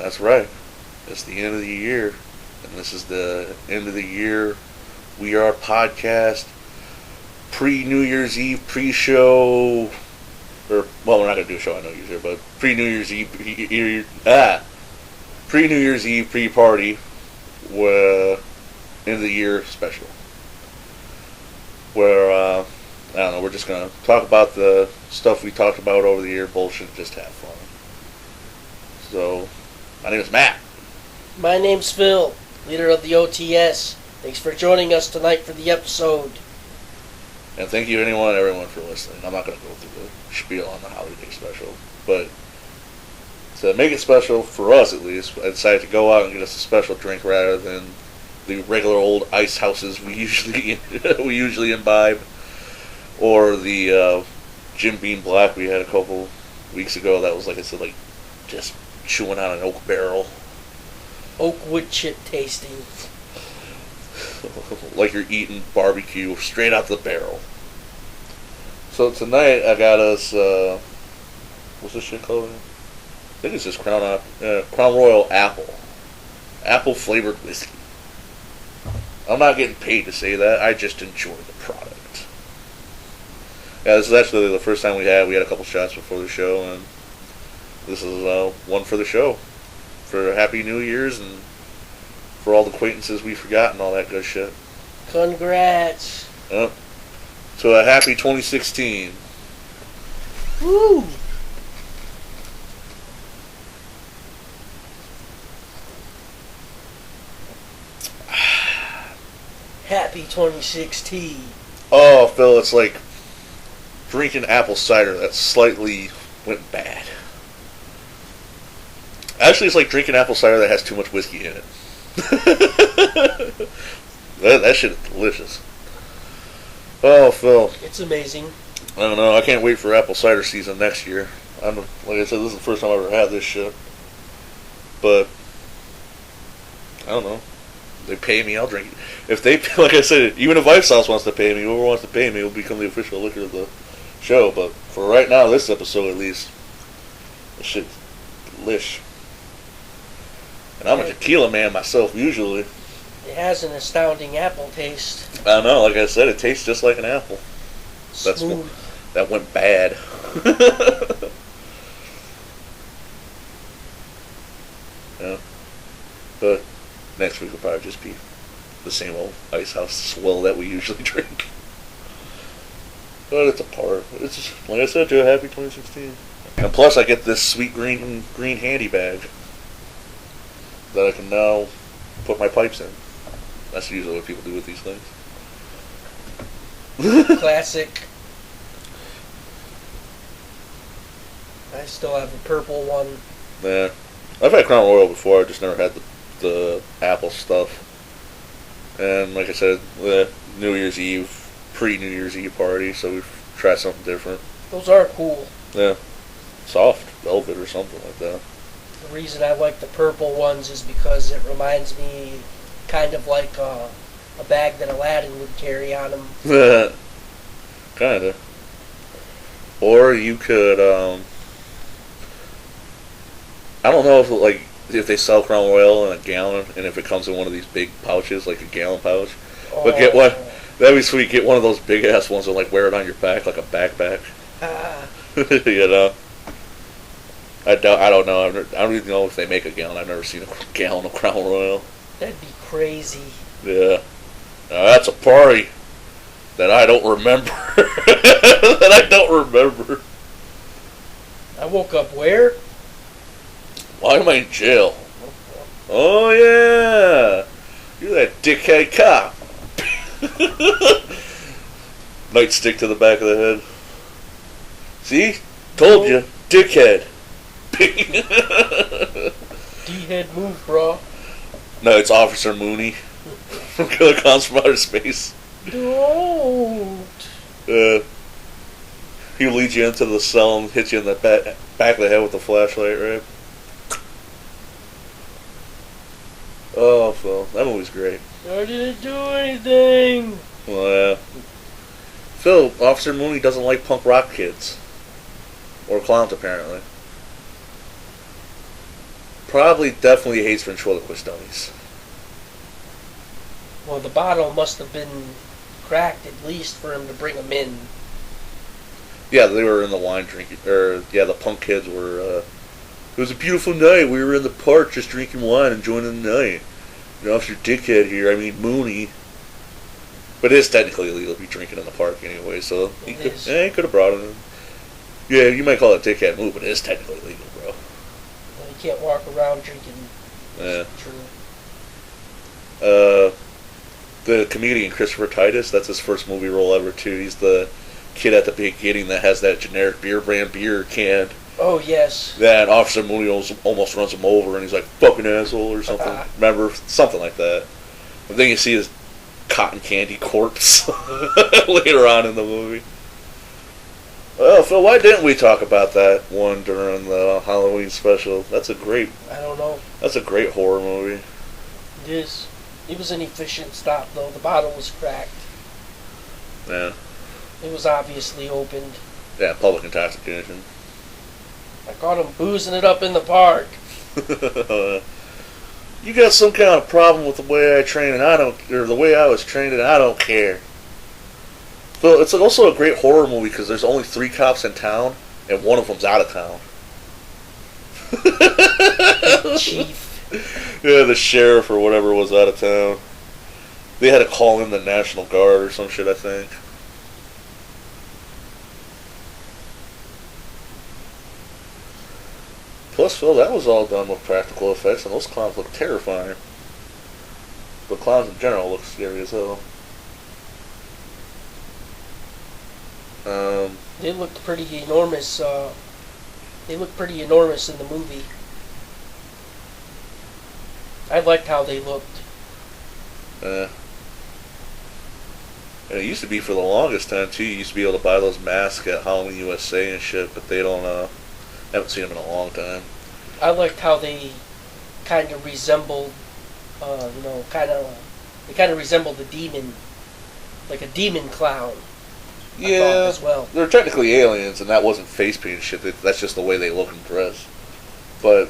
That's right. It's the end of the year, and this is the end of the year. We are podcast pre-New Year's Eve pre-show, or well, we're not gonna do a show. I know usually, but pre-New Year's Eve, pre-New Year's Eve pre-party, end of the year special. Where I don't know, we're just gonna talk about the stuff we talked about over the year, bullshit, just have fun. So, my name is Matt. My name's Phil, leader of the OTS. Thanks for joining us tonight for the episode. And thank you everyone for listening. I'm not going to go through the spiel on the holiday special, but to make it special, for us at least, I decided to go out and get us a special drink rather than the regular old ice houses we usually imbibe, or the Jim Beam Black we had a couple weeks ago that was, like I said, like just chewing on an oak barrel. Oak wood chip tasting. Like you're eating barbecue straight out the barrel. So tonight I got us, what's this shit called? I think it's just Crown Royal Apple flavored whiskey. I'm not getting paid to say that. I just enjoy the product. Yeah, this is actually the first time we had a couple shots before the show, and this is one for the show. For Happy New Year's and for all the acquaintances we forgot and all that good shit. Congrats. Yep. So a happy 2016. Woo! Happy 2016. Oh, Phil, it's like drinking apple cider that slightly went bad. Actually, it's like drinking apple cider that has too much whiskey in it. that shit is delicious. Oh, Phil. It's amazing. I don't know. I can't wait for apple cider season next year. Like I said, this is the first time I've ever had this shit. But I don't know. They pay me, I'll drink it. If they, like I said, even if Ice House wants to pay me, whoever wants to pay me will become the official liquor of the show. But for right now, this episode at least, this shit's delish. And I'm a tequila man myself, usually. It has an astounding apple taste. I know, like I said, it tastes just like an apple. Smooth. That went bad. Yeah. But next week will probably just be the same old Ice House swill that we usually drink. But it's a part. It's just, like I said, to a happy 2016. And plus I get this sweet green handy bag that I can now put my pipes in. That's usually what people do with these things. Classic. I still have a purple one. Yeah. I've had Crown Royal before, I just never had the apple stuff. And like I said, New Year's Eve, pre-New Year's Eve party, so we've tried something different. Those are cool. Yeah. Soft velvet or something like that. The reason I like the purple ones is because it reminds me kind of like a bag that Aladdin would carry on him. Kinda. Or you could, I don't know if they sell Crown Royal in a gallon, and if it comes in one of these big pouches, like a gallon pouch. Oh. But get one, that'd be sweet, get one of those big ass ones and like wear it on your back like a backpack. You know? I don't know. I don't even know if they make a gallon. I've never seen a gallon of Crown Royal. That'd be crazy. Yeah. Now that's a party that I don't remember. I woke up where? Why am I in jail? Oh yeah. You're that dickhead cop. Nightstick to the back of the head. See? Told you. Dickhead. D-head move, bro. No, it's Officer Mooney from Killer Clowns from Outer Space. Don't. He leads you into the cell and hits you in the back of the head with the flashlight, right? Oh, Phil, that movie's great. I didn't do anything. Well, yeah. Phil, Officer Mooney doesn't like punk rock kids. Or clowns, apparently. Probably definitely hates ventriloquist dummies. Well, the bottle must have been cracked at least for him to bring them in. Yeah, they were in the wine drinking, the punk kids were, it was a beautiful night, we were in the park just drinking wine, enjoying the night. You know, if your dickhead here, I mean Mooney. But it is technically illegal to be drinking in the park anyway, so he could have brought it in. Yeah, you might call it a dickhead move, but it is technically illegal, bro. Well, you can't walk around drinking. Yeah. True. The comedian Christopher Titus, that's his first movie role ever too. He's the kid at the beginning that has that generic beer brand beer can. Oh, yes. That Officer Mooney almost runs him over and he's like, fucking asshole or something. Remember? Something like that. And then you see his cotton candy corpse later on in the movie. Well, Phil, why didn't we talk about that one during the Halloween special? That's a great... I don't know. That's a great horror movie. It is. It was an efficient stop, though. The bottle was cracked. Yeah. It was obviously opened. Yeah, public intoxication. I caught him boozing it up in the park. You got some kind of problem with the way I train, and the way I was trained, and I don't care. So it's also a great horror movie because there's only 3 cops in town, and one of them's out of town. Chief. Yeah, the sheriff or whatever was out of town. They had to call in the National Guard or some shit, I think. Plus, Phil, that was all done with practical effects, and those clowns look terrifying. But clowns in general look scary as hell. They looked pretty enormous. They looked pretty enormous in the movie. I liked how they looked. And it used to be for the longest time too. You used to be able to buy those masks at Halloween USA and shit, but they don't. Haven't seen them in a long time. I liked how they kind of resembled, they kind of resembled a demon, like a demon clown. Yeah, as well. They're technically aliens, and that wasn't face paint shit. That's just the way they look and dress. But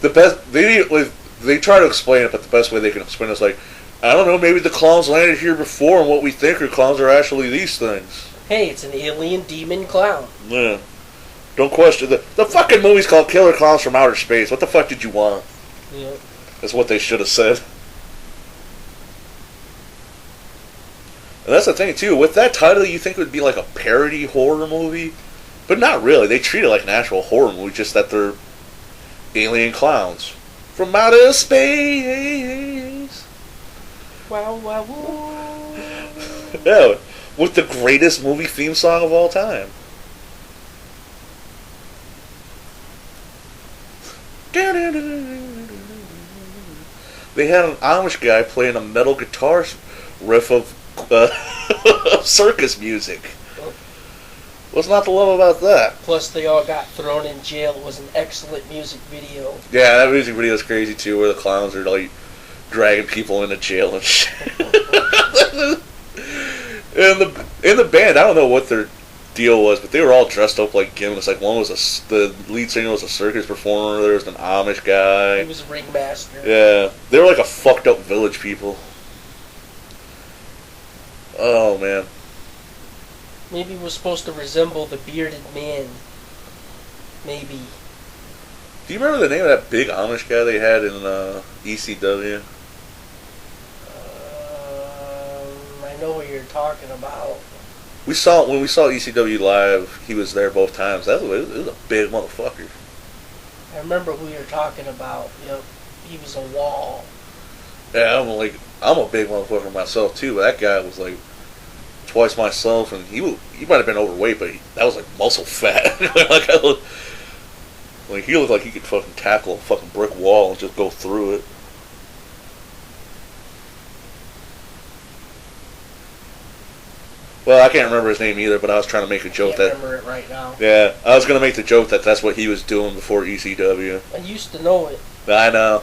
the best they try to explain it, but the best way they can explain it is like, I don't know, maybe the clowns landed here before, and what we think are clowns are actually these things. Hey, it's an alien demon clown. Yeah. Don't question the fucking movie's called Killer Clowns from Outer Space. What the fuck did you want? Yeah. That's what they should have said. And that's the thing too. With that title, you think it would be like a parody horror movie, but not really. They treat it like an actual horror movie, just that they're alien clowns from outer space. Wow, wow, wow. Yeah, with the greatest movie theme song of all time. They had an Amish guy playing a metal guitar riff of circus music. What's not to love about that? Plus, they all got thrown in jail. It was an excellent music video. Yeah, that music video is crazy too, where the clowns are like dragging people into jail and shit. In the band, I don't know what their deal was, but they were all dressed up like gimmicks. Like one was the lead singer was a circus performer. There was an Amish guy. He was a ringmaster. Yeah, they were like a fucked up village people. Oh man. Maybe it was supposed to resemble the bearded man. Maybe. Do you remember the name of that big Amish guy they had in ECW? I know what you're talking about. When we saw ECW live, he was there both times. It was a big motherfucker. I remember who you're talking about. Yep, he was a wall. Yeah, I'm a big motherfucker myself too. But that guy was like twice myself, and he might have been overweight, but that was like muscle fat. He looked like he could fucking tackle a fucking brick wall and just go through it. Well, I can't remember his name either, but I was trying to make a joke I can't remember it right now. Yeah, I was gonna make the joke that that's what he was doing before ECW. I used to know it. I know.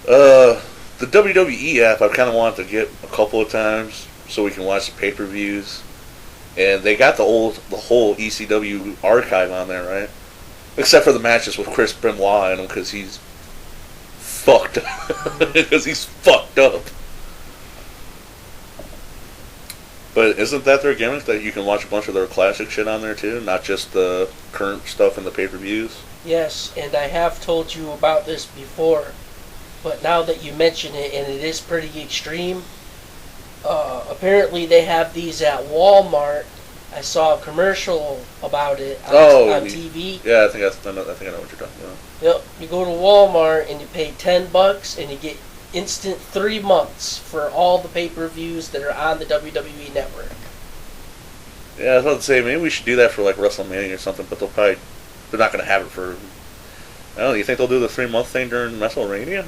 The WWE app I kind of wanted to get a couple of times so we can watch the pay-per-views, and they got the whole ECW archive on there, right? Except for the matches with Chris Benoit in them, because he's fucked up. Because he's fucked up. But isn't that their gimmick, that you can watch a bunch of their classic shit on there too, not just the current stuff in the pay-per-views? Yes, and I have told you about this before, but now that you mention it, and it is pretty extreme, apparently they have these at Walmart. I saw a commercial about it on TV. Yeah, I think I know what you're talking about. Yep, you go to Walmart and you pay $10 and you get instant 3 months for all the pay-per-views that are on the WWE network. Yeah, I was about to say, maybe we should do that for like WrestleMania or something, but they're not going to have it for. I don't know. You think they'll do the 3-month thing during WrestleMania?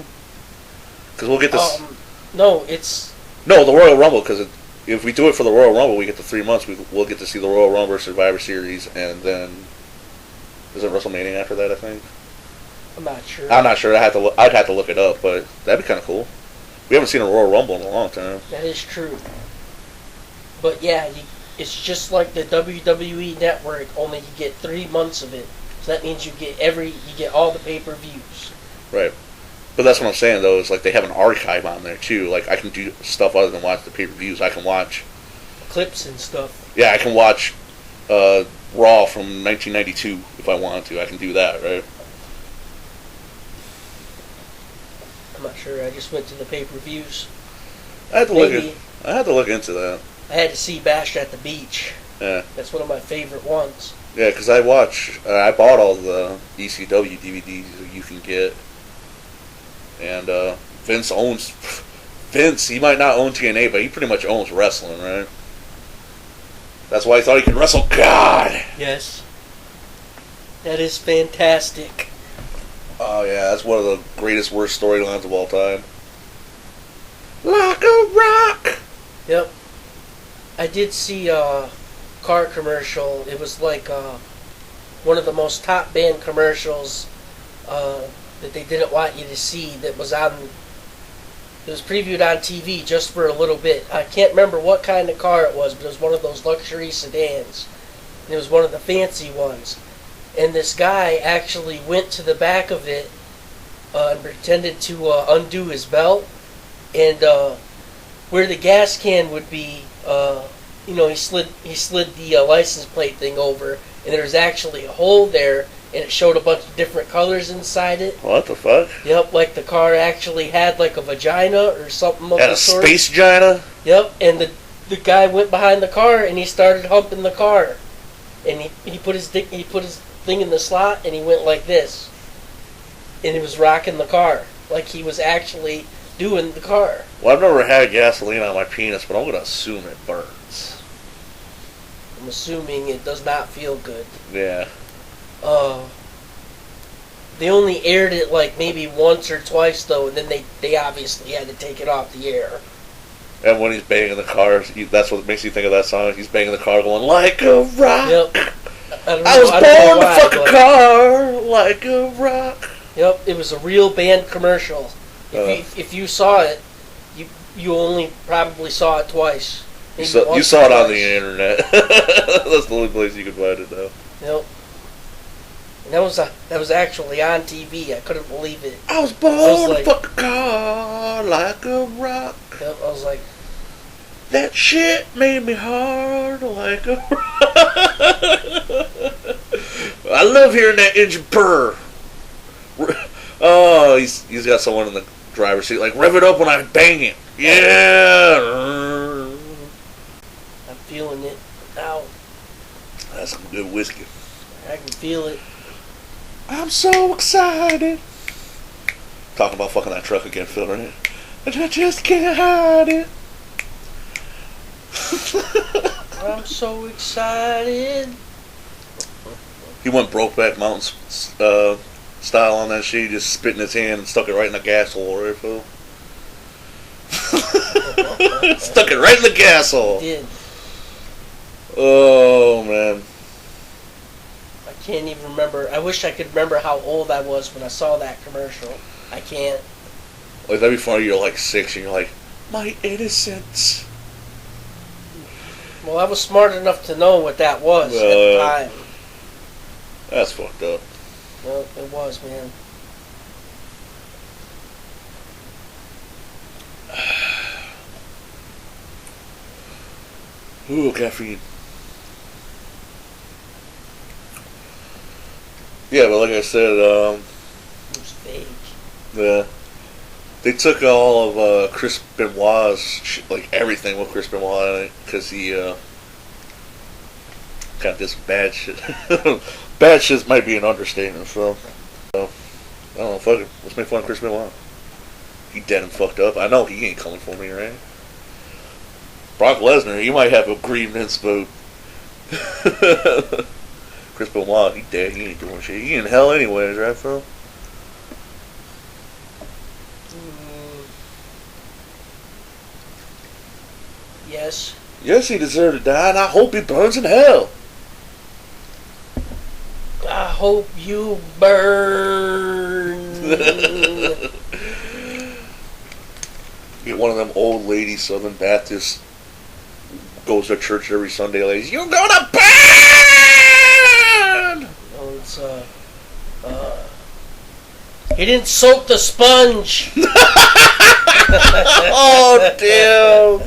Because we'll get this. No, it's no the Royal Rumble. Because if we do it for the Royal Rumble, we get the 3 months. We'll get to see the Royal Rumble, Survivor Series, and then is it WrestleMania after that? I think. I'm not sure. I'd have to look it up, but that'd be kind of cool. We haven't seen a Royal Rumble in a long time. That is true. But yeah, it's just like the WWE network. Only you get 3 months of it. So that means you get all the pay-per-views. Right. But that's what I'm saying, though, is like they have an archive on there, too. Like, I can do stuff other than watch the pay-per-views. I can watch clips and stuff. Yeah, I can watch Raw from 1992 if I want to. I can do that, right? I'm not sure. I just went to the pay-per-views. I had to look into that. I had to see Bash at the Beach. Yeah. That's one of my favorite ones. Yeah, because I bought all the ECW DVDs that you can get. And Vince, he might not own TNA, but he pretty much owns wrestling, right? That's why he thought he could wrestle God. Yes. That is fantastic. Oh, yeah, that's one of the greatest, worst storylines of all time. Like a rock! Yep. I did see a car commercial. It was like one of the most top band commercials that they didn't want you to see that was on. It was previewed on TV just for a little bit. I can't remember what kind of car it was, but it was one of those luxury sedans. And it was one of the fancy ones. And this guy actually went to the back of it and pretended to undo his belt. And where the gas can would be, he slid the license plate thing over, and there was actually a hole there, and it showed a bunch of different colors inside it. What the fuck? Yep, like the car actually had like a vagina or something of the sort. Had a space vagina? Yep, and the guy went behind the car and he started humping the car, and he put his thing in the slot and he went like this, and he was rocking the car like he was actually doing the car. Well, I've never had gasoline on my penis, but I'm gonna assume it burns. I'm assuming it does not feel good. Yeah. They only aired it like maybe once or twice though, and then they obviously had to take it off the air. And when he's banging the car, that's what makes you think of that song. He's banging the car, going like a rock. Yep. I was born to fuck a car like a rock. Yep, it was a real band commercial. If you saw it, you only probably saw it twice. You saw it on the internet. That's the only place you could find it now. Yep. And that was actually on TV. I couldn't believe it. I was born to fuck a car like a rock. Yep, I was like, that shit made me hard like a rock. I love hearing that engine purr. Oh, he's got someone in the driver's seat, like, rev it up when I bang it. Yeah. I'm feeling it now. That's some good whiskey. I can feel it. I'm so excited. Talking about fucking that truck again, Phil, right? And I just can't hide it. I'm so excited. He went Brokeback Mountain style on that shit. He just spit in his hand and stuck it right in the gas hole, right, Phil? Stuck it right in the gas hole. He did. Oh, man. I can't even remember. I wish I could remember how old I was when I saw that commercial. I can't. Like, that'd be funny. You're like 6 and you're like, my innocence. Well, I was smart enough to know what that was at the time. That's fucked up. Well, it was, man. Ooh, caffeine. Yeah, but like I said, It was fake. they took all of Chris Benoit's like everything with Chris Benoit in it because he kind of did some bad shit. Bad shit might be an understatement. So I don't know. Fuck it. Let's make fun of Chris Benoit. He dead and fucked up. I know he ain't coming for me, right? Brock Lesnar, he might have a grievance, but Chris Benoit, he dead. He ain't doing shit. He in hell anyways, right, Phil? Yes. Yes, he deserved to die, and I hope he burns in hell. I hope you burn. Get one of them old lady Southern Baptists goes to church every Sunday, ladies. You're gonna burn. No, it's he didn't soak the sponge. Oh damn!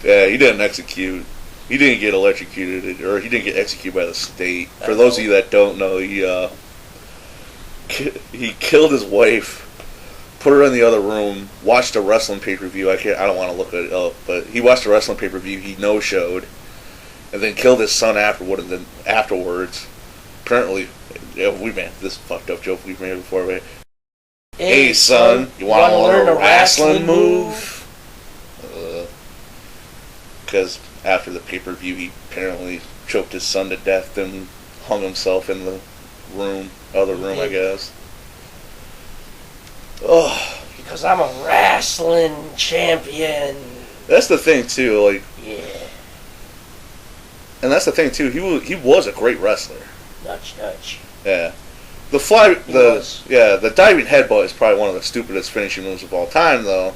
Yeah, he didn't execute. He didn't get electrocuted, or he didn't get executed by the state. For those of you that don't know, he killed his wife, put her in the other room, watched a wrestling pay-per-view. I don't want to look it up, but he watched a wrestling pay-per-view. He no-showed, and then killed his son afterwards. Apparently, this fucked up joke we've made before. But, hey son, you want to learn a wrestling move? Because after the pay-per-view, he apparently choked his son to death and hung himself in the other room, I guess. Oh, because I'm a wrestling champion. That's the thing too, like. Yeah. And that's the thing too. He was a great wrestler. Nudge. Yeah. The diving headbutt is probably one of the stupidest finishing moves of all time, though.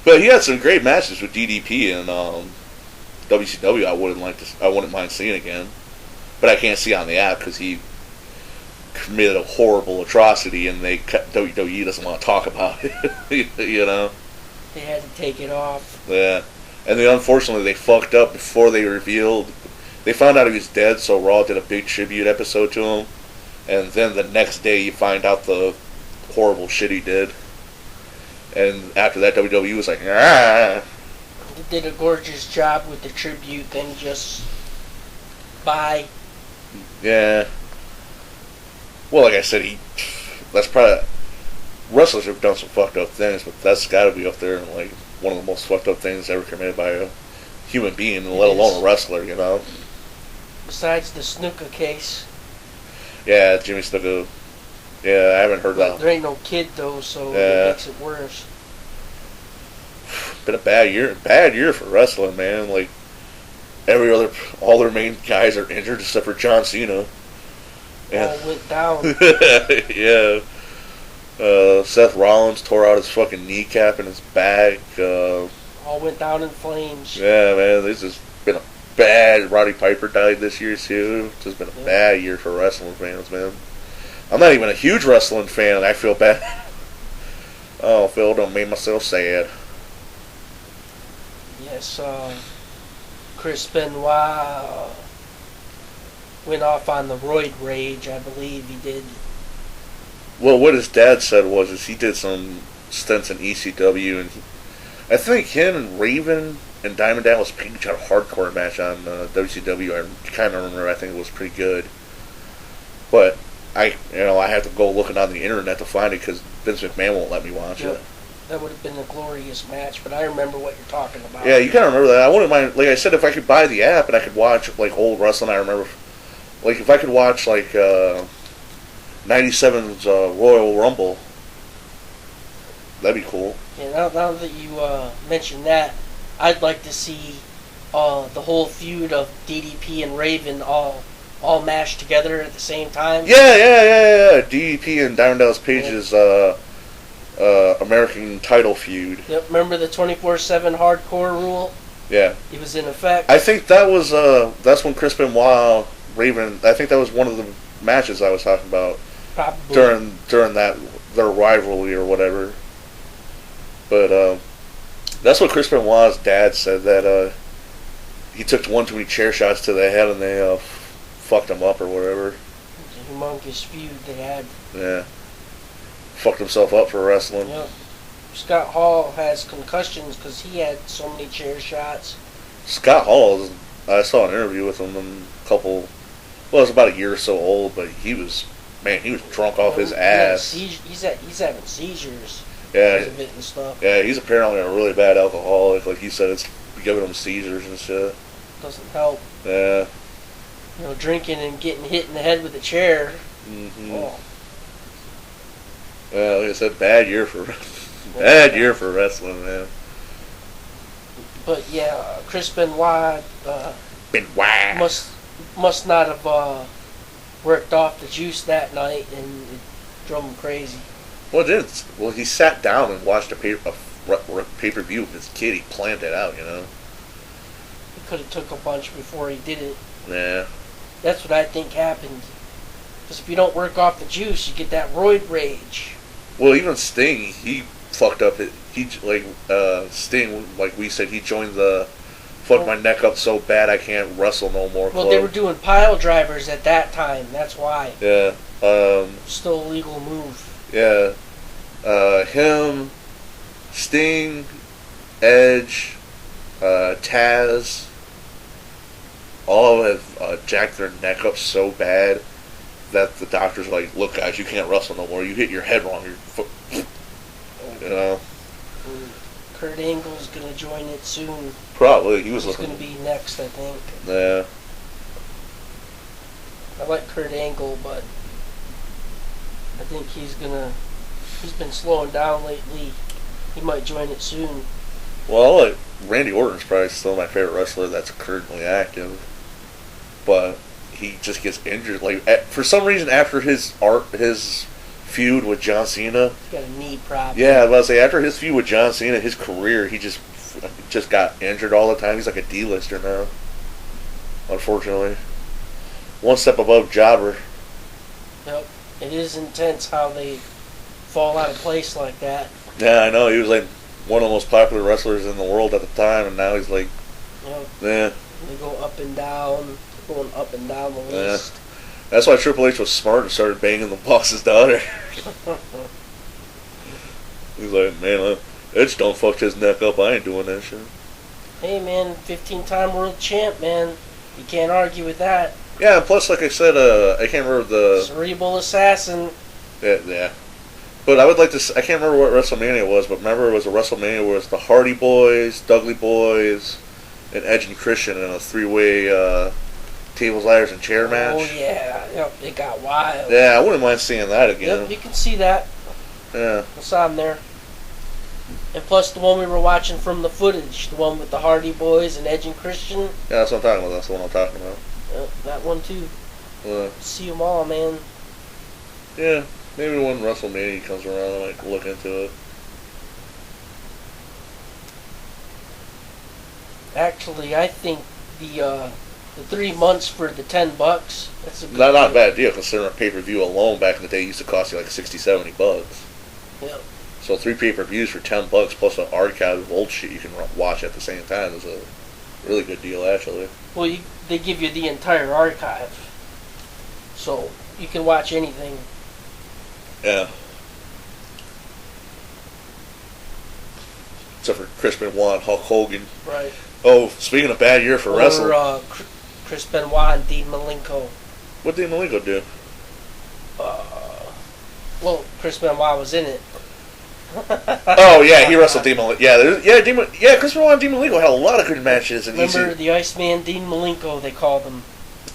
But he had some great matches with DDP and WCW. I wouldn't mind seeing again, but I can't see on the app because he committed a horrible atrocity, and WWE doesn't want to talk about it. You know. They had to take it off. Yeah, and then unfortunately they fucked up before they revealed. They found out he was dead, so Raw did a big tribute episode to him, and then the next day you find out the horrible shit he did. And after that, WWE was like, ah. They did a gorgeous job with the tribute, then just bye. Yeah. Well, like I said, that's probably, wrestlers have done some fucked up things, but that's got to be up there, like one of the most fucked up things ever committed by a human being, let alone a wrestler, you know. Besides the Snuka case. Yeah, Jimmy Snuka. Yeah, I haven't heard that. There ain't no kid though, so it makes it worse. Been a bad year for wrestling, man. Like all their main guys are injured except for John Cena. All went down. Yeah. Seth Rollins tore out his fucking kneecap and his back. All went down in flames. Yeah, man, this has been a bad. Roddy Piper died this year too. It's just been a bad year for wrestling fans, man. I'm not even a huge wrestling fan, and I feel bad. Oh, Phil, don't make myself sad. Yes, Chris Benoit went off on the roid rage, I believe he did. Well, what his dad said was he did some stints in ECW, and I think him and Raven and Diamond Dallas Page had a hardcore match on WCW. I kind of remember. I think it was pretty good, but I have to go looking on the internet to find it because Vince McMahon won't let me watch it. That would have been a glorious match, but I remember what you're talking about. Yeah, you kind of remember that. I wouldn't mind, like I said, if I could buy the app and I could watch like old wrestling. I remember, like if I could watch like 97's Royal Rumble, that'd be cool. Yeah, now that you mentioned that, I'd like to see the whole feud of DDP and Raven all mashed together at the same time. Yeah. DDP and Diamond Dallas Page's American title feud. Yep, remember the 24/7 hardcore rule? Yeah. It was in effect. I think that was that's when Chris Benoit Raven. I think that was one of the matches I was talking about Probably. during that their rivalry or whatever. But that's what Chris Benoit's dad said, that he took one too many chair shots to the head and they fucked him up or whatever. It's a humongous feud they had. Yeah. Fucked himself up for wrestling. Yep. Scott Hall has concussions because he had so many chair shots. Scott Hall, I saw an interview with him a couple, well, it was about a year or so old, but he was drunk off his ass. He's having seizures. Yeah. Because of it and stuff. Yeah, he's apparently a really bad alcoholic. Like he said, it's giving him seizures and shit. Doesn't help. Yeah. You know, drinking and getting hit in the head with a chair. Mm-hmm. Oh. Well, like I said, bad year for wrestling, man. But yeah, Chris Benoit must not have worked off the juice that night, and it drove him crazy. Well, it didn't. Well, he sat down and watched a pay-per-view with his kid. He planned it out, you know. He could have took a bunch before he did it. Yeah. That's what I think happened. Because if you don't work off the juice, you get that roid rage. Well, even Sting, he fucked up. Sting, like we said, he joined the fucked my neck up so bad I can't wrestle no more. Well, they were doing pile drivers at that time. That's why. Yeah. Still a legal move. Yeah. Him, Sting, Edge, Taz, all have jacked their neck up so bad that the doctors are like, look, guys, you can't wrestle no more. You hit your head wrong. You know. Kurt Angle's gonna join it soon. Probably. He's gonna be next, I think. Yeah. I like Kurt Angle, but I think he's been slowing down lately. He might join it soon. Well, Randy Orton's probably still my favorite wrestler that's currently active, but he just gets injured. Like for some reason, after his feud with John Cena, he's got a knee problem. Yeah, I was about to say after his feud with John Cena, his career he just got injured all the time. He's like a D-lister now, unfortunately. One step above jobber. Yep, it is intense how they fall out of place like that. Yeah, I know. He was like one of the most popular wrestlers in the world at the time, and now he's like, yep. Yeah. They go up and down, going up and down the list. Yeah. That's why Triple H was smart and started banging the boss's daughter. He's like, man, Edge don't fuck his neck up. I ain't doing that shit. Hey, man, 15-time world champ, man. You can't argue with that. Yeah, and plus, like I said, I can't remember the... Cerebral assassin. Yeah. But I would like to... I can't remember what WrestleMania was, but remember it was a WrestleMania where it was the Hardy Boys, Dudley Boys, and Edge and Christian in a three-way tables, ladders, and chair match. Oh, yeah. Yep, it got wild. Yeah, I wouldn't mind seeing that again. Yep, you can see that. Yeah. It's on there. And plus the one we were watching from the footage, the one with the Hardy Boys and Edge and Christian. Yeah, that's what I'm talking about. That's the one I'm talking about. Yep, that one too. Yeah. See them all, man. Yeah, maybe when WrestleMania comes around, I might look into it. Actually, I think the 3 months for the $10, that's a good Not a bad deal considering a pay-per-view alone back in the day used to cost you like $60-$70. Yep. So 3 pay-per-views for $10 plus an archive of old shit you can watch at the same time is a really good deal, actually. Well, they give you the entire archive, so you can watch anything. Yeah. Except for Chris Benoit and Hulk Hogan. Right. Oh, speaking of bad year for wrestling. Or Chris Benoit and Dean Malenko. What did Malenko do? Well, Chris Benoit was in it. Oh yeah, he wrestled Dean Malenko. Chris Benoit and Dean Malenko had a lot of good matches. Remember the Iceman, Dean Malenko, they called him.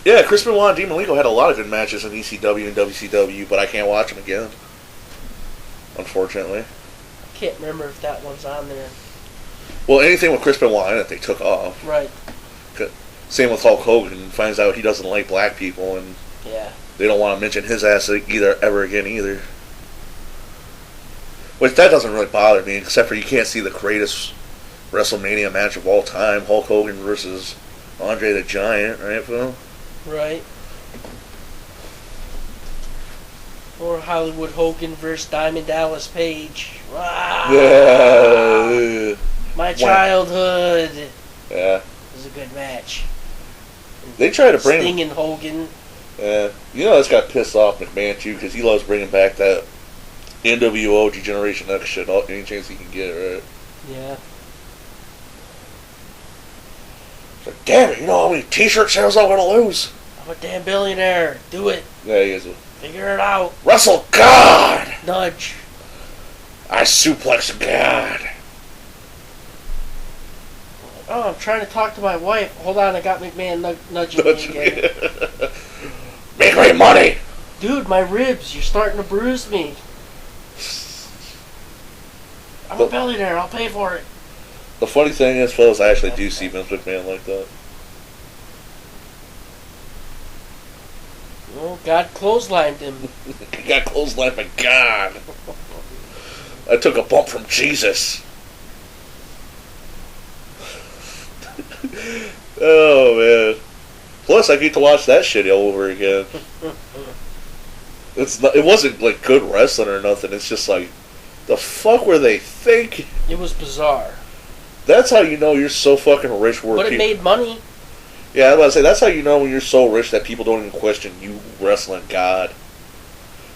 Yeah, Chris Benoit and Dean Malenko had a lot of good matches in ECW and WCW, but I can't watch them again. Unfortunately. I can't remember if that one's on there. Well, anything with Chris Benoit in it, they took off. Right. Same with Hulk Hogan. Finds out he doesn't like black people, and yeah, they don't want to mention his ass ever again either. Which that doesn't really bother me, except for you can't see the greatest WrestleMania match of all time, Hulk Hogan versus Andre the Giant, right, Phil? Right. Or Hollywood Hogan versus Diamond Dallas Page. Wow. Yeah. My childhood. Yeah. It was a good match. They try to bring Sting and Hogan. Yeah. You know, this got pissed off McMahon, too, because he loves bringing back that NWO Generation X shit any chance he can get, right? Yeah. It's like, damn it, you know how many t-shirt sales I'm going to lose? I'm a damn billionaire. Do it. Yeah, he is. Figure it out. Wrestle God! Nudge. I suplex God. Oh, I'm trying to talk to my wife. Hold on, I got McMahon nudging me again. Make me money! Dude, my ribs, you're starting to bruise me. I'm a billionaire, I'll pay for it. The funny thing is, fellas, I actually do see Vince McMahon like that. Oh, God clotheslined him. He got clotheslined by God. I took a bump from Jesus. Oh, man. Plus, I get to watch that shit all over again. It wasn't, like, good wrestling or nothing. It's just like, the fuck were they thinking? It was bizarre. That's how you know you're so fucking rich. But it made money. Yeah, I was about to say, that's how you know when you're so rich that people don't even question you wrestling God.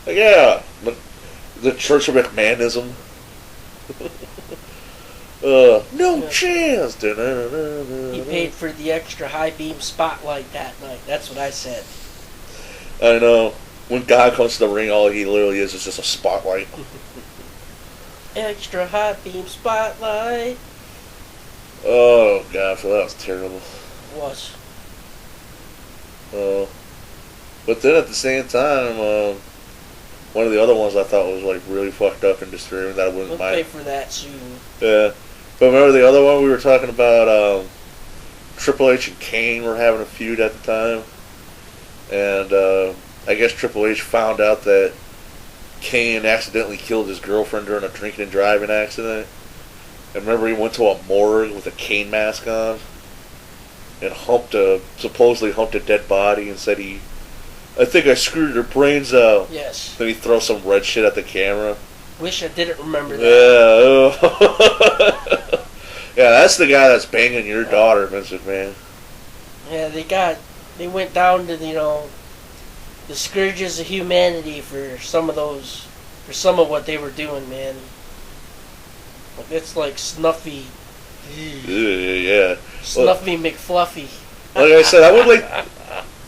Like, yeah, the Church of McMahonism. No chance. He paid for the extra high beam spotlight that night. That's what I said. I know. When God comes to the ring, all he literally is just a spotlight. Extra high beam spotlight. Oh, God, that was terrible. It was. But then at the same time, one of the other ones I thought was like really fucked up and disturbing that I wouldn't We'll mind. pay for that soon. Yeah. But remember the other one we were talking about, Triple H and Kane were having a feud at the time. And I guess Triple H found out that Kane accidentally killed his girlfriend during a drinking and driving accident. And remember he went to a morgue with a Kane mask on and supposedly humped a dead body and said I think I screwed her brains out. Yes. Then he throws some red shit at the camera. Wish I didn't remember that. Yeah. Yeah, that's the guy that's banging your daughter, Vince McMahon. Yeah, they went down to the scourges of humanity for some of what they were doing, man. Like, it's like Snuffy. Yeah. Snuffy McFluffy. Like I said,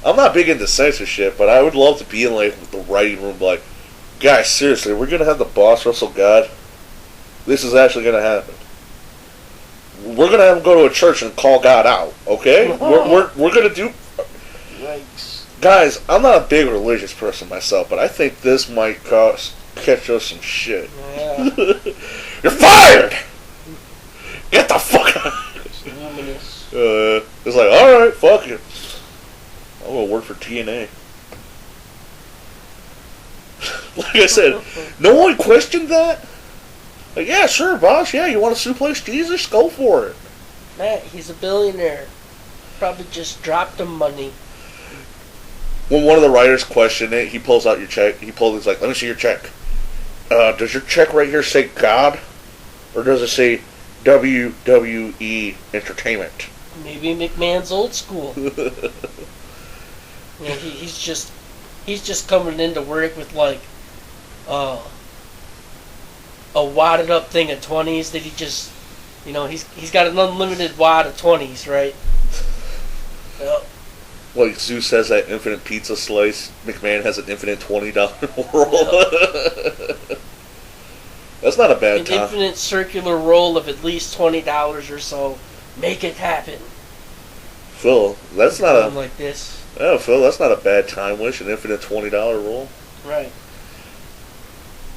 I'm not big into censorship, but I would love to be in like the writing room, like, guys, seriously, we're gonna have the boss wrestle God. This is actually gonna happen. We're gonna have him go to a church and call God out. Okay, we're gonna do. Yikes. Guys, I'm not a big religious person myself, but I think this might catch us some shit. Yeah. You're fired. Get the fuck out. Luminous. It's like, all right, fuck it. I'm gonna work for TNA. Like I said, no one questioned that. Like, yeah, sure, boss. Yeah, you want to suplex Jesus? Go for it. Matt, he's a billionaire. Probably just dropped him money. When one of the writers questioned it, he pulls out your check. He's like, let me see your check. Does your check right here say God? Or does it say WWE Entertainment? Maybe McMahon's old school. Yeah, he's just coming into work with like a wadded up thing of 20s that he just, he's got an unlimited wad of 20s, right? Yep. Like Zeus has that infinite pizza slice, McMahon has an infinite $20 roll. Yep. That's not a bad time. An infinite circular roll of at least $20 or so. Make it happen. Phil, that's not like this. Oh, Phil, that's not a bad time wish, an infinite $20 roll. Right.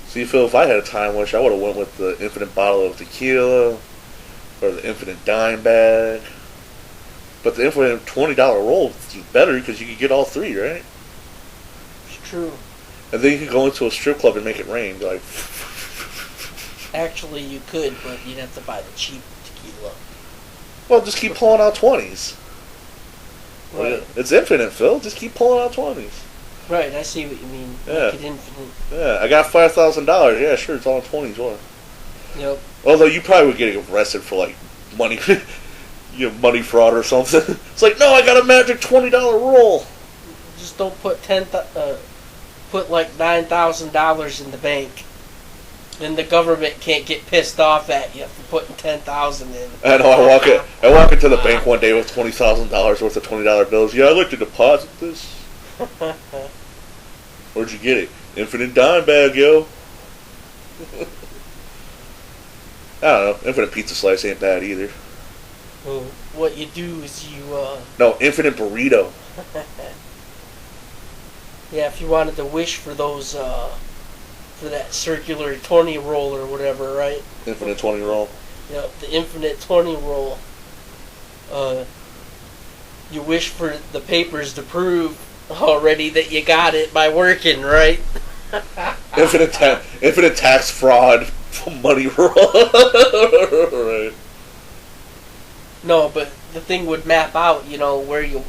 See, Phil, if I had a time wish, I would have went with the infinite bottle of tequila, or the infinite dime bag. But the infinite $20 roll is better because you could get all three, right? It's true. And then you could go into a strip club and make it rain. Like, actually, you could, but you'd have to buy the cheap tequila. Well, just keep pulling out 20s. Right. It's infinite, Phil. Just keep pulling out 20s. Right, I see what you mean. Yeah. Make it infinite. Yeah, I got $5,000. Yeah, sure, it's all in 20s. What? Yep. Although you probably would get arrested for like money, money fraud or something. It's like, no, I got a magic $20 roll. Just don't put put like $9,000 in the bank. Then the government can't get pissed off at you for putting $10,000 in. I know. I walk into the bank one day with $20,000 worth of $20 bills. Yeah, I'd like to deposit this. Where'd you get it? Infinite dime bag, yo. I don't know. Infinite pizza slice ain't bad either. Well, what you do is you. No, infinite burrito. Yeah, if you wanted to wish for those, for that circular 20 roll or whatever, right? Infinite 20 roll. Yep, the infinite 20 roll. You wish for the papers to prove already that you got it by working, right? Infinite tax fraud money roll. Right. No, but the thing would map out, where you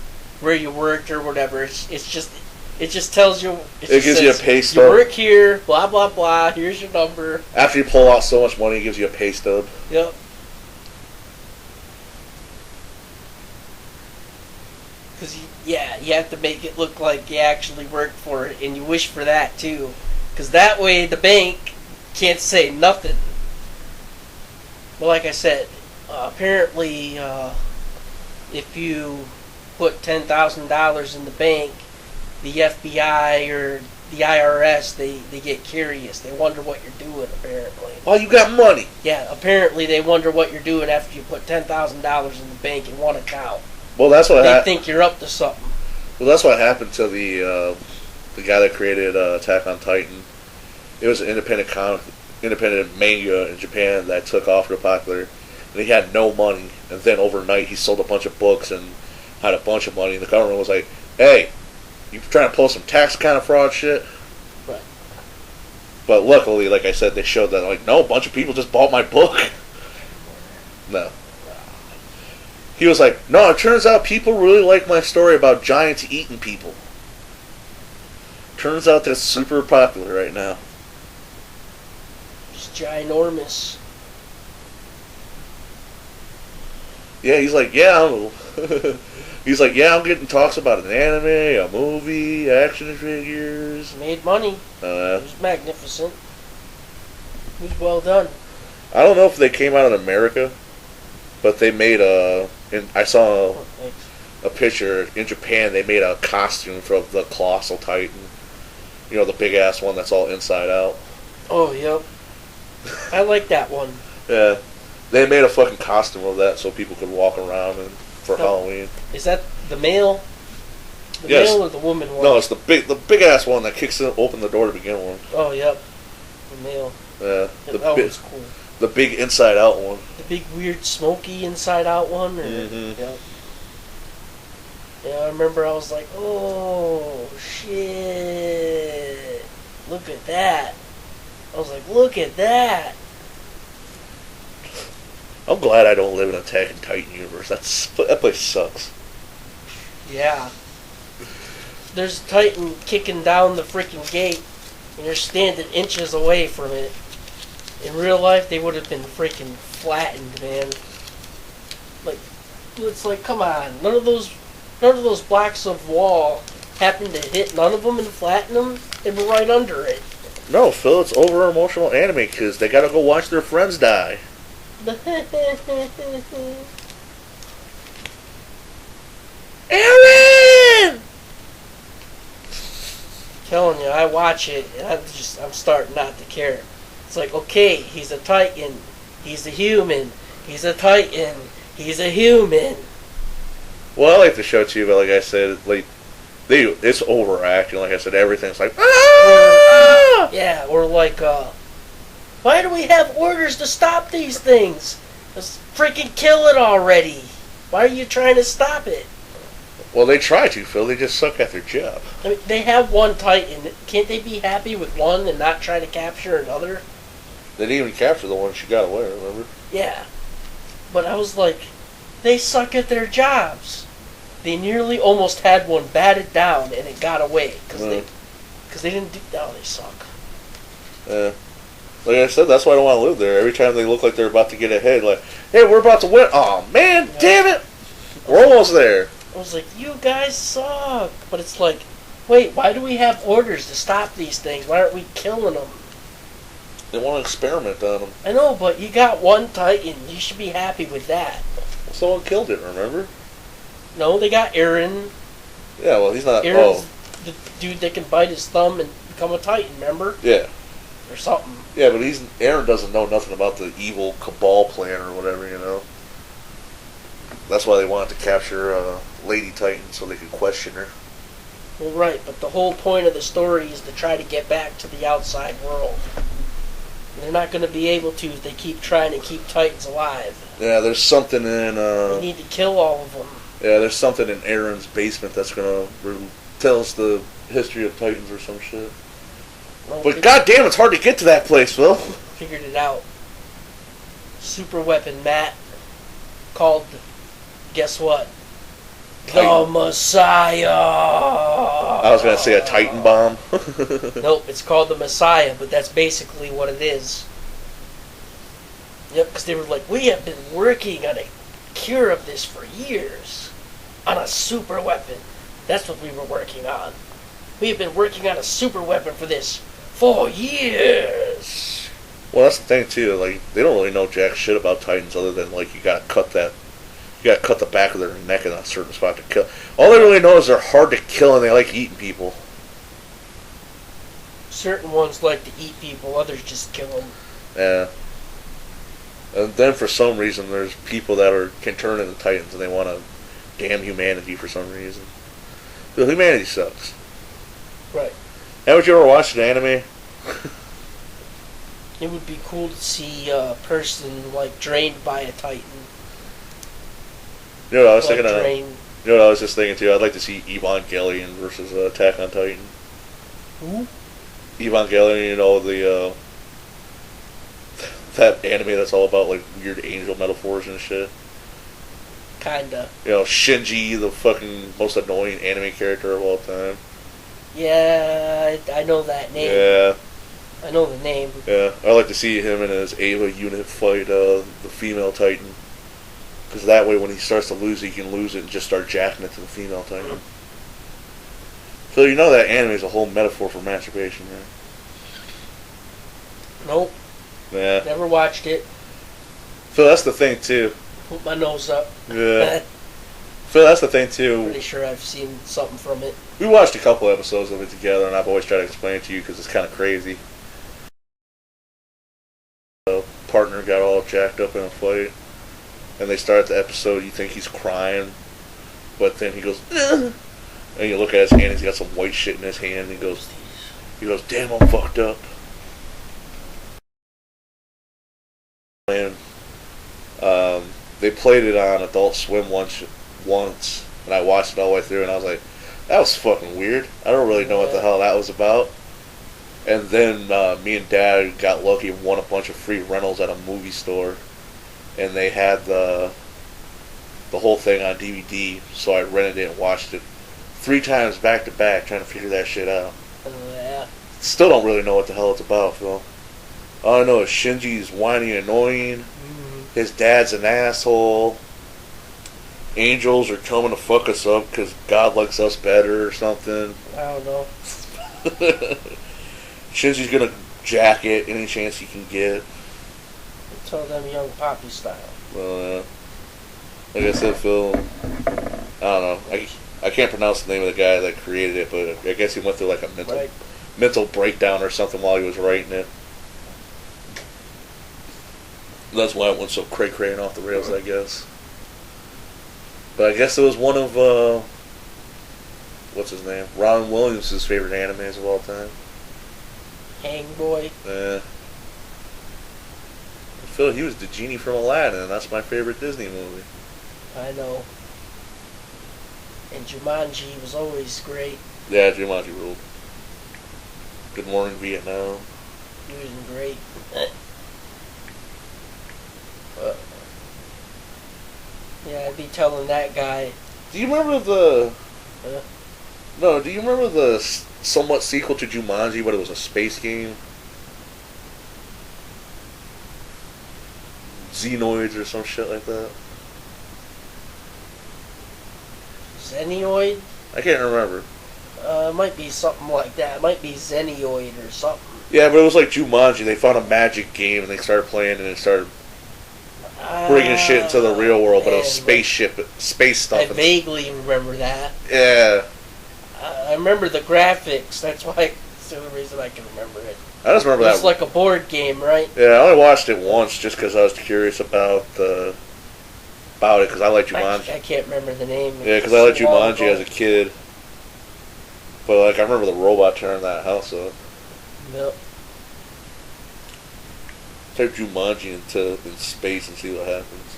worked or whatever. It just tells you. It gives you a pay stub. You work here, blah blah blah. Here's your number. After you pull out so much money, it gives you a pay stub. Yep. Because you have to make it look like you actually worked for it, and you wish for that too. Because that way the bank can't say nothing. But like I said, apparently, if you put $10,000 in the bank, the FBI or the IRS, they get curious. They wonder what you're doing, apparently. Well, you got money. Yeah, apparently they wonder what you're doing after you put $10,000 in the bank in one account. Well, that's what they think you're up to something. Well, that's what happened to the guy that created Attack on Titan. It was an independent manga in Japan that took off real popular, and he had no money. And then overnight, he sold a bunch of books and had a bunch of money. And the government was like, "Hey, you trying to pull some tax kind of fraud shit?" Right. But luckily, like I said, they showed that like, no, a bunch of people just bought my book. No. He was like, no, it turns out people really like my story about giants eating people. Turns out that's super popular right now. It's ginormous. Yeah, he's like, yeah, he's like, yeah, I'm getting talks about an anime, a movie, action figures. Made money. It was magnificent. It was well done. I don't know if they came out in America, but they made I saw a picture in Japan. They made a costume for the Colossal Titan. You know, the big ass one that's all inside out. Oh, yep. I like that one. Yeah. They made a fucking costume of that so people could walk around for Halloween. Is that the male? The yes. male or the woman one? No, it's the big ass one that kicks open the door to begin with. Oh, yep. The male. Yeah. That was cool. The big inside out one. The big weird smoky inside out one? Or, mm-hmm. Yep. Yeah, I remember I was like, oh, shit. Look at that. I was like, look at that. I'm glad I don't live in Attack on Titan universe. That place sucks. Yeah. There's a Titan kicking down the freaking gate, and you're standing inches away from it. In real life, they would have been freaking flattened, man. Like, it's like, come on. None of those blocks of wall happened to hit none of them and flatten them. They were right under it. No, Phil, it's over emotional anime because they gotta go watch their friends die. Aaron! Telling you, I watch it and I'm starting not to care. It's like, okay, he's a Titan, he's a human, he's a Titan, he's a human. Well, I like the show too, but like I said, like it's overacting. Like I said, everything's like ah! Yeah, or like why do we have orders to stop these things? Let's freaking kill it already. Why are you trying to stop it? Well, they try to, Phil. They just suck at their job. I mean, they have one Titan. Can't they be happy with one and not try to capture another? They didn't even capture the one she got away, remember? Yeah. But I was like, they suck at their jobs. They nearly almost had one batted down, and it got away because they didn't do. Oh, they suck. Yeah. Like I said, that's why I don't want to live there. Every time they look like they're about to get ahead, like, hey, we're about to win. Oh man, damn it, we're almost there. I was like, you guys suck. But it's like, wait, why do we have orders to stop these things? Why aren't we killing them? They want to experiment on them. I know, but you got one Titan. You should be happy with that. Someone killed it, remember? No, they got Aaron. Yeah, well, he's not. Aaron's the dude that can bite his thumb and become a Titan, remember? Yeah. Or something. Yeah, but Aaron doesn't know nothing about the evil cabal plan or whatever, you know. That's why they wanted to capture Lady Titan so they could question her. Well, right, but the whole point of the story is to try to get back to the outside world. And they're not going to be able to if they keep trying to keep Titans alive. Yeah, there's something in. They need to kill all of them. Yeah, there's something in Aaron's basement that's gonna tell us the history of Titans or some shit. Well, But goddamn, it's hard to get to that place, Phil. Figured it out. Super weapon, Matt. Called, guess what? Titan. The Messiah. I was gonna say a Titan bomb. Nope, it's called the Messiah, but that's basically what it is. Yep, because they were like, we have been working on a cure of this for years. On a super weapon. That's what we were working on. We have been working on a super weapon for this for years. Well, that's the thing too. Like, they don't really know jack shit about Titans other than like you gotta cut the back of their neck in a certain spot to kill. All they really know is they're hard to kill and they like eating people. Certain ones like to eat people, others just kill them. Yeah. And then for some reason, there's people that can turn into Titans and they want to damn humanity for some reason. So humanity sucks. Right. Haven't you ever watched an anime? It would be cool to see a person like drained by a Titan. You know what I was Like thinking of? drained. You know what I was just thinking too? I'd like to see Evangelion versus Attack on Titan. Who? Evangelion, you know, the that anime that's all about like weird angel metaphors and shit. Kinda. You know, Shinji, the fucking most annoying anime character of all time. Yeah, I know that name. Yeah. I know the name. Yeah, I'd like to see him and his Ava unit fight the female Titan. Because that way when he starts to lose, he can lose it and just start jacking it to the female Titan. So you know that anime is a whole metaphor for masturbation, right? Nope. Yeah. Never watched it. So that's the thing too. Put my nose up. Yeah. So that's the thing too. Pretty sure I've seen something from it. We watched a couple episodes of it together, and I've always tried to explain it to you because it's kind of crazy. The partner got all jacked up in a fight, and they start the episode. You think he's crying, but then he goes, "Ugh." And you look at his hand. He's got some white shit in his hand. And he goes, "Damn, I'm fucked up." And they played it on Adult Swim once, and I watched it all the way through, and I was like, that was fucking weird. I don't really know what the hell that was about. And then me and Dad got lucky and won a bunch of free rentals at a movie store, and they had the whole thing on DVD, so I rented it and watched it 3 times back to back, trying to figure that shit out. Yeah. Still don't really know what the hell it's about, Phil. All I know is Shinji's whiny and annoying. Mm-hmm. His dad's an asshole. Angels are coming to fuck us up because God likes us better or something. I don't know. Shinji's gonna jack it any chance he can get. Tell them young poppy style. Well, like I said, Phil, I don't know. I can't pronounce the name of the guy that created it, but I guess he went through like a mental breakdown or something while he was writing it. That's why it went so cray-cray and off the rails, I guess. But I guess it was one of, what's his name? Ron Williams' favorite animes of all time. Hang Boy. Phil, he was the genie from Aladdin, and that's my favorite Disney movie. I know. And Jumanji was always great. Yeah, Jumanji ruled. Good Morning Vietnam. He was great. Yeah, I'd be telling that guy. Do you remember the... Huh? No, do you remember the somewhat sequel to Jumanji, but it was a space game? Xenoids or some shit like that? Xenioid? I can't remember. It might be something like that. It might be Xenioid or something. Yeah, but it was like Jumanji. They found a magic game and they started playing and it started bringing shit into the real world, but it was spaceship, space stuff. I vaguely remember that. Yeah. I remember the graphics. That's why. It's the only reason I can remember it. I just remember that. It's like a board game, right? Yeah, I only watched it once just because I was curious about it because I like Jumanji. I can't remember the name. Yeah, because I liked Jumanji as a kid. But like I remember the robot tearing that house up. Yep. Type Jumanji in space and see what happens.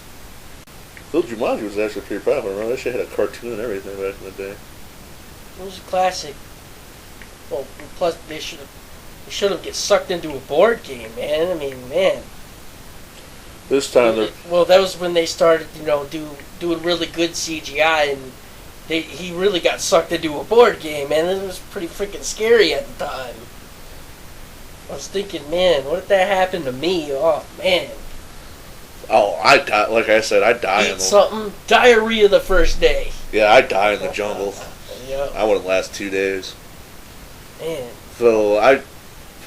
Though Jumanji was actually pretty popular. Remember that shit had a cartoon and everything back in the day. It was a classic. Well, plus they should have get sucked into a board game, man. I mean, man. This time they're... Well, that was when they started, doing really good CGI, and he really got sucked into a board game, man. It was pretty freaking scary at the time. I was thinking, man, what if that happened to me? Oh, man. Oh, I die. Like I said, I die in Eat something. Diarrhea the first day. Yeah, I die in the jungle. Yeah. I wouldn't last 2 days. Man. So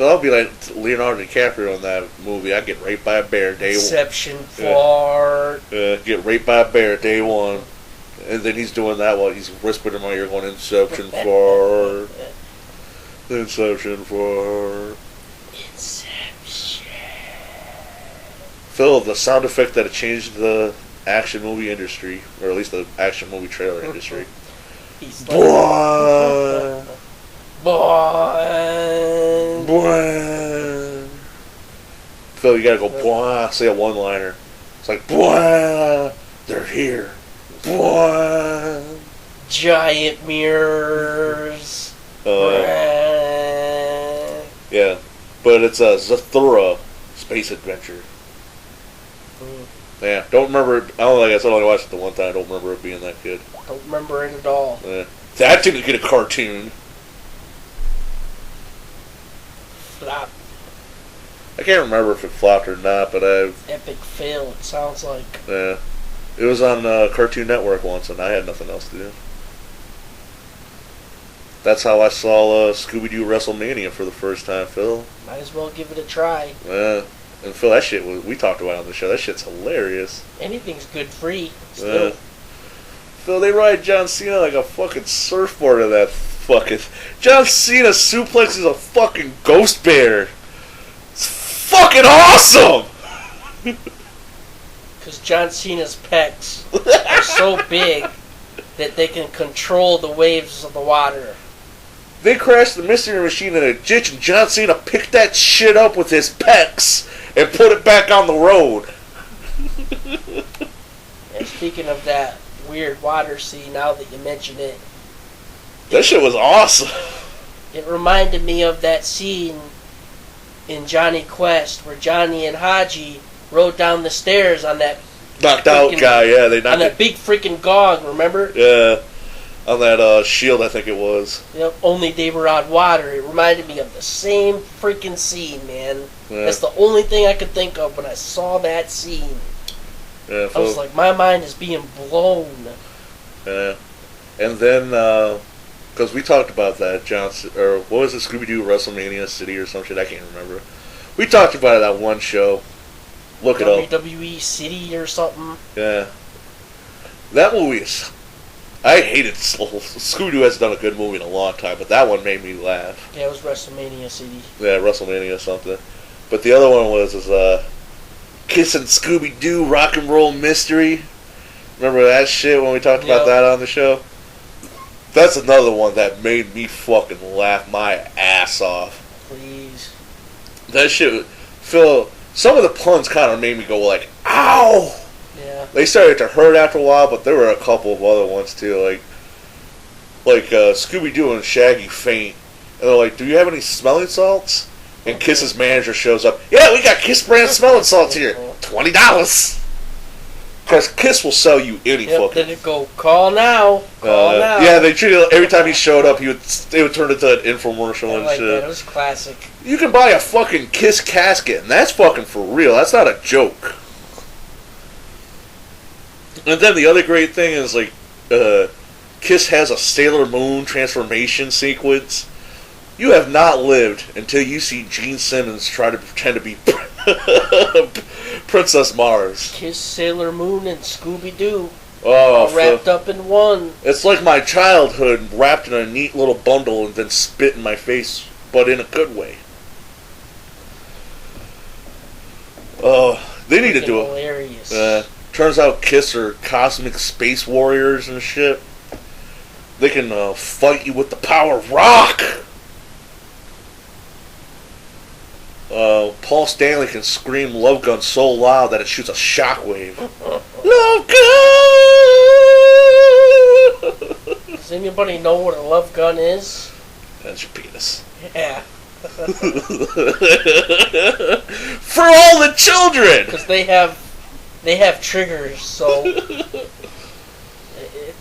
I'll be like Leonardo DiCaprio in that movie. I get raped by a bear day one. Inception fart. Get raped by a bear day one. And then he's doing that while he's whispering in my ear going, Inception fart. Inception fart. Inception. Phil, the sound effect that changed the action movie industry, or at least the action movie trailer industry. Boy! Boy! Boy! Phil, you gotta go, boy, say a one-liner. It's like, boy, they're here. Boy! Giant mirrors. Yeah, but it's a Zathura space adventure. Yeah, don't remember it. Like I said, I only watched it the one time. I don't remember it being that good. Don't remember it at all. That didn't get a cartoon. Flop. I can't remember if it flopped or not, but Epic fail, it sounds like. Yeah. It was on Cartoon Network once, and I had nothing else to do. That's how I saw Scooby-Doo WrestleMania for the first time, Phil. Might as well give it a try. Yeah. And Phil, that shit, we talked about it on the show. That shit's hilarious. Anything's good free. Still. Phil, they ride John Cena like a fucking surfboard of that fucking... John Cena suplexes a fucking ghost bear. It's fucking awesome! Because John Cena's pecs are so big that they can control the waves of the water. They crashed the Mystery Machine in a ditch, and John Cena picked that shit up with his pecs and put it back on the road. And speaking of that weird water scene, now that you mention it, that shit was awesome. It reminded me of that scene in Johnny Quest where Johnny and Haji rode down the stairs on that knocked out guy. Yeah, they knocked on that big freaking gong. Remember? Yeah. On that shield, I think it was. Yep, only they were on water. It reminded me of the same freaking scene, man. Yeah. That's the only thing I could think of when I saw that scene. Yeah, I was like, my mind is being blown. Yeah. And then, because we talked about that, or what was it, Scooby-Doo WrestleMania City or some shit, I can't remember. We talked about it at one show. Look it up. WWE City or something. Yeah. That movie is... I hated Scooby-Doo hasn't done a good movie in a long time, but that one made me laugh. Yeah, it was WrestleMania City. Yeah, WrestleMania something. But the other one was Kissing Scooby-Doo Rock and Roll Mystery. Remember that shit when we talked about that on the show? That's another one that made me fucking laugh my ass off. Please. That shit, Phil, some of the puns kind of made me go like, ow! Yeah. They started to hurt after a while, but there were a couple of other ones too, like Scooby-Doo and Shaggy faint, and they're like, "Do you have any smelling salts?" And Kiss's manager shows up. Yeah, we got Kiss brand smelling salts here. $20. Because Kiss will sell you any Yep, fucking... then it go, call now, call now. Yeah, they treated it, every time he showed up, it would turn into an infomercial and like shit. that. It was classic. You can buy a fucking Kiss casket, and that's fucking for real. That's not a joke. And then the other great thing is, like, Kiss has a Sailor Moon transformation sequence. You have not lived until you see Gene Simmons try to pretend to be Princess Mars. Kiss, Sailor Moon, and Scooby-Doo. Oh, all wrapped up in one. It's like my childhood wrapped in a neat little bundle and then spit in my face, but in a good way. Oh, they need to do it. Hilarious. Turns out Kiss are cosmic space warriors and shit. They can fight you with the power of rock. Paul Stanley can scream Love Gun so loud that it shoots a shockwave. Love Gun! Does anybody know what a love gun is? That's your penis. Yeah. For all the children! Because they have triggers, so...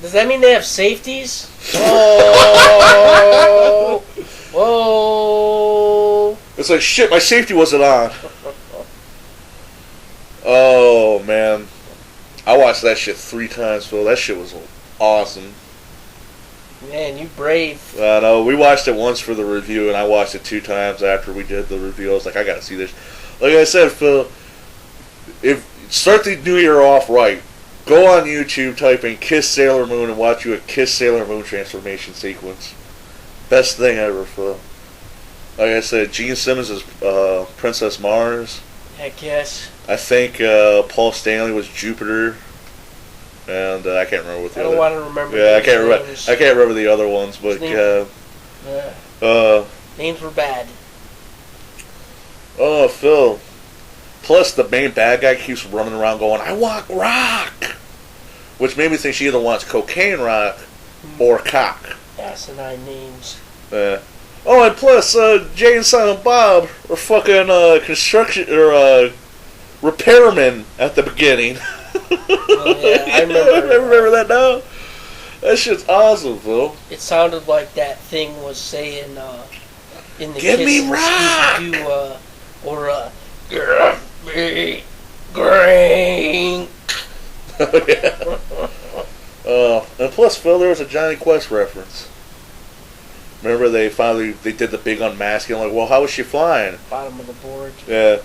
Does that mean they have safeties? Whoa! Whoa! It's like, shit, my safety wasn't on. Oh, man. I watched that shit 3 times, Phil. That shit was awesome. Man, you brave. I know. We watched it once for the review, and I watched it 2 times after we did the review. I was like, I gotta see this. Like I said, Phil, start the new year off right. Go on YouTube, type in Kiss Sailor Moon, and watch you a Kiss Sailor Moon transformation sequence. Best thing ever, Phil. Like I said, Gene Simmons is Princess Mars. Heck yes. I think Paul Stanley was Jupiter, and I can't remember what the other. I don't want to remember. Yeah, I can't remember. I can't remember the other ones, but names were bad. Oh, Phil. Plus, the main bad guy keeps running around going, "I want rock," which made me think she either wants cocaine rock or cock. Asinine names. Oh, and plus, Jay and Silent Bob are fucking construction or repairmen at the beginning. Oh, yeah, I remember that now. That shit's awesome, Phil. It sounded like that thing was saying in the "Give Kiss me rock!" or give me green. Oh yeah. And plus, Phil, there was a Johnny Quest reference. Remember, they did the big unmasking. Like, well, how was she flying? Bottom of the board. Yeah.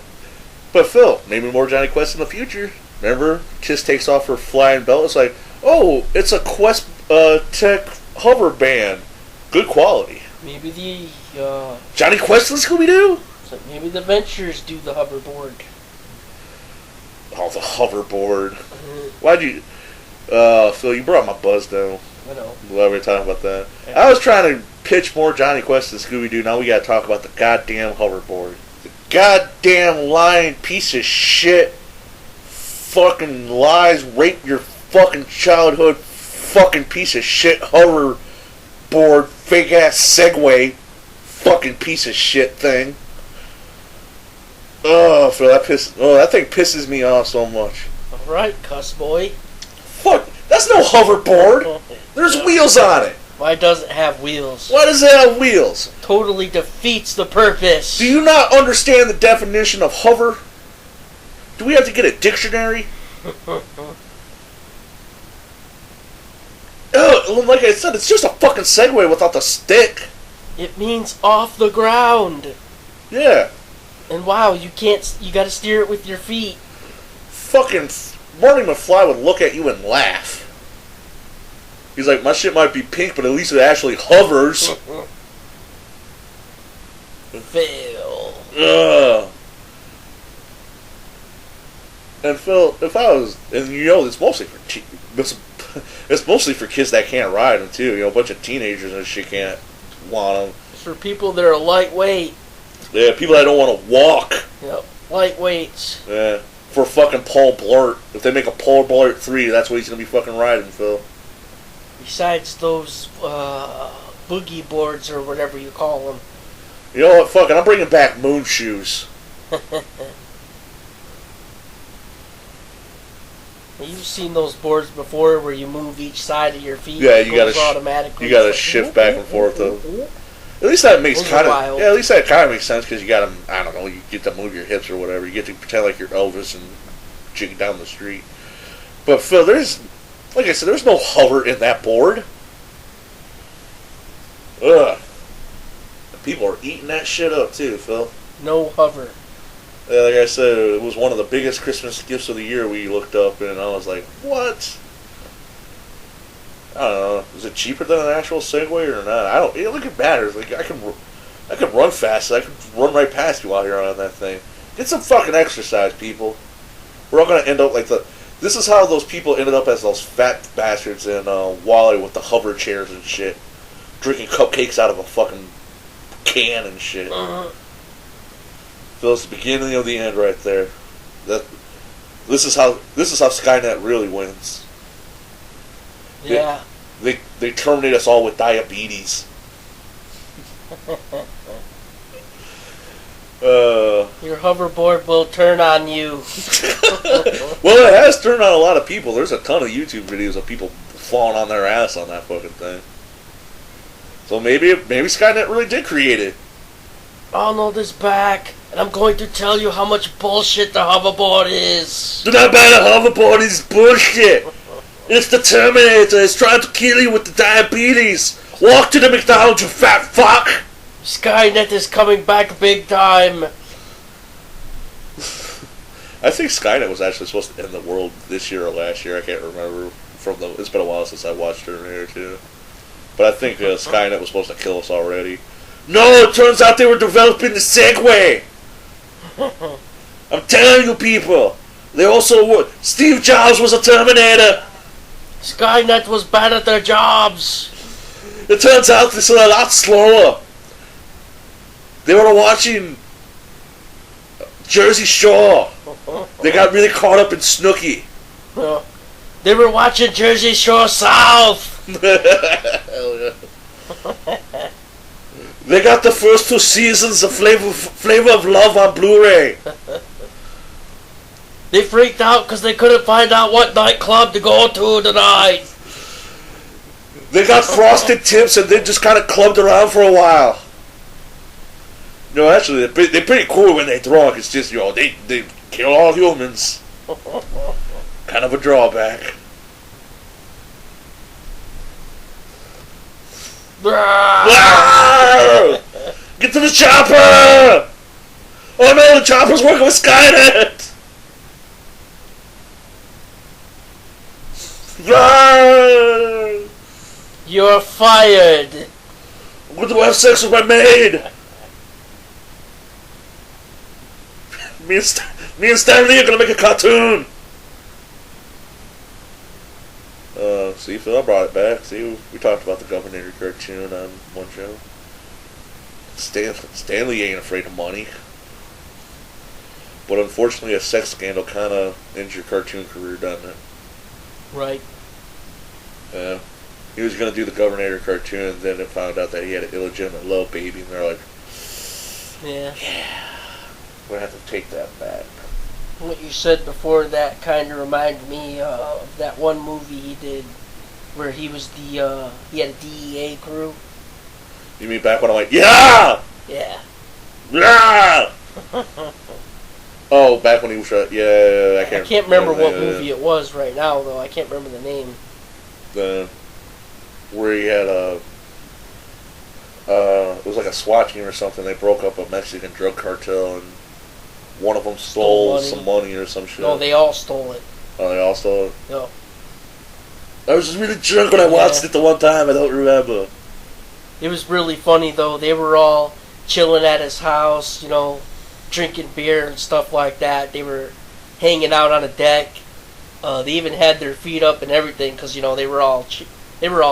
But Phil, maybe more Johnny Quest in the future. Remember, Kiss takes off her flying belt. It's like, oh, it's a Quest Tech hover band. Good quality. Maybe the Johnny Quest and Scooby-Doo? So maybe the Ventures do the hoverboard. Oh, the hoverboard. Why'd you... Phil, you brought my buzz down. I know. While we were talking about that. Yeah. I was trying to pitch more Johnny Quest and Scooby-Doo. Now we gotta talk about the goddamn hoverboard. The goddamn lying piece of shit. Fucking lies, rape your fucking childhood fucking piece of shit hoverboard, fake ass Segway fucking piece of shit thing. Oh, Phil, that thing pisses me off so much. Alright, cuss boy. Fuck, that's no hoverboard. There's wheels on it. Why does it have wheels? Why does it have wheels? Totally defeats the purpose. Do you not understand the definition of hover? Do we have to get a dictionary? Like I said, it's just a fucking Segway without the stick. It means off the ground. Yeah. And wow, you gotta steer it with your feet. Fucking Marty McFly would look at you and laugh. He's like, my shit might be pink, but at least it actually hovers. Phil. Ugh. And Phil, if I was, and you know, it's mostly for it's mostly for kids that can't ride them too. You know, a bunch of teenagers and shit can't want them. It's for people that are lightweight. Yeah, people that don't want to walk. Yep, lightweights. Yeah, for fucking Paul Blart. If they make a Paul Blart 3, that's what he's gonna be fucking riding, Phil. Besides those boogie boards or whatever you call them. You know what? Fucking, I'm bringing back moon shoes. You've seen those boards before where you move each side of your feet. Yeah, it you gotta goes automatically. you gotta shift back and forth though. At least that makes Those are kind of wild. at least that kind of makes sense because you got to I don't know you get to move your hips or whatever. You get to pretend like you're Elvis and jig down the street. But Phil, like I said, there's no hover in that board. Ugh. People are eating that shit up too, Phil. No hover. Yeah, like I said, it was one of the biggest Christmas gifts of the year we looked up, and I was like, what? I don't know. Is it cheaper than an actual Segway or not? I don't. Look at matters. Like I can run fast. I can run right past you out here on that thing. Get some fucking exercise, people. We're all gonna end up like the. This is how those people ended up as those fat bastards in Wally with the hover chairs and shit, drinking cupcakes out of a fucking can and shit. So it's the beginning of the end right there. This is how Skynet really wins. Yeah. They terminate us all with diabetes. Your hoverboard will turn on you. Well, it has turned on a lot of people. There's a ton of YouTube videos of people falling on their ass on that fucking thing. So maybe Skynet really did create it. Arnold is back, and I'm going to tell you how much bullshit the hoverboard is. Do not buy the hoverboard. It's bullshit. It's the Terminator. It's trying to kill you with the diabetes. Walk to the McDonald's, you fat fuck. Skynet is coming back big time. I think Skynet was actually supposed to end the world this year or last year. I can't remember. It's been a while since I watched Terminator 2. But I think Skynet was supposed to kill us already. No, it turns out they were developing the Segway. I'm telling you, people. They also were. Steve Jobs was a Terminator. Skynet was bad at their jobs. It turns out this is a lot slower. They were watching Jersey Shore. They got really caught up in Snooki. They were watching Jersey Shore South. Hell yeah. They got the first 2 seasons of Flavor of Love on Blu-ray. They freaked out because they couldn't find out what nightclub to go to tonight. They got frosted tips and they just kind of clubbed around for a while. No, actually, they're pretty cool when they're drunk. It's just, they kill all humans. Kind of a drawback. Get to the chopper! Oh no, the chopper's working with Skynet! You're fired. I'm going to have sex with my maid! Me and Stanley are going to make a cartoon! See, Phil, I brought it back. See, we talked about the Governor cartoon on one show. Stanley ain't afraid of money. But unfortunately, a sex scandal kind of ends your cartoon career, doesn't it? Right. Yeah. He was going to do the Governor cartoon, and then it found out that he had an illegitimate love baby, and they're like, yeah, we're going to have to take that back. What you said before that kind of reminded me of that one movie he did where he was he had a DEA crew. You mean back when I'm like, yeah! Yeah. Yeah! Oh, back when he was shot. Yeah, I can't remember what movie it was right now, though. I can't remember the name. Where he had it was like a SWAT team or something. They broke up a Mexican drug cartel, and one of them stole some money or some shit. No, they all stole it. Oh, they all stole it? No. I was just really drunk when I watched it the one time. I don't remember. It was really funny, though. They were all chilling at his house, drinking beer and stuff like that. They were hanging out on a deck. They even had their feet up and everything because they were all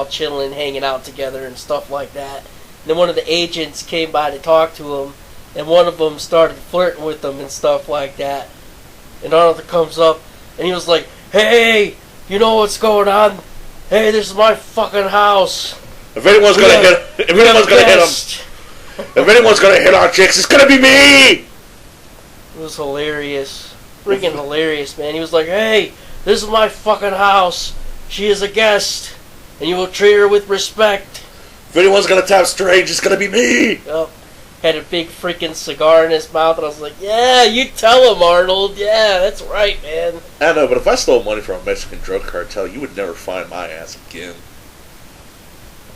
chilling, hanging out together and stuff like that. And then one of the agents came by to talk to him, and one of them started flirting with him and stuff like that. And Arnold comes up and he was like, "Hey, you know what's going on? Hey, this is my fucking house. If anyone's gonna hit our chicks, it's gonna be me." It was hilarious. Freaking hilarious, man. He was like, "Hey, This is my fucking house. She is a guest, and you will treat her with respect. If anyone's gonna tap strange, it's gonna be me. Yep. Had a big freaking cigar in his mouth, and I was like, yeah, you tell him, Arnold. Yeah, that's right, man. I know, but if I stole money from a Mexican drug cartel, you would never find my ass again.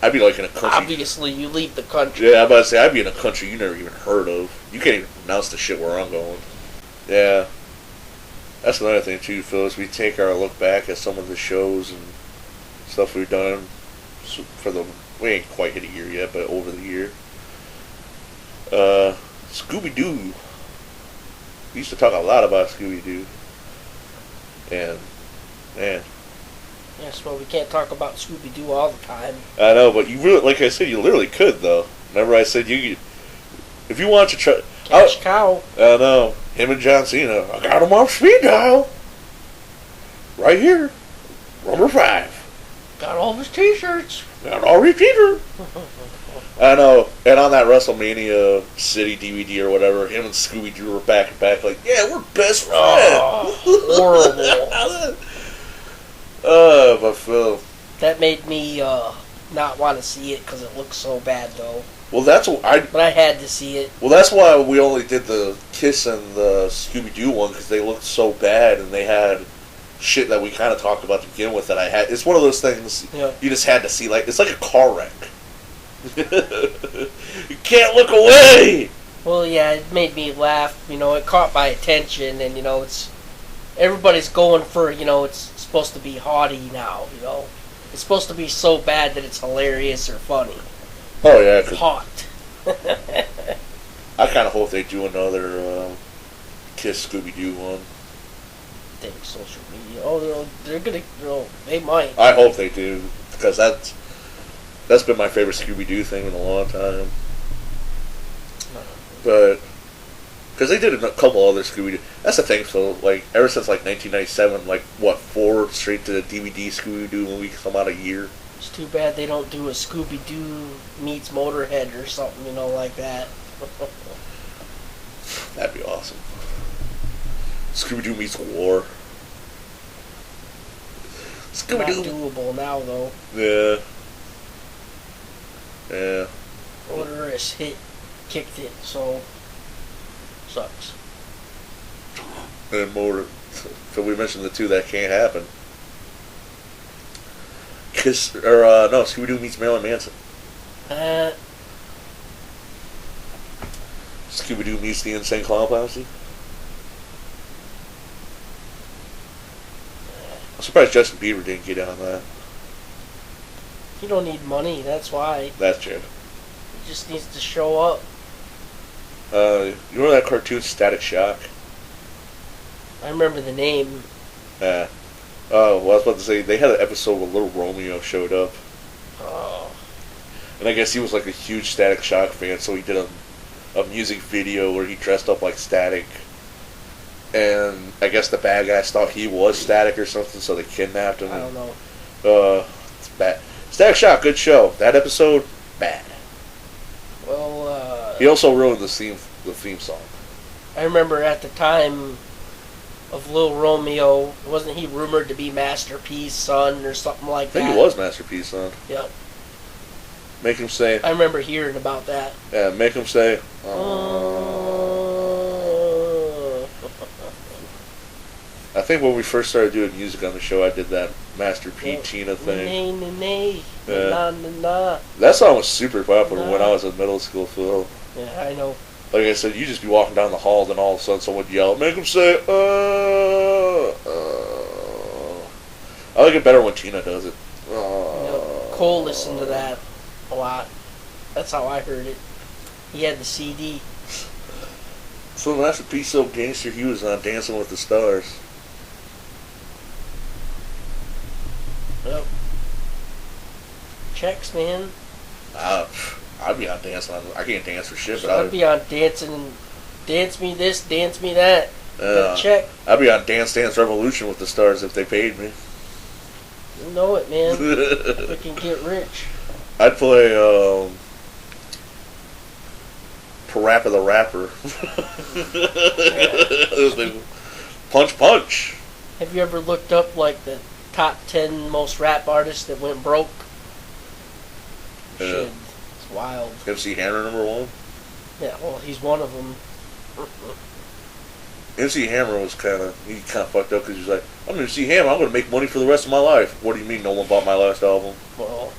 I'd be like in a country. Obviously, you leave the country. Yeah, I'm about to say, I'd be in a country you never even heard of. You can't even pronounce the shit where I'm going. Yeah. That's another thing, too, Phil, is we take our look back at some of the shows and stuff we've done for the... We ain't quite hit a year yet, but over the year. Scooby-Doo. We used to talk a lot about Scooby-Doo. And, man. Yes, well, we can't talk about Scooby-Doo all the time. I know, but you really, like I said, you literally could, though. Remember I said if you want to try... Cash cow. I know. Him and John Cena. I got him off speed dial. Right here. Number 5. Got all his t-shirts. Got all his t-shirts. I know. And on that WrestleMania City DVD or whatever, him and Scooby-Doo were back and back like, yeah, we're best friends. Oh, horrible. But Phil. That made me not want to see it because it looks so bad, though. Well, that's what But I had to see it. Well, that's why we only did the Kiss and the Scooby-Doo one, because they looked so bad, and they had shit that we kind of talked about to begin with that I had. It's one of those things you just had to see. Like, it's like a car wreck. You can't look away. Well, yeah, it made me laugh. You know, it caught my attention, and, you know, it's... Everybody's going for, you know, it's supposed to be haughty now, you know. It's supposed to be so bad that it's hilarious or funny. Oh, yeah. Hot. I kind of hope they do another Kiss Scooby-Doo one. Think social media. Oh, they're gonna... they might. I hope they do, because that's been my favorite Scooby-Doo thing in a long time. But... Because they did a couple other Scooby-Doo. That's the thing, so, like, ever since, like, 1997, like, 4 straight to the DVD Scooby-Doo movies come out a year? It's too bad they don't do a Scooby-Doo meets Motorhead or something, you know, like that. That'd be awesome. Scooby-Doo meets War. Scooby-Doo. Not doable now, though. Yeah. Yeah. Motorist kicked it, so... Sucks. And more. So we mentioned the two that can't happen. Scooby-Doo meets Marilyn Manson. Scooby-Doo meets the Insane Clown Posse. I'm surprised Justin Bieber didn't get in on that. He don't need money, that's why. That's true. He just needs to show up. You remember that cartoon Static Shock? I remember the name. Yeah. Oh, well, I was about to say, they had an episode where Little Romeo showed up. Oh. And I guess he was like a huge Static Shock fan, so he did a music video where he dressed up like Static. And I guess the bad guys thought he was Static or something, so they kidnapped him. I don't know. It's bad. Static Shock, good show. That episode, bad. Well, he also ruined the theme song. I remember at the time of Lil Romeo, wasn't he rumored to be Master P's son or something like that? I think he was Master P's son. Yep. Make him say... I remember hearing about that. Yeah, make him say... I think when we first started doing music on the show, I did that Master P Tina thing. That song was super popular when I was in middle school, Phil. Yeah, I know. Like I said, you just be walking down the hall, and all of a sudden someone would yell, make him say, I like it better when Tina does it. Cole listened to that a lot. That's how I heard it. He had the CD. So Master P so gangster, he was on Dancing with the Stars. Yep. Checks, man. I'd be on dancing. I can't dance for shit, but I'd be on dancing. Dance me this, dance me that. Check. I'd be on Dance Dance Revolution with the Stars if they paid me. You know it, man. We can get rich. I'd play Parappa the Rapper. Punch Punch. Have you ever looked up like the top 10 most rap artists that went broke? Yeah. Should. It's wild. MC Hammer #1. Yeah, well, he's one of them. MC Hammer was kind of fucked up because he's like, I'm MC Hammer, I'm going to make money for the rest of my life. What do you mean no one bought my last album? Well,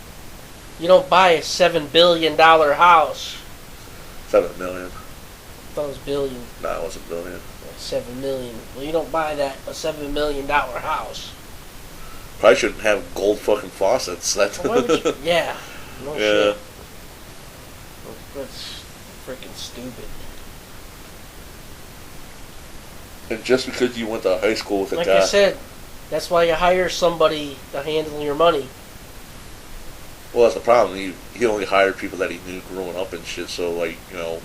you don't buy a $7 billion house. 7 million. I thought it was billion. Nah, it wasn't billion. 7 million. Well, you don't buy that a $7 million house. Probably shouldn't have gold fucking faucets. That's Why would you? Yeah. No yeah. shit. That's freaking stupid. And just because you went to high school with a Like guy. I said, that's why you hire somebody to handle your money. Well, that's the problem. He only hired people that he knew growing up and shit. So, like, you know,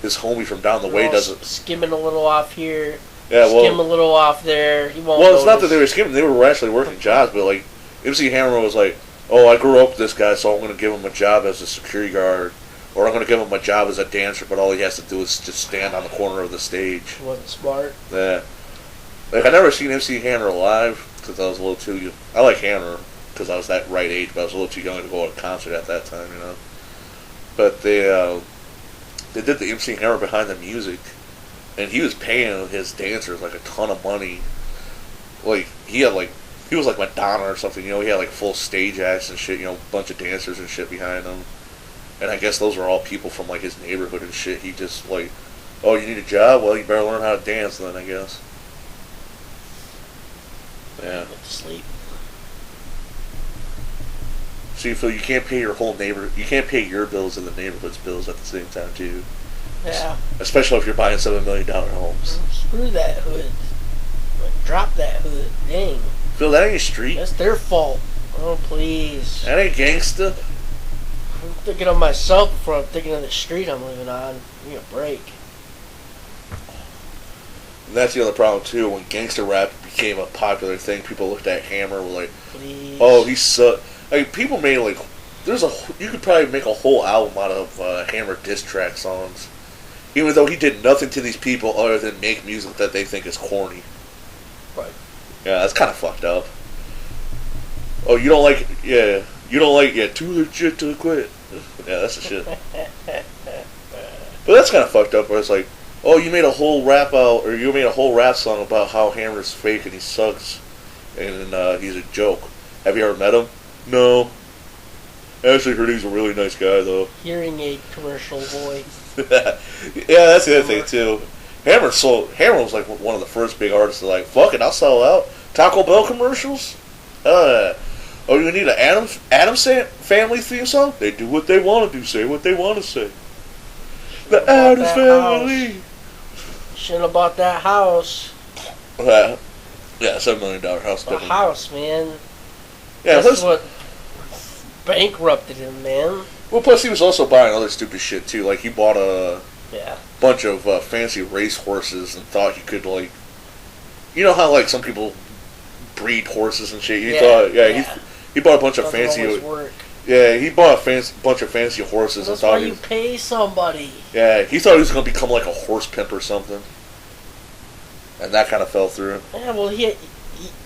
his homie from down the way doesn't. Skimming a little off here. Yeah, well. Skim a little off there. He won't. Well, it's not that notice. they were skimming. They were actually working jobs. But, like, MC Hammer was like, oh, I grew up with this guy, so I'm going to give him a job as a security guard. Or I'm going to give him a job as a dancer, but all he has to do is just stand on the corner of the stage. He wasn't smart. Yeah. Like, I never seen MC Hammer live because I was a little too young. I like Hammer because I was that right age, but I was a little too young to go to a concert at that time, you know. But they did the MC Hammer behind the music, and he was paying his dancers like a ton of money. Like he was like Madonna or something, you know. He had like full stage acts and shit, you know, a bunch of dancers and shit behind him. And I guess those were all people from like his neighborhood and shit. He just like, oh, you need a job? Well, you better learn how to dance then, I guess. Yeah. Went to sleep. See, Phil, you can't pay your whole neighbor. You can't pay your bills and the neighborhood's bills at the same time, too. Yeah. Especially if you're buying $7 million homes. Screw that hood. Like, drop that hood. Dang. Phil, that ain't street. That's their fault. Oh, please. That ain't gangsta. I'm thinking of myself before I'm thinking of the street I'm living on. Give me a break. And that's the other problem, too. When gangster rap became a popular thing, people looked at Hammer and were like, Please. oh, he's so... Like, people made, like... You could probably make a whole album out of Hammer diss track songs. Even though he did nothing to these people other than make music that they think is corny. Right. Yeah, that's kind of fucked up. Oh, you don't like... Yeah. You don't like... Yeah, too legit to quit. Yeah, that's the shit. But that's kind of fucked up, where it's like... Oh, you made a whole rap out... Or you made a whole rap song about how Hammer's fake and he sucks. And he's a joke. Have you ever met him? No. I actually heard he's a really nice guy, though. Hearing aid commercial boy. Yeah, that's the other thing, too. Hammer was like one of the first big artists to like, fuck it, I'll sell out. Taco Bell commercials? Oh, you need an Addams Family theme song? They do what they want to do, say what they want to say. The Addams Family! Shouldn't have bought that house. Yeah, $7 million house. A house, man. Yeah, that's what bankrupted him, man. Well, plus he was also buying other stupid shit too. Like he bought a bunch of fancy race horses and thought he could like, you know how like some people breed horses and shit. He bought a bunch of fancy. Yeah, he bought a bunch of fancy horses that's and thought why you pay somebody. Yeah, he thought he was gonna become like a horse pimp or something, and that kind of fell through. Yeah, well,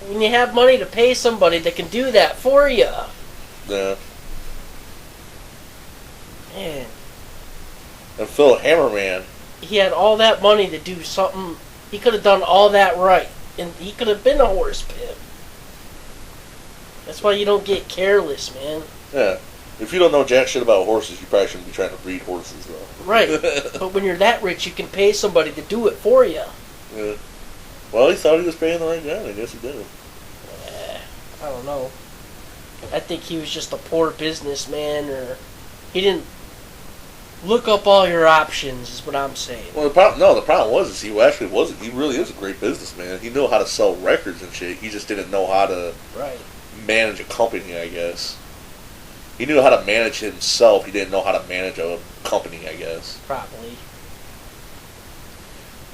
when you have money to pay somebody that can do that for you. Yeah. Man. And Phil Hammerman. He had all that money to do something. He could have done all that right. And he could have been a horse pimp. That's why you don't get careless, man. Yeah. If you don't know jack shit about horses, you probably shouldn't be trying to breed horses, though. Right. But when you're that rich, you can pay somebody to do it for you. Yeah. Well, he thought he was paying the right guy. I guess he did. I don't know. I think he was just a poor businessman, or he didn't look up all your options, is what I'm saying. Well, the problem was he actually wasn't. He really is a great businessman. He knew how to sell records and shit. He just didn't know how to manage a company, I guess. He knew how to manage himself. He didn't know how to manage a company, I guess. Probably.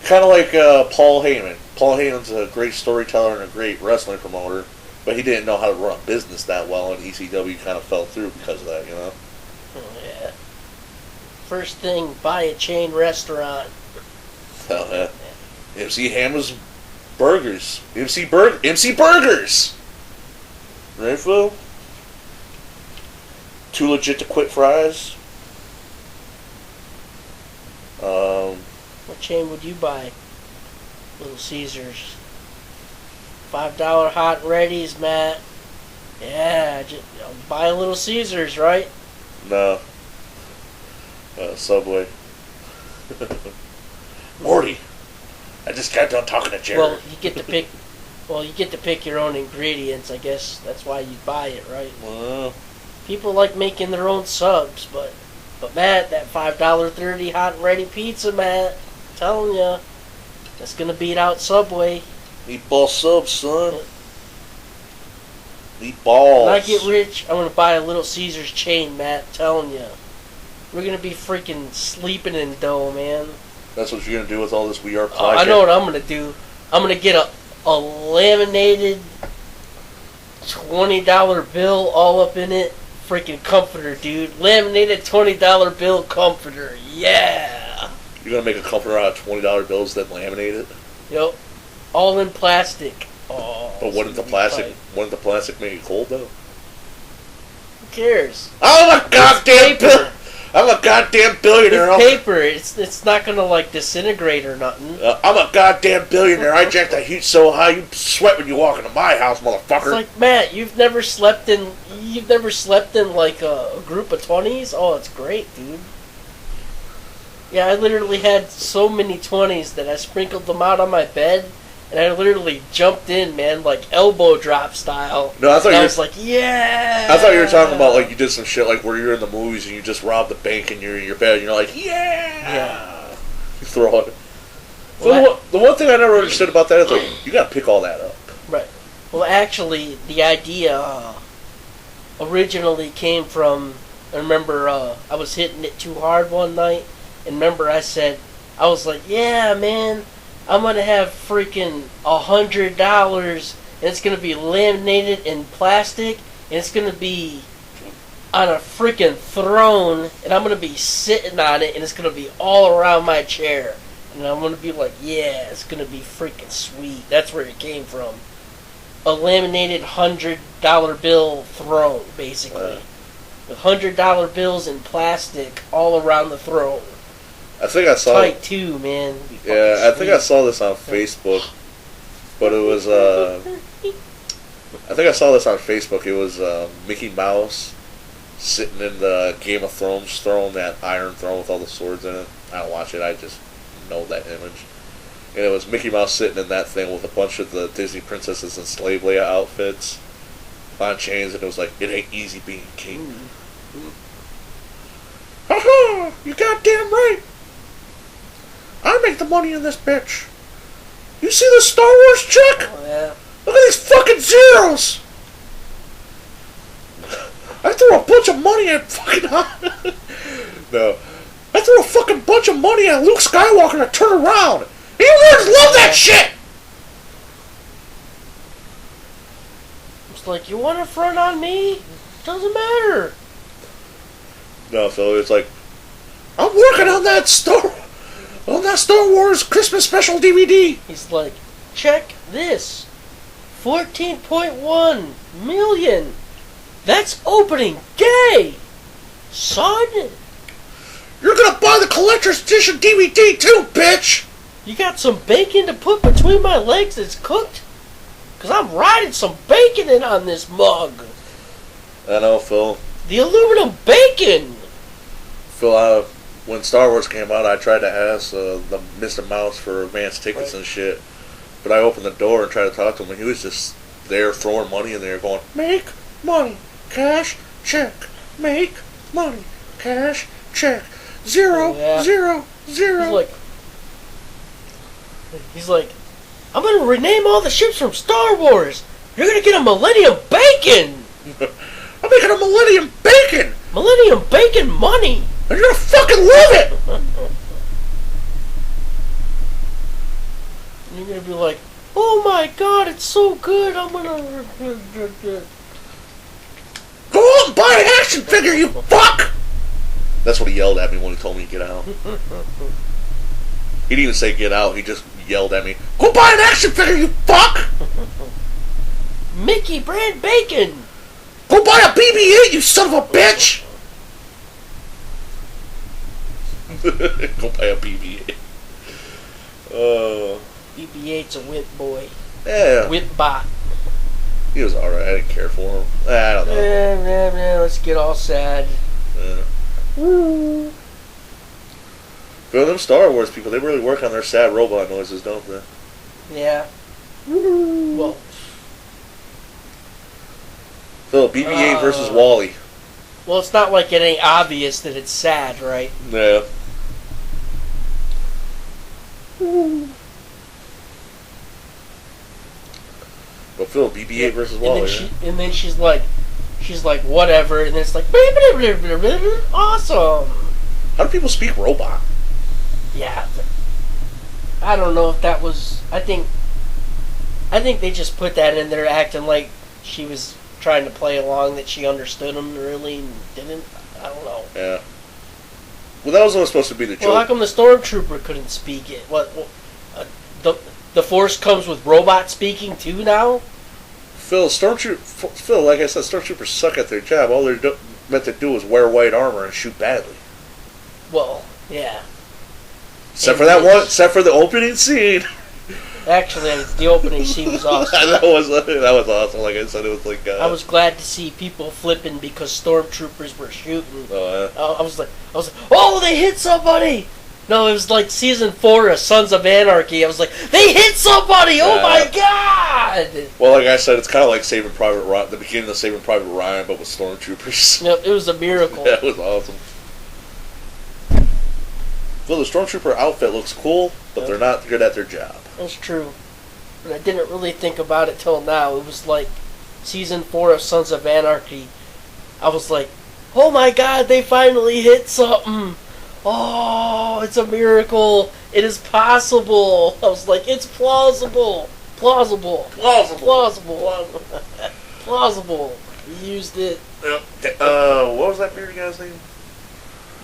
Kind of like Paul Heyman. Paul Heyman's a great storyteller and a great wrestling promoter, but he didn't know how to run a business that well, and ECW kind of fell through because of that, you know? Oh, yeah. First thing, buy a chain restaurant. Hell yeah. MC Hammer's Burgers. MC Burgers! Right, Phil? Too legit to quit fries. What chain would you buy? Little Caesars. $5 hot and ready's, Matt. Yeah, just buy a Little Caesars, right? No. Subway. Morty, I just got done talking to Jared. Well, you get to pick. Well, you get to pick your own ingredients. I guess that's why you buy it, right? Well, People like making their own subs, but Matt, that $5.30 hot and ready pizza, Matt, I'm telling you, that's gonna beat out Subway. meatball subs, son. Meatballs. When I get rich, I'm gonna buy a Little Caesars chain, Matt. Telling you, we're gonna be freaking sleeping in dough, man. That's what you're gonna do with all this We Are podcast. I know what I'm gonna do. I'm gonna get a laminated $20 bill all up in it. Freaking comforter, dude. Laminated $20 bill comforter. Yeah. You're gonna make a comforter out of $20 bills that laminate it. Yep. All in plastic. Oh. But wouldn't the plastic make it cold though? Who cares? I'm a goddamn paper. I'm a goddamn billionaire. It's paper. It's not gonna like disintegrate or nothing. I'm a goddamn billionaire. I jack the heat so high you sweat when you walk into my house, motherfucker. It's like, Matt, you've never slept in like a group of 20s? Oh, it's great, dude. Yeah, I literally had so many 20s that I sprinkled them out on my bed, and I literally jumped in, man, like elbow drop style. No, I thought I was like, yeah. I thought you were talking about like you did some shit like where you're in the movies and you just robbed the bank and you're in your bed and you're like, yeah. You throw it. Well, the one thing I never understood about that is like you gotta pick all that up. Right. Well, actually, the idea originally came from. I remember I was hitting it too hard one night, and remember I said, I was like, yeah, man, I'm gonna have freaking $100, and it's gonna be laminated in plastic, and it's gonna be on a freaking throne, and I'm gonna be sitting on it, and it's gonna be all around my chair, and I'm gonna be like, yeah, it's gonna be freaking sweet. That's where it came from. A laminated $100 bill throne, basically, with $100 bills in plastic all around the throne. I think I saw Tight too, man. Yeah, I think I saw this on Facebook, but it was I think I saw this on Facebook. It was Mickey Mouse sitting in the Game of Thrones throne, that iron throne with all the swords in it. I don't watch it. I just know that image. And it was Mickey Mouse sitting in that thing with a bunch of the Disney princesses in slave Leia outfits on chains, and it was like, it ain't easy being king. Ha-ha! You goddamn right! I make the money in this bitch. You see the Star Wars check? Oh, yeah. Look at these fucking zeros! I threw a bunch of money at fucking... No. I threw a fucking bunch of money at Luke Skywalker to turn around! And you nerds love that shit! It's like, you want to front on me? Doesn't matter. No, so it's like, I'm working on that Star Wars Christmas special DVD. He's like, check this. 14.1 million. That's opening day, son. You're gonna buy the collector's edition DVD too, bitch. You got some bacon to put between my legs that's cooked? Because I'm riding some bacon in on this mug. I know, Phil. The aluminum bacon. Phil, when Star Wars came out, I tried to ask the Mr. Mouse for advance tickets and shit. But I opened the door and tried to talk to him, and he was just there throwing money in there going, make money, cash, check, make money, cash, check, zero, zero, zero. He's like, I'm going to rename all the ships from Star Wars. You're going to get a Millennium Bacon. I'm making a Millennium Bacon. Millennium Bacon money. And you're going to fucking love it. And you're going to be like, oh my god, it's so good. I'm going to... Go out and buy an action figure, you fuck. That's what he yelled at me when he told me to get out. He didn't even say get out. He just yelled at me, "Go buy an action figure, you fuck! Mickey brand bacon! Go buy a BB-8, you son of a bitch!" Go buy a BB-8. BB-8's a whip boy. Yeah. Whip bot. He was alright. I didn't care for him. I don't know. Let's get all sad. Yeah. But them Star Wars people, they really work on their sad robot noises, don't they? Yeah. Well. Phil, BB-8 versus Wally. Well, it's not like it ain't obvious that it's sad, right? Yeah. But Phil, BB-8 versus Wally. And then she's like, whatever, and then it's like, awesome. How do people speak robot? Yeah. I don't know if that was. I think they just put that in there, acting like she was trying to play along, that she understood him really and didn't. I don't know. Yeah. Well, that was only supposed to be the joke. Well, how come the stormtrooper couldn't speak it? The Force comes with robot speaking too now? Phil, like I said, stormtroopers suck at their job. All they're meant to do is wear white armor and shoot badly. Well, yeah. Except for the opening scene. Actually, the opening scene was awesome. that was awesome. Like I said, it was like. I was glad to see people flipping because stormtroopers were shooting. Oh, yeah. I was like, oh, they hit somebody! No, it was like season 4 of Sons of Anarchy. I was like, they hit somebody! Oh my god! Well, like I said, it's kind of like Saving Private Ryan, the beginning of Saving Private Ryan, but with stormtroopers. Yep, it was a miracle. Yeah, it was awesome. Well, the stormtrooper outfit looks cool, but they're not good at their job. That's true. But I didn't really think about it till now. It was like season 4 of Sons of Anarchy. I was like, oh my god, they finally hit something! Oh, it's a miracle! It is possible! I was like, it's plausible! Plausible! You used it. What was that bearded guy's name?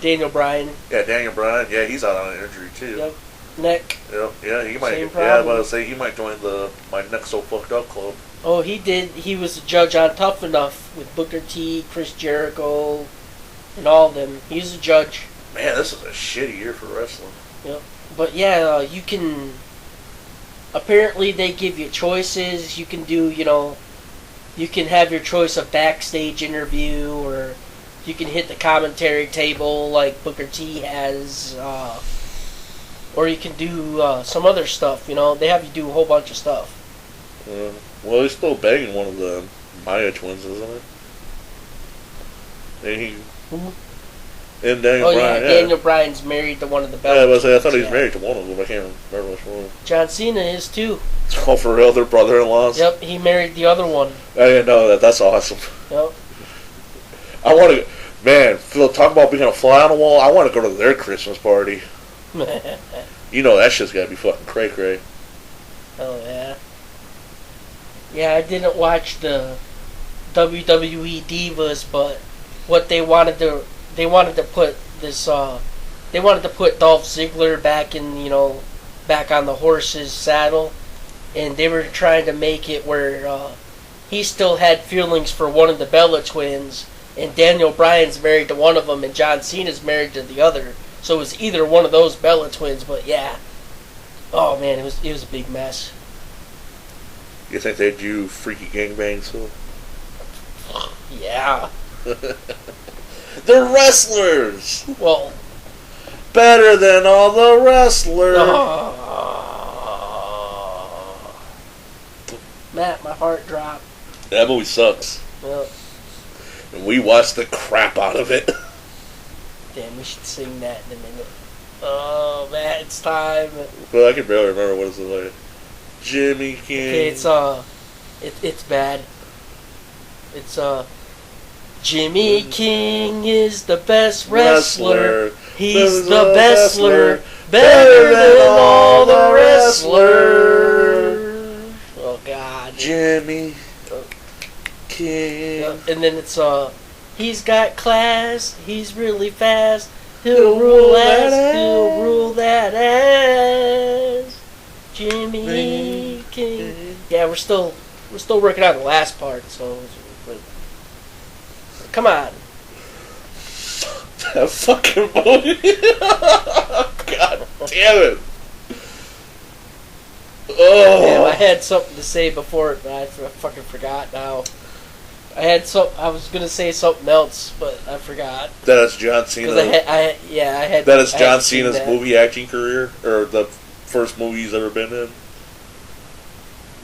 Daniel Bryan. Yeah, Daniel Bryan. Yeah, he's out on an injury too. Yep. Neck. Yep. Yeah, he might. Same Yeah, I was problem. about to say he might join the My Neck So Fucked Up club. Oh, he did. He was a judge on Tough Enough with Booker T, Chris Jericho, and all of them. He's a judge. Man, this is a shitty year for wrestling. Yep. But yeah, you can. Apparently, they give you choices. You can do, you can have your choice of backstage interview, or you can hit the commentary table like Booker T has, or you can do some other stuff. They have you do a whole bunch of stuff. Well, he's still banging one of the Maya twins, isn't it? And he. And Daniel Bryan. Yeah, Daniel Bryan's married to one of the Yeah, I Bellas. thought he was married to one of them. I can't remember which one. John Cena is too. Oh, for real? Their brother-in-laws? Yep, he married the other one. I didn't know that. That's awesome. Yep. I want to... Man, Phil, talk about being a fly on the wall. I want to go to their Christmas party. You know that shit's got to be fucking cray-cray. Oh, yeah. Yeah, I didn't watch the WWE Divas, but what they wanted to put this, they wanted to put Dolph Ziggler back in, back on the horse's saddle, and they were trying to make it where he still had feelings for one of the Bella twins, and Daniel Bryan's married to one of them, and John Cena's married to the other, so it was either one of those Bella twins, but yeah. Oh man, it was a big mess. You think they'd do freaky gangbangs, Phil? Yeah. They're wrestlers! Well, better than all the wrestlers! Matt, my heart dropped. That movie sucks. Well, And we watched the crap out of it. damn, we should sing that in a minute. Oh, Matt, it's time. Well, I can barely remember what it's like. Jimmy King. Okay, it's bad. It's Jimmy King is the best wrestler. He's the bestler, better than all the wrestlers. Oh God, Jimmy King. And then it's he's got class. He's really fast. He'll rule that ass. Yeah, we're still working on the last part. So, come on. That fucking movie. God damn it. Oh. Damn, I had something to say before, but I fucking forgot now. I was gonna say something else, but I forgot. That is John Cena. I had. That is John Cena's movie acting career, or the first movie he's ever been in.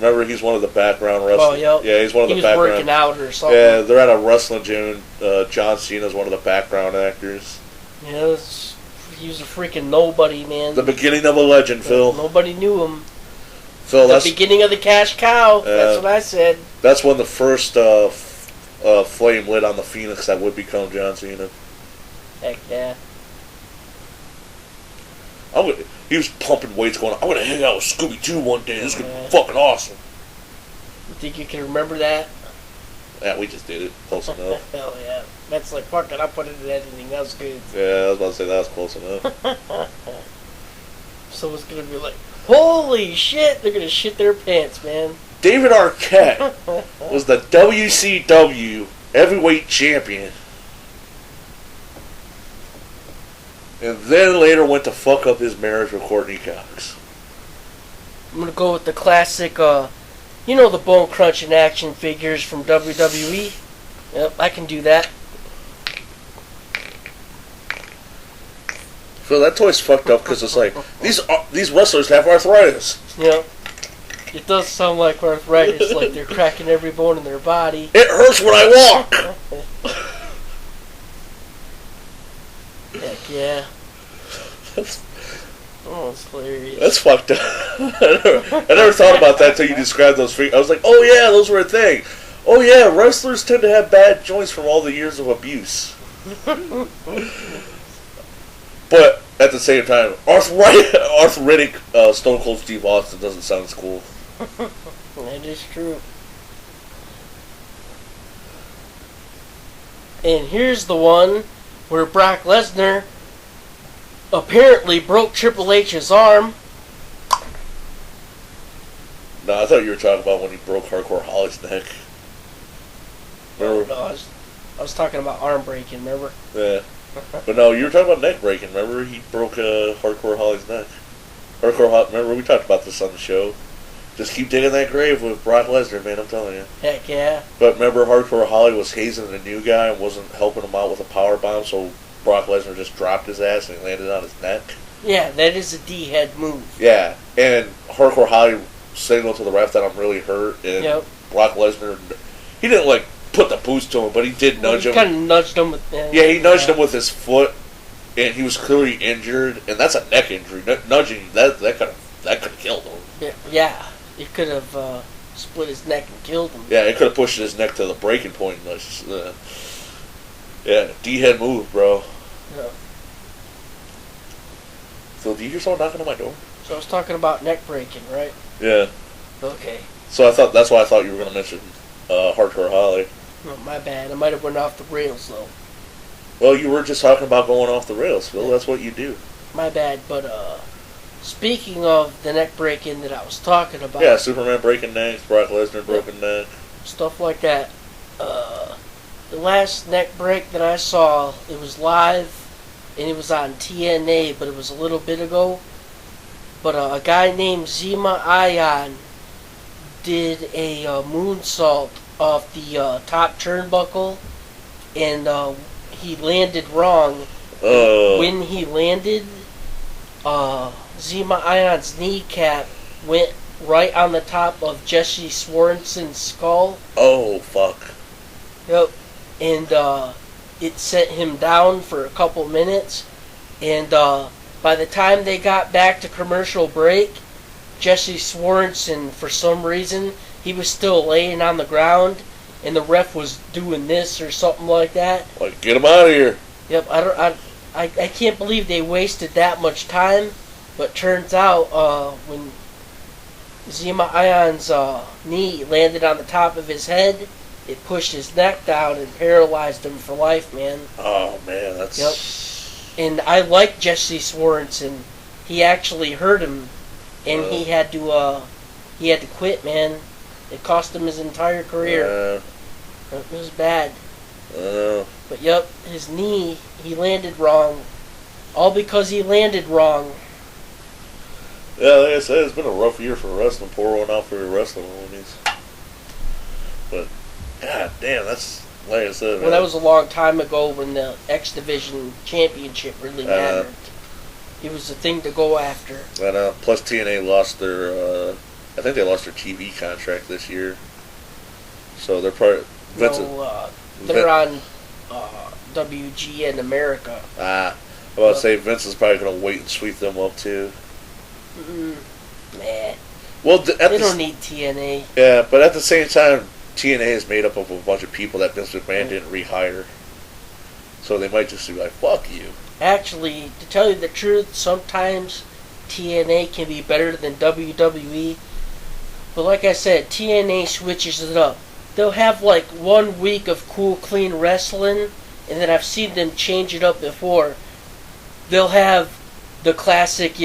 Remember, he's one of the background wrestlers. Oh, yep. Yeah, he's one of the background. He was working out or something. Yeah, they're at a wrestling gym. And, John Cena's one of the background actors. Yeah, he was a freaking nobody, man. The beginning of a legend, Phil. Nobody knew him. Phil, the beginning of the cash cow. That's what I said. That's when the first flame lit on the phoenix that would become John Cena. Heck yeah. He was pumping weights going, I'm going to hang out with Scooby-Doo one day. This is going to be fucking awesome. You think you can remember that? Yeah, we just did it. Close enough. Hell yeah. That's like, fuck it, I'll put it in editing. That was good. Yeah, I was about to say that was close enough. Someone's going to be like, holy shit, they're going to shit their pants, man. David Arquette was the WCW heavyweight champion. And then later went to fuck up his marriage with Courtney Cox. I'm going to go with the classic, the bone crunching action figures from WWE. Yep, I can do that. Phil, that toy's fucked up because it's like, these wrestlers have arthritis. Yep. It does sound like arthritis, like they're cracking every bone in their body. It hurts when I walk! Heck yeah. Oh, it's hilarious. That's fucked up. I never thought about that until you described those figures. I was like, oh yeah, those were a thing. Oh yeah, wrestlers tend to have bad joints from all the years of abuse. But at the same time, arthritic Stone Cold Steve Austin doesn't sound as cool. That is true. And here's the one where Brock Lesnar apparently broke Triple H's arm. No, I thought you were talking about when he broke Hardcore Holly's neck. Remember? No, I was talking about arm breaking, remember? Yeah. But no, you were talking about neck breaking. Remember, he broke Hardcore Holly's neck. Remember, we talked about this on the show. Just keep digging that grave with Brock Lesnar, man, I'm telling you. Heck yeah. But remember, Hardcore Holly was hazing the new guy and wasn't helping him out with a power bomb, so Brock Lesnar just dropped his ass and he landed on his neck? Yeah, that is a D-head move. Yeah, and Hardcore Holly signaled to the ref that I'm really hurt, and Brock Lesnar, he didn't, put the boost to him, but he did nudge him. He kind of nudged him with... he nudged him with his foot, and he was clearly injured, and that's a neck injury. Nudging, that could have killed him. Yeah. It could have split his neck and killed him. Yeah, it could have pushed his neck to the breaking point. Yeah, D-head move, bro. Yeah. So, do you hear someone knocking on my door? So I was talking about neck breaking, right? Yeah. Okay. So that's why I thought you were going to mention Hardcore Holly. Oh, my bad. I might have went off the rails, though. Well, you were just talking about going off the rails, Phil. Yeah. That's what you do. My bad, but speaking of the neck breaking that I was talking about... Yeah, Superman breaking necks, Brock Lesnar broken neck. Stuff like that. The last neck break that I saw, it was live, and it was on TNA, but it was a little bit ago. But a guy named Zema Ion did a moonsault off the top turnbuckle, and he landed wrong. When he landed, Zema Ion's kneecap went right on the top of Jesse Swarenson's skull. Oh, fuck. Yep. And it set him down for a couple minutes. And by the time they got back to commercial break, Jesse Swarenson, for some reason, he was still laying on the ground, and the ref was doing this or something like that. Like, get him out of here. Yep. I can't believe they wasted that much time. But turns out, when Zema Ion's knee landed on the top of his head, it pushed his neck down and paralyzed him for life, man. Oh, man, that's... Yep. And I like Jesse Swarenson. He actually hurt him, and he had to quit, man. It cost him his entire career. It was bad. But yep, his knee, he landed wrong. All because he landed wrong. Yeah, like I said, it's been a rough year for wrestling. Pour one out for your wrestling homies. But, god damn, that's, like I said, well, that was a long time ago when the X Division Championship really mattered. It was the thing to go after. And plus TNA lost their, I think they lost their TV contract this year. So they're probably... They're on WGN America. I was about to say Vince is probably going to wait and sweep them up too. Nah. Well, they don't need TNA. Yeah, but at the same time, TNA is made up of a bunch of people that Vince McMahon didn't rehire. So they might just be like, fuck you. Actually, to tell you the truth, sometimes TNA can be better than WWE. But like I said, TNA switches it up. They'll have like 1 week of cool, clean wrestling, and then I've seen them change it up before. They'll have the classic,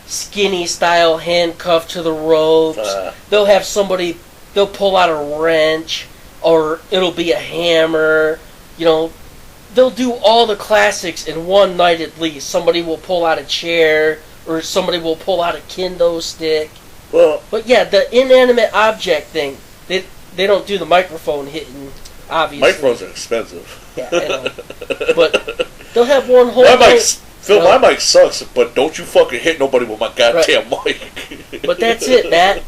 skinny style handcuff to the ropes. They'll have somebody, they'll pull out a wrench, or it'll be a hammer. They'll do all the classics in one night at least. Somebody will pull out a chair, or somebody will pull out a kendo stick. Well, but yeah, the inanimate object thing, they don't do the microphone hitting, obviously. Microphones are expensive. Yeah, I know. But they'll have one whole Phil, my mic sucks, but don't you fucking hit nobody with my goddamn mic. But that's it, Matt.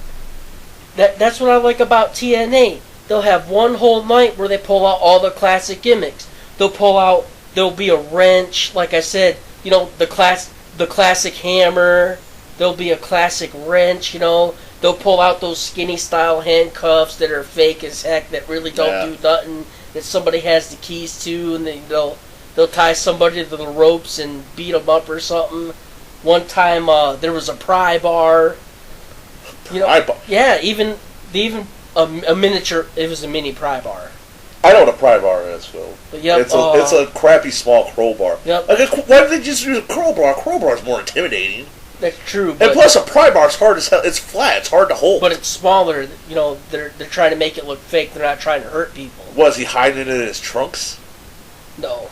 That's what I like about TNA. They'll have one whole night where they pull out all the classic gimmicks. There'll be a wrench, like I said, the classic hammer. There'll be a classic wrench, They'll pull out those skinny style handcuffs that are fake as heck, that really don't do nothing, that somebody has the keys to, and they'll tie somebody to the ropes and beat them up or something. One time there was a pry bar. Yeah, even a miniature. It was a mini pry bar. I know what a pry bar is, Phil. Yep, it's a crappy small crowbar. Yep. Why did they just use a crowbar? A crowbar is more intimidating. That's true. And plus, a pry bar is hard as hell. It's flat. It's hard to hold. But it's smaller. They're trying to make it look fake. They're not trying to hurt people. Was he hiding it in his trunks? No.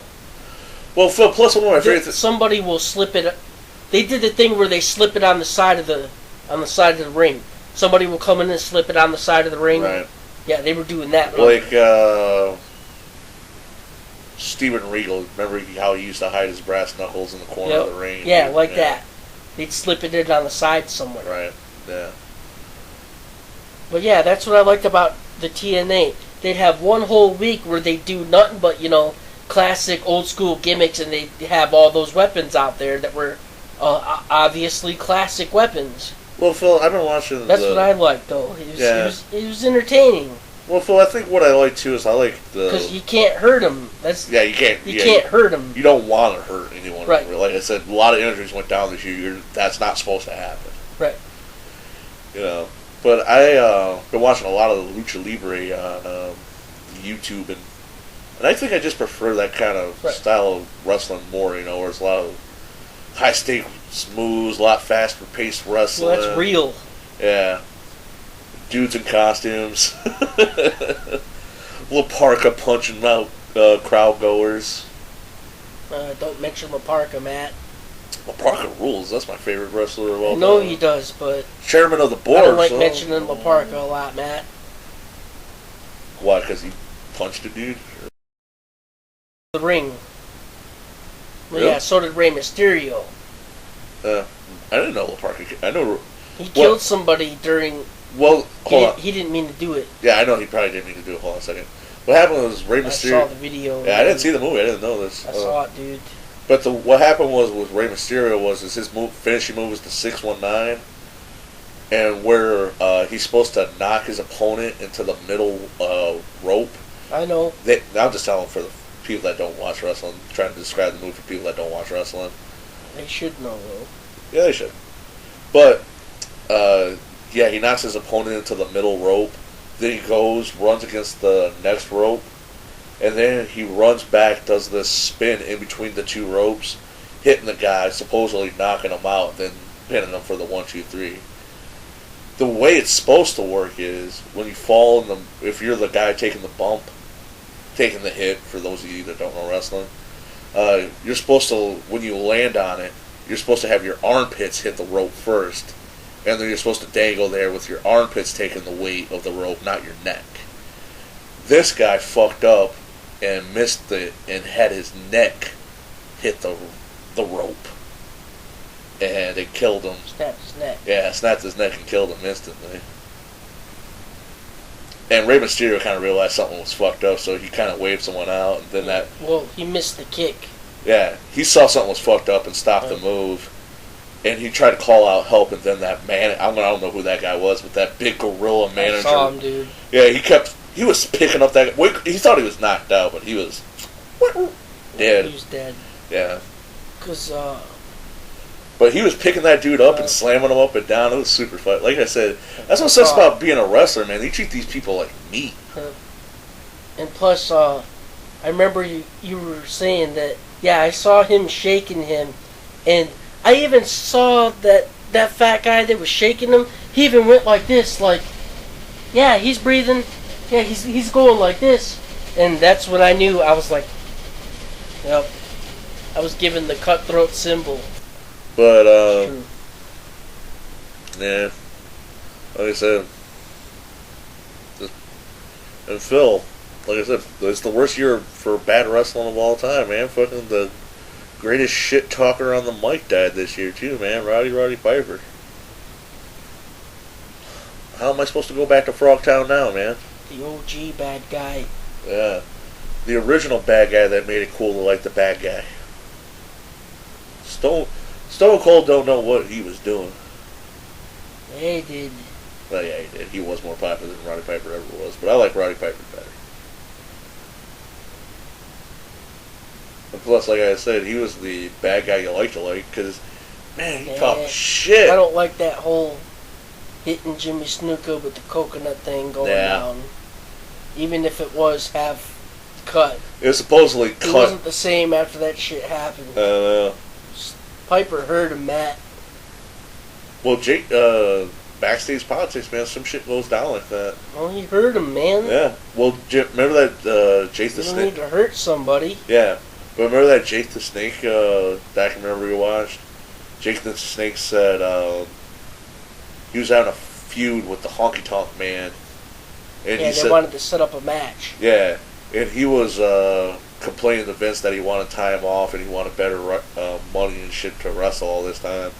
Well, Phil, plus one of my favorite things. Somebody will slip it. They did the thing where they slip it on the side of the ring. Somebody will come in and slip it on the side of the ring. Right. Yeah, they were doing that. Like Steven Regal. Remember how he used to hide his brass knuckles in the corner of the ring? Yeah, like that. They'd slip it in on the side somewhere. Right. Yeah. But yeah, that's what I liked about the TNA. They'd have one whole week where they do nothing but classic old school gimmicks, and they have all those weapons out there that were obviously classic weapons. Well, Phil, I've been watching. That's what I liked, though. It was entertaining. Well, Phil, I think what I like too is I like the because you can't hurt them. You can't. You can't hurt them. You don't want to hurt anyone. Right. Like I said, a lot of injuries went down this year. That's not supposed to happen. Right. But I been watching a lot of the Lucha Libre on YouTube, and I think I just prefer that kind of style of wrestling more. Where it's a lot of high stakes moves, a lot faster paced wrestling. Well, that's real. Yeah. Dudes in costumes. La Parka punching out crowd goers. Don't mention La Parka, Matt. La Parka rules. That's my favorite wrestler of all time. I know he does, but chairman of the board. I don't like mentioning La Parka a lot, Matt. Why? Because he punched a dude? The ring. Well, really? yeah, so did Rey Mysterio. I didn't know La Parka. I know he killed somebody during. Well, hold on. He didn't mean to do it. Yeah, I know he probably didn't mean to do it. Hold on a second. What happened was Rey Mysterio. I saw the video. Yeah, I didn't see the movie. I didn't know this. I saw it, dude. But what happened was with Rey Mysterio was his finishing move was the 619, and where he's supposed to knock his opponent into the middle rope. I know. I'm just telling for the people that don't watch wrestling, trying to describe the move for people that don't watch wrestling. They should know, though. Yeah, they should. But yeah, he knocks his opponent into the middle rope. Then he runs against the next rope, and then he runs back, does this spin in between the two ropes, hitting the guy, supposedly knocking him out, then pinning him for the 1, 2, 3. the way it's supposed to work is when you fall in the, if you're the guy taking the bump, taking the hit, for those of you that don't know wrestling, you're supposed to, when you land on it, you're supposed to have your armpits hit the rope first, and then you're supposed to dangle there with your armpits taking the weight of the rope, not your neck. This guy fucked up and missed it and had his neck hit the rope. And it killed him. Snapped his neck. Yeah, snapped his neck and killed him instantly. And Rey Mysterio kind of realized something was fucked up, so he kind of waved someone out, and then that... Well, he missed the kick. Yeah, he saw something was fucked up and stopped the move. And he tried to call out help, and then that man... I don't know who that guy was, but that big gorilla manager... I saw him, dude. Yeah, he was picking up that... He thought he was knocked out, but he was... dead. He was dead. Yeah. Because, But he was picking that dude up and slamming him up and down. It was super fun. Like I said, that's what sucks about being a wrestler, man. They treat these people like meat. And plus, I remember you were saying that, yeah, I saw him shaking him. And I even saw that fat guy that was shaking him, he even went like this, like, yeah, he's breathing. Yeah, he's going like this. And that's when I knew. I was like, yep. I was given the cutthroat symbol. But, yeah, like I said, and Phil, like I said, it's the worst year for bad wrestling of all time, man. Fucking the greatest shit talker on the mic died this year, too, man. Roddy Piper. How am I supposed to go back to Frogtown now, man? The OG bad guy. Yeah. The original bad guy that made it cool to like the bad guy. Stone Cold don't know what he was doing. Yeah, he did. Well, yeah, he did. He was more popular than Roddy Piper ever was, but I like Roddy Piper better. And plus, like I said, he was the bad guy you like to like, because, man, he talked shit. I don't like that whole hitting Jimmy Snuka with the coconut thing going down. Even if it was half cut. It was supposedly cut. It wasn't the same after that shit happened. Piper heard him, Matt. Well, Jake, backstage politics, man, some shit goes down like that. Oh, he heard him, man. Yeah. Well, remember that Jake the Snake? You Snake? don't need to hurt somebody. Yeah. But remember that Jake the Snake documentary we watched? Jake the Snake said he was having a feud with the Honky Tonk Man. And they wanted to set up a match. Yeah. And he was complaining to Vince that he wanted time off and he wanted better money and shit to wrestle all this time.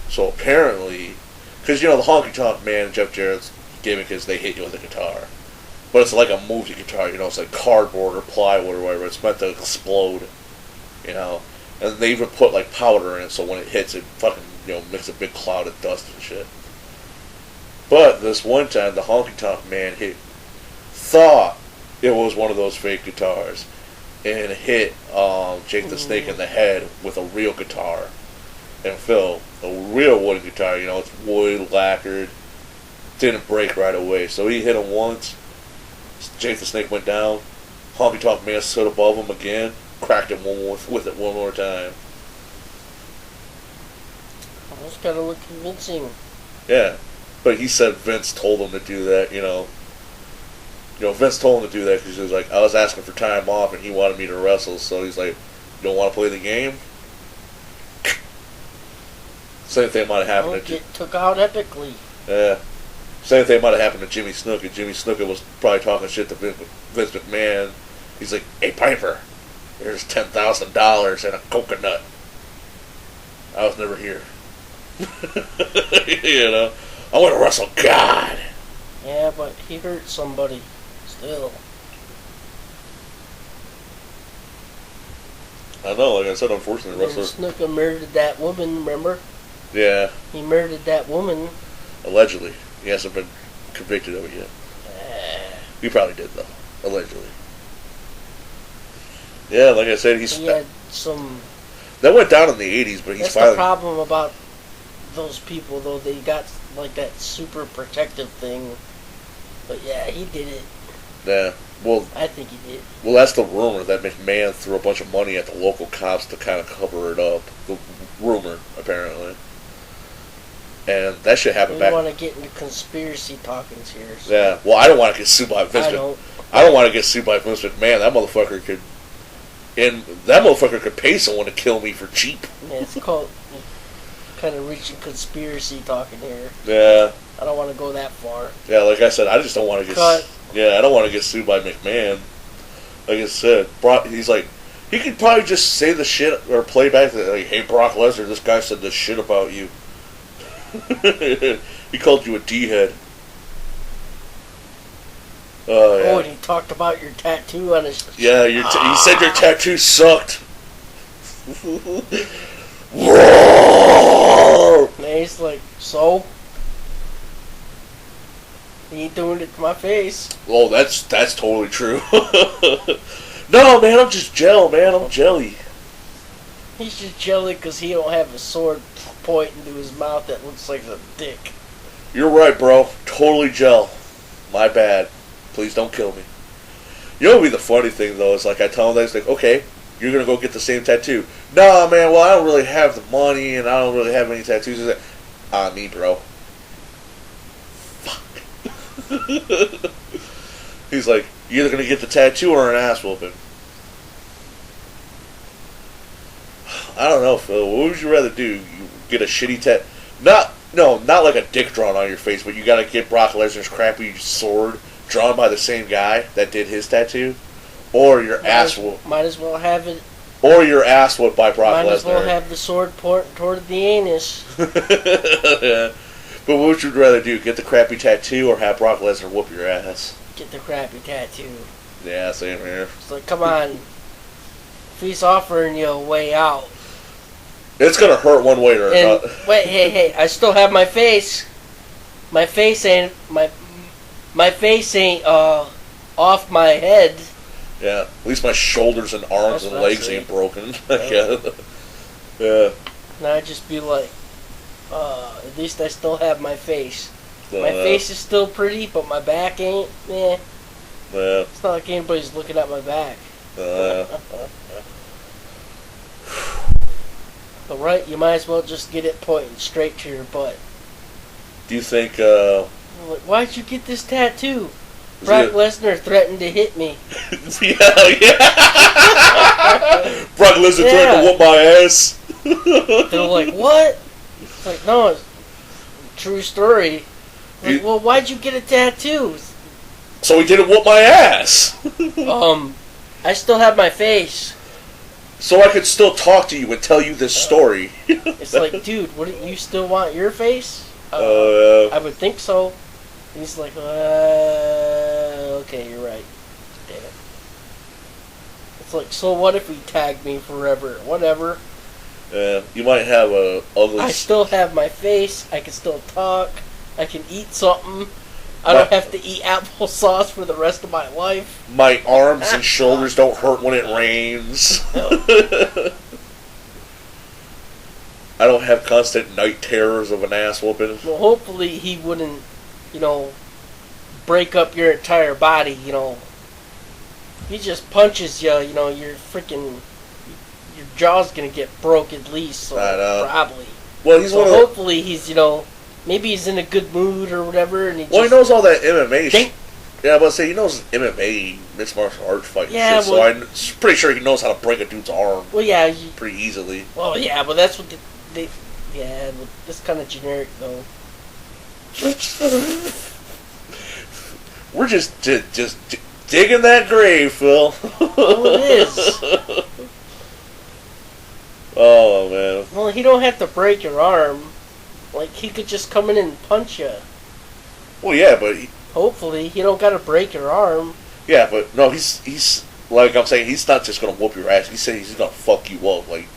So apparently, because the Honky Tonk Man and Jeff Jarrett's gimmick is they hit you with a guitar, but it's like a movie guitar, it's like cardboard or plywood or whatever. It's meant to explode, and they even put like powder in it so when it hits it fucking makes a big cloud of dust and shit. But this one time the Honky Tonk Man thought it was one of those fake guitars and hit Jake the Snake in the head with a real guitar. And Phil, a real wooden guitar, it's wood, lacquered, didn't break right away. So he hit him once, Jake the Snake went down, Honky Tonk Man stood above him again, cracked him with it one more time. That's gotta look convincing. Yeah, but he said Vince told him to do that, Vince told him to do that because he was like, I was asking for time off and he wanted me to wrestle, so he's like, you don't want to play the game? Same thing might have happened to... Get took out epically. Yeah. Same thing might have happened to Jimmy Snuka. Jimmy Snuka was probably talking shit to Vince McMahon. He's like, hey, Piper, here's $10,000 and a coconut. I was never here. I want to wrestle God. Yeah, but he hurt somebody. Still. I know, like I said, unfortunately, wrestlers... Snuka murdered that woman, remember? Yeah. He murdered that woman. Allegedly. He hasn't been convicted of it yet. He probably did, though. Allegedly. Yeah, like I said, he had some... That went down in the 80s, but he's finally... That's the problem about those people, though. They got, like, that super protective thing. But, yeah, he did it. Yeah. Well, I think he did. Well, that's the rumor, that McMahon threw a bunch of money at the local cops to kind of cover it up. The rumor, apparently. And that shit happened We back. want to get into conspiracy talkings here. So Yeah. Well, I don't want to get sued by Vince. I don't want to get sued by Vince McMahon. That motherfucker could. And that motherfucker could pay someone to kill me for cheap. Yeah, it's called kind of reaching conspiracy talking here. Yeah. I don't want to go that far. Yeah, like I said, I just don't want to get. Yeah, I don't want to get sued by McMahon. Like I said, he's like, he could probably just say the shit or play back like, "Hey, Brock Lesnar, this guy said this shit about you. He called you a D-head." Oh, yeah. Oh, and he talked about your tattoo on his... Yeah, he said your tattoo sucked. And he's like, so? He ain't doing it to my face. Oh, that's totally true. No, man, I'm just man. I'm jelly. He's just jelly because he don't have a sword pointing to his mouth that looks like a dick. You're right, bro. Totally gel. My bad. Please don't kill me. You know what would be the funny thing, though, is like I tell him that, it's like, okay, you're going to go get the same tattoo. Nah, man, well, I don't really have the money, and I don't really have any tattoos. He's like, me, bro. Fuck. He's like, you're either going to get the tattoo or an ass whooping. I don't know, Phil. What would you rather do? You get a shitty tattoo? Not like a dick drawn on your face, but you got to get Brock Lesnar's crappy sword drawn by the same guy that did his tattoo, or your ass whooped. Might as well have it. Or your ass whooped by Brock Lesnar. Might as well have the sword pointing toward the anus. Yeah. But what would you rather do? Get the crappy tattoo or have Brock Lesnar whoop your ass? Get the crappy tattoo. Yeah, same here. It's like, come on. If he's offering you a way out. It's gonna hurt one way or another. Wait, hey, I still have my face. My face ain't off my head. Yeah, at least my shoulders and arms and legs ain't broken. Yeah. Yeah. And I'd just be like, at least I still have my face. My face is still pretty, but my back ain't. Yeah. It's not like anybody's looking at my back. But right, you might as well just get it pointing straight to your butt. Do you think, like, why'd you get this tattoo? Brock Lesnar threatened to hit me. Yeah. Brock Lesnar threatened to whoop my ass. They're like, what? It's like, no, it's a true story. Like, well, why'd you get a tattoo? So he didn't whoop my ass. I still have my face. So I could still talk to you and tell you this story. It's like, dude, wouldn't you still want your face? I would think so. And he's like, okay, you're right. Damn it. It's like, so what if he tagged me forever? Whatever. Yeah, you might have a ugly... I still have my face. I can still talk. I can eat something. I don't have to eat applesauce for the rest of my life. My arms and shoulders don't hurt when it rains. I don't have constant night terrors of an ass whooping. Well, hopefully he wouldn't, break up your entire body, He just punches you, you're freaking... Your jaw's gonna get broke at least, so I know. probably. Well, he's hopefully he's, maybe he's in a good mood or whatever, and he knows all that MMA shit. Yeah, I'm about to say, he knows MMA, mixed martial arts fighting shit, so I'm pretty sure he knows how to break a dude's arm. Well, yeah. Pretty easily. Well, yeah, but that's what yeah, but that's kind of generic, though. We're just digging that grave, Phil. Oh, it is. Oh, man. Well, he don't have to break your arm. Like, he could just come in and punch you. Well, yeah, but... Hopefully, he don't gotta break your arm. Yeah, but, no, he's... Like I'm saying, he's not just gonna whoop your ass. He's saying he's gonna fuck you up. Like,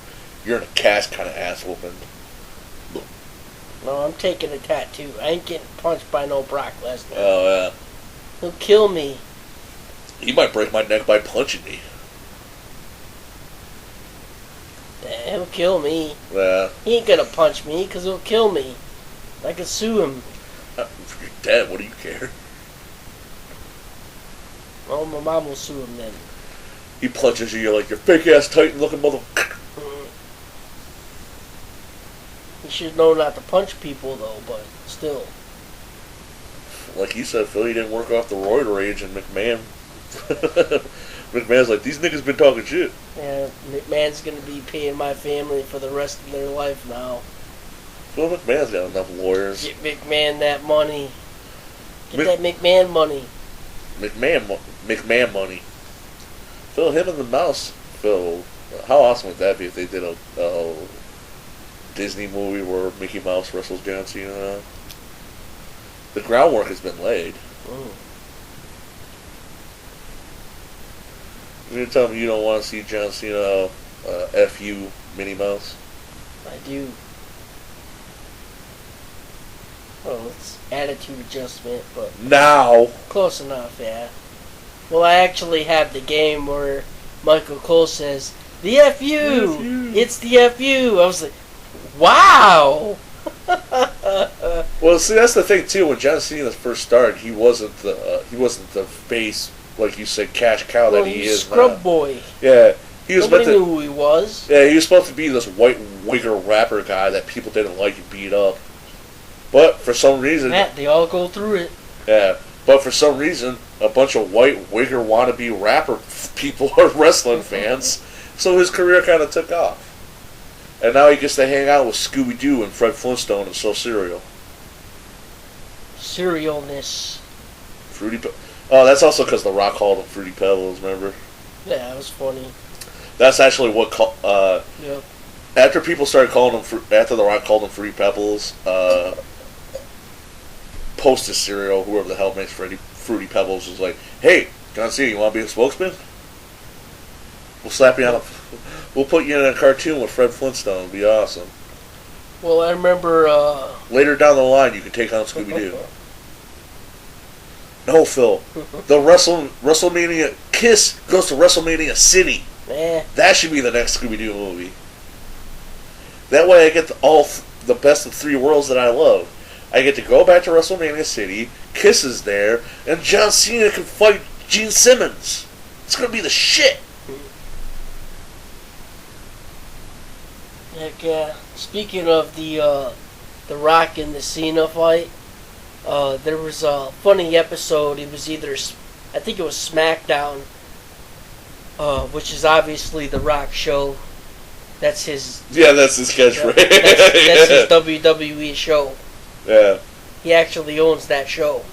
you're in a cast kind of ass whooping. No, I'm taking a tattoo. I ain't getting punched by no Brock Lesnar. Oh, yeah. He'll kill me. He might break my neck by punching me. Yeah, he'll kill me. Yeah. He ain't gonna punch me, because he'll kill me. I can sue him. If you're dead, what do you care? Well, my mom will sue him then. He punches you, you're like, you're fake-ass Titan-looking mother... He should know not to punch people, though, but still. Like you said, Phil, he didn't work off the roid rage, and McMahon... McMahon's like, these niggas been talking shit. Yeah, McMahon's going to be paying my family for the rest of their life now. Phil McMahon's got enough lawyers. Get McMahon that money. Get that McMahon money. McMahon money. Phil, him and the mouse. Phil, how awesome would that be if they did a Disney movie where Mickey Mouse wrestles John Cena? The groundwork has been laid. Mm. You're gonna tell me you don't want to see John Cena F.U. Minnie Mouse? I do. Well, it's attitude adjustment, but... Now! Close enough, yeah. Well, I actually have the game where Michael Cole says, the F.U.! It's the F.U.! I was like, wow! Well, see, that's the thing, too. When John Cena first started, he wasn't the face, like you said, cash cow that he is Scrub now. Boy. Yeah. He was Nobody knew who he was. Yeah, he was supposed to be this white wigger rapper guy that people didn't like and beat up. But for some reason... Matt, they all go through it. Yeah, but for some reason, a bunch of white wigger wannabe rapper people are wrestling fans, so his career kind of took off. And now he gets to hang out with Scooby-Doo and Fred Flintstone and sell cereal. Cerealness. Oh, that's also because The Rock called them Fruity Pebbles, remember? Yeah, that was funny. That's actually what... Yep. After people started calling them... After The Rock called them Fruity Pebbles, Posted cereal, whoever the hell makes Fruity Pebbles, was like, hey, John Cena, you want to be a spokesman? We'll slap you on a... We'll put you in a cartoon with Fred Flintstone. It'll be awesome. Well, I remember... Later down the line, you can take on Scooby-Doo. No, Phil. The WrestleMania... Kiss goes to WrestleMania City. That should be the next Scooby-Doo movie. That way I get the best of three worlds that I love. I get to go back to WrestleMania City, Kiss is there, and John Cena can fight Gene Simmons. It's going to be the shit. Heck yeah. Speaking of the Rock and the Cena fight, there was a funny episode. It was either, I think it was SmackDown, which is obviously the Rock show. That's his... Yeah, that's his catchphrase. That's his WWE show. Yeah. He actually owns that show.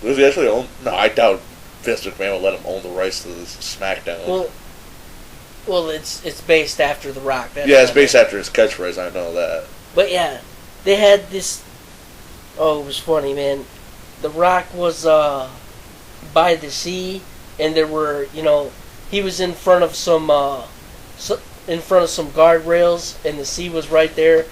Does he actually own... No, I doubt Vince McMahon will let him own the rights to this SmackDown. Well, it's based after The Rock. Yeah, it's based after his catchphrase, I know that. But yeah, they had this... Oh, it was funny, man. The Rock was by the sea, and there were, he was in front of some guardrails, and the sea was right there,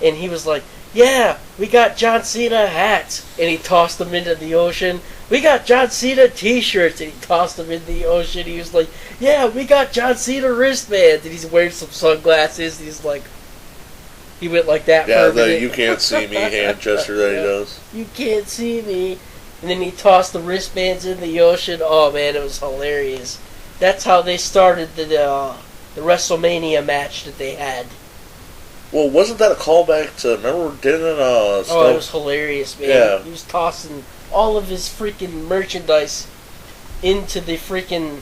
and he was like, yeah, we got John Cena hats, and he tossed them into the ocean. We got John Cena t-shirts, and he tossed them into the ocean. He was like, yeah, we got John Cena wristbands, and he's wearing some sunglasses. He's like, he went like that. Yeah, the "you can't see me" hand gesture that he does. You can't see me, and then he tossed the wristbands in the ocean. Oh man, it was hilarious. That's how they started the WrestleMania match that they had. Well, wasn't that a callback to, remember, didn't Oh, it was hilarious, man. Yeah. He was tossing all of his freaking merchandise into the freaking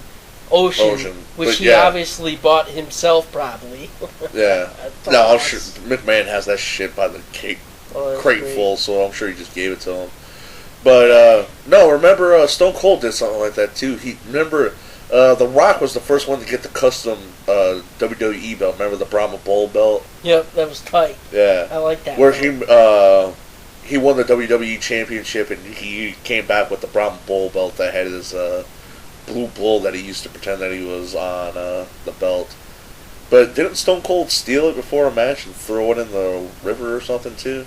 ocean. Which he obviously bought himself, probably. Yeah. No, I'm sure McMahon has that shit by the crate full, so I'm sure he just gave it to him. But, no, remember, Stone Cold did something like that, too. The Rock was the first one to get the custom WWE belt. Remember the Brahma Bull belt? Yep, that was tight. Yeah. I like that. Where he won the WWE Championship, and he came back with the Brahma Bull belt that had his blue bull that he used to pretend that he was on the belt. But didn't Stone Cold steal it before a match and throw it in the river or something, too?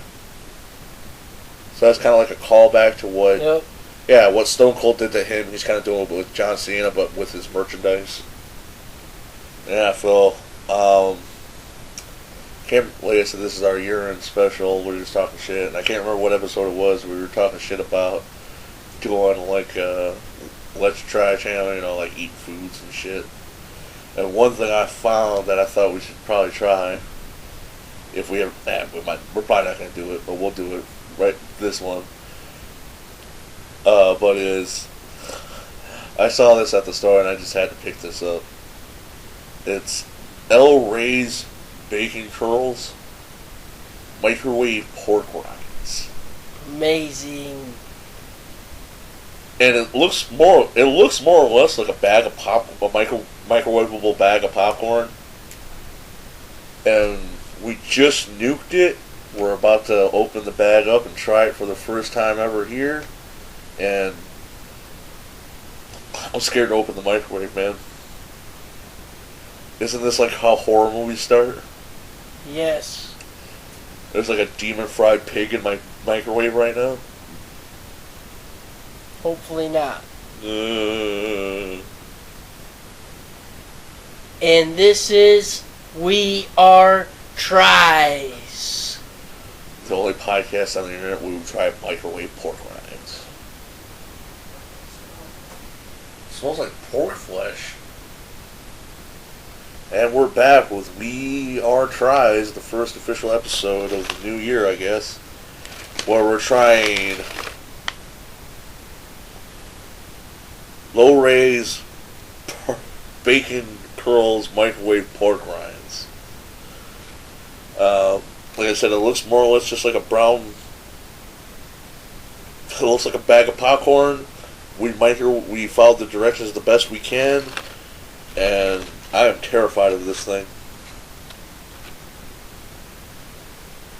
So that's kind of like a callback to what... Yep. Yeah, what Stone Cold did to him, he's kind of doing it with John Cena, but with his merchandise. Yeah, Phil. Like I said, this is our year-end special. We're just talking shit. And I can't remember what episode it was. We were talking shit about doing, like, Let's Try channel, like eating foods and shit. And one thing I found that I thought we should probably try If we have, we're probably not gonna do it, but we'll do it right this one. But I saw this at the store and I just had to pick this up. It's El Rey's bacon curls, microwave pork rinds. Amazing. And it looks more or less like a bag of microwavable bag of popcorn. And we just nuked it. We're about to open the bag up and try it for the first time ever here. And I'm scared to open the microwave, man. Isn't this like how horror movies start? Yes. There's like a demon fried pig in my microwave right now. Hopefully not. And this is We Are Tries. The only podcast on the internet where we try microwave pork rinds. Smells like pork flesh. And we're back with We Are Tries, the first official episode of the new year, I guess, where we're trying Low Ray's bacon curls microwave pork rinds. Like I said, it looks more or less just like a brown. It looks like a bag of popcorn. We followed the directions the best we can, and I am terrified of this thing.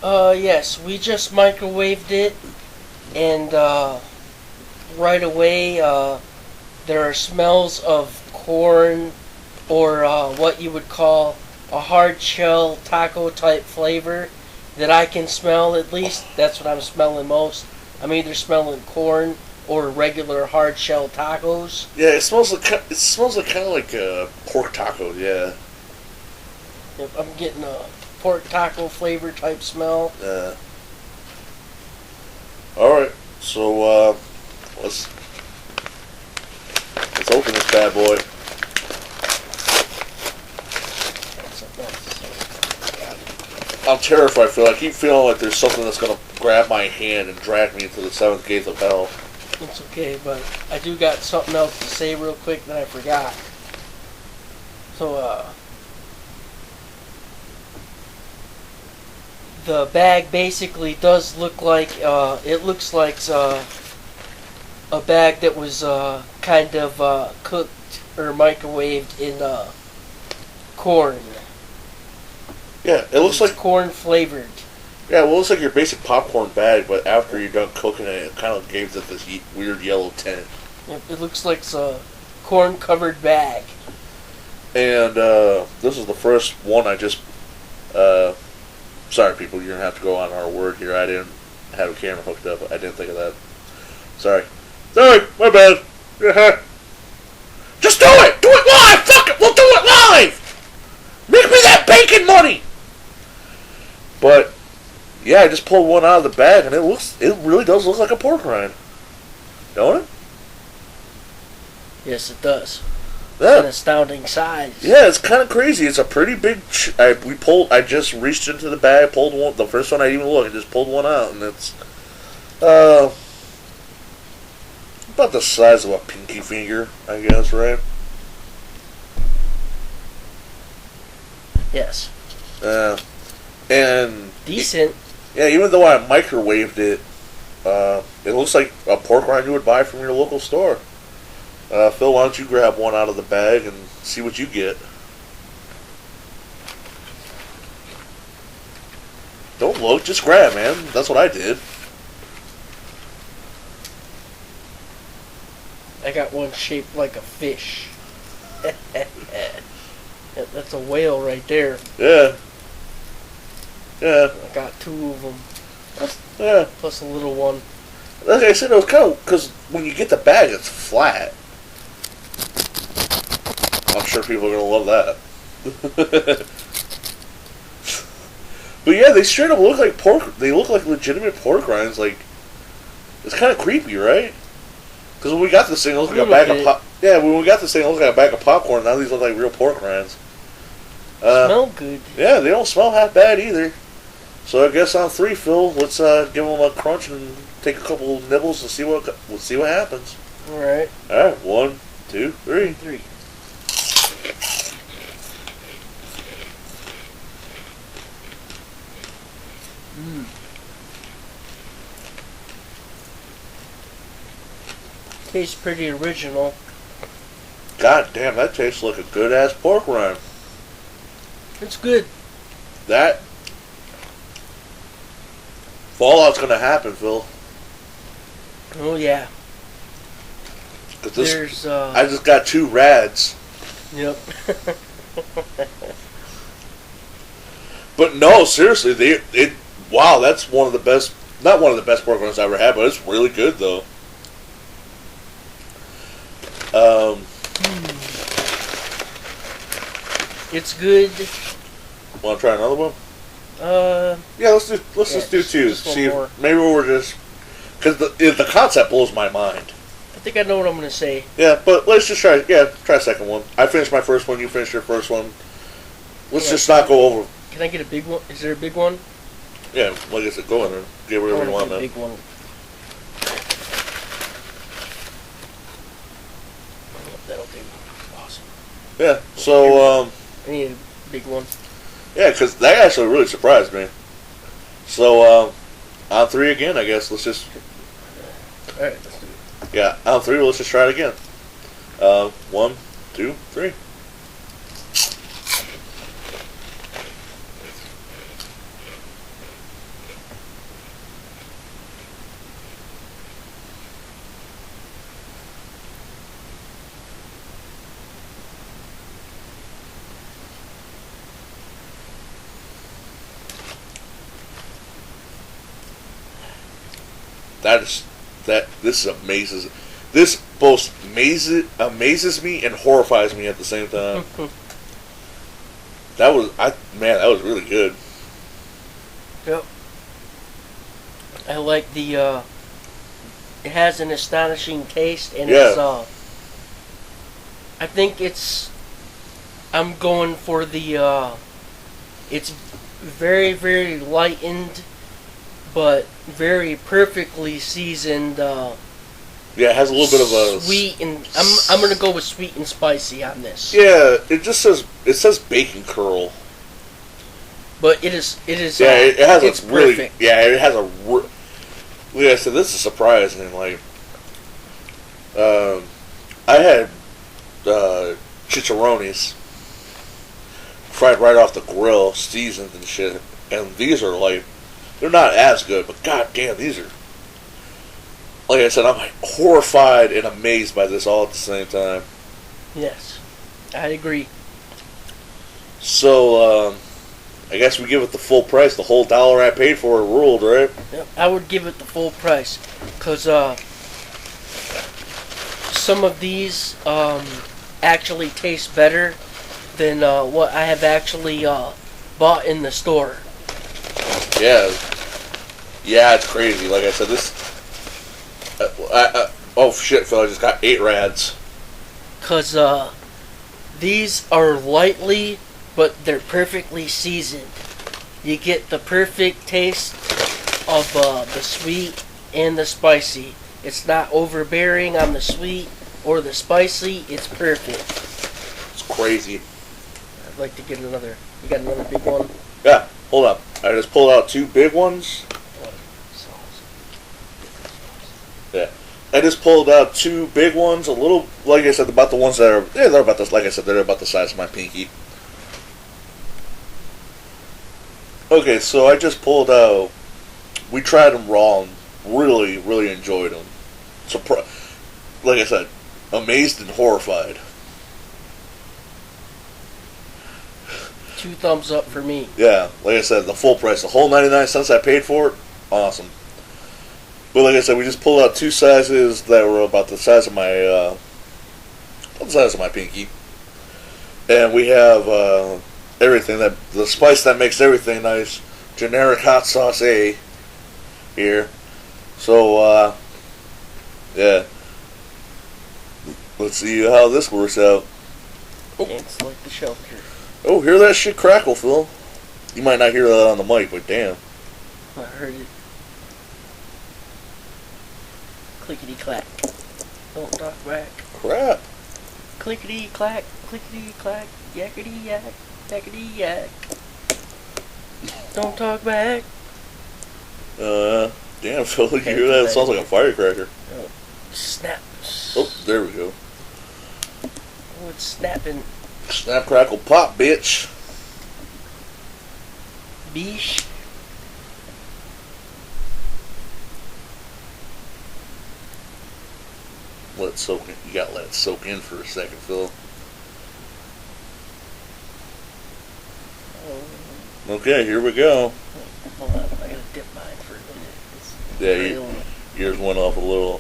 Yes, we just microwaved it, and right away, there are smells of corn, or what you would call a hard shell taco type flavor that I can smell. At least that's what I'm smelling most. I'm either smelling corn or regular hard shell tacos. Yeah, it smells like kind of like pork tacos. Yeah. Yep, I'm getting a pork taco flavor type smell. Yeah. All right, so let's open this bad boy. I'm terrified, Phil. I keep feeling like there's something that's going to grab my hand and drag me into the seventh gate of hell. It's okay, but I do got something else to say real quick that I forgot. So, the bag basically does look like, it looks like a bag that was kind of cooked or microwaved in corn. Yeah, it looks like corn flavored. Yeah, well, it looks like your basic popcorn bag, but after you're done cooking it, it kind of gives it this weird yellow tint. Yep, it looks like it's a corn covered bag. And this is the first one I just. Sorry, people, you're gonna have to go on our word here. I didn't have a camera hooked up. I didn't think of that. Sorry, my bad. Just do it! Do it live! Fuck it! We'll do it live! Make me that bacon money! But, yeah, I just pulled one out of the bag, and it really does look like a pork rind. Don't it? Yes, it does. Yeah. It's an astounding size. Yeah, it's kind of crazy. It's a pretty big. I just reached into the bag, pulled one. The first one I even looked, I just pulled one out, and it's about the size of a pinky finger, I guess, right? Yes. And decent. Yeah, even though I microwaved it, it looks like a pork rind you would buy from your local store. Phil, why don't you grab one out of the bag and see what you get? Don't look, just grab, man. That's what I did. I got one shaped like a fish. That's a whale right there. Yeah. Yeah. I got two of them. Yeah. Plus a little one. Like I said, it was kind of, because when you get the bag, it's flat. I'm sure people are going to love that. But yeah, they straight up look like pork. They look like legitimate pork rinds. Like, it's kind of creepy, right? Because when we got this thing, it looked like a bag of pop. Yeah, when we got this thing, it looked like a bag of popcorn. Now these look like real pork rinds. Smell good. Yeah, they don't smell half bad either. So I guess on 3, Phil, let's give them a crunch and take a couple nibbles and we'll see what happens. All right. All right, 1, 2, 3. 3. Tastes pretty original. God damn, that tastes like a good ass pork rind. It's good. That fallout's gonna happen, Phil. Oh yeah. 'Cause There's I just got 2 rads. Yep. But no, seriously, wow, that's one of the best. Not one of the best pork rinds I've ever had, but it's really good though. It's good. Want to try another one? Yeah, let's just do 2. just one See, more. maybe we're just because the concept blows my mind. I think I know what I'm gonna say. Yeah, but let's just try. Yeah, try a second one. I finished my first one. You finished your first one. Let's just not go over. Can I get a big one? Is there a big one? Yeah, like I said, go in there. Get whatever you want, a man. big one. That'll do. Awesome. Yeah. So I need a big one. yeah, because that actually really surprised me. So on 3 again, I guess. Let's just. All right, let's do it. Yeah, on 3. Let's just try it again. 1, 2, 3. This amazes. This both amazes me and horrifies me at the same time. That was really good. Yep. I like the. It has an astonishing taste, and it's. I think it's. I'm going for the. It's very, very lightened, but very perfectly seasoned. Yeah, it has a little bit of a sweet, and I'm gonna go with sweet and spicy on this. Yeah, it says bacon curl. But it is. Yeah, it has it's a really. perfect. Yeah, it has a. Like I said, this is surprising. Like, I had chicharrones fried right off the grill, seasoned and shit, and these are like, they're not as good, but goddamn, these are. Like I said, I'm like horrified and amazed by this all at the same time. Yes, I agree. So, I guess we give it the full price. The whole dollar I paid for it ruled, right? Yep, I would give it the full price, because some of these actually taste better than what I have actually bought in the store. Yeah. Yeah, it's crazy. Like I said, this... oh, shit, Phil, I just got 8 rads. Because these are lightly, but they're perfectly seasoned. You get the perfect taste of the sweet and the spicy. It's not overbearing on the sweet or the spicy. It's perfect. It's crazy. I'd like to get another. You got another big one? Yeah, hold up. I just pulled out 2 big ones. Yeah. I just pulled out 2 big ones, a little, like I said, about the ones that are, yeah, they're about this, like I said, they're about the size of my pinky. Okay, so I just pulled out, we tried them raw and really, really enjoyed them. Like I said, amazed and horrified. 2 thumbs up for me. Yeah, like I said, the full price, the whole 99 cents I paid for it, awesome. But like I said, we just pulled out 2 sizes that were about the size of my pinky, and we have everything that the spice that makes everything nice. Generic hot sauce A here. So yeah, let's see how this works out. It's like the shelter. Oh, hear that shit crackle, Phil? You might not hear that on the mic, but damn. I heard it. Clickety clack. Don't talk back. Crap. Clickety clack, yakety yak, yakety yak. Don't talk back. Damn, Phil, you hear that? It sounds like a firecracker. Oh, snap. Oh, there we go. Oh, it's snapping. Snap, crackle, pop, bitch. Beesh. Let it soak in. You gotta let it soak in for a second, Phil. Okay, here we go. Hold on, I gotta dip mine for a minute. Yeah, yours went off a little.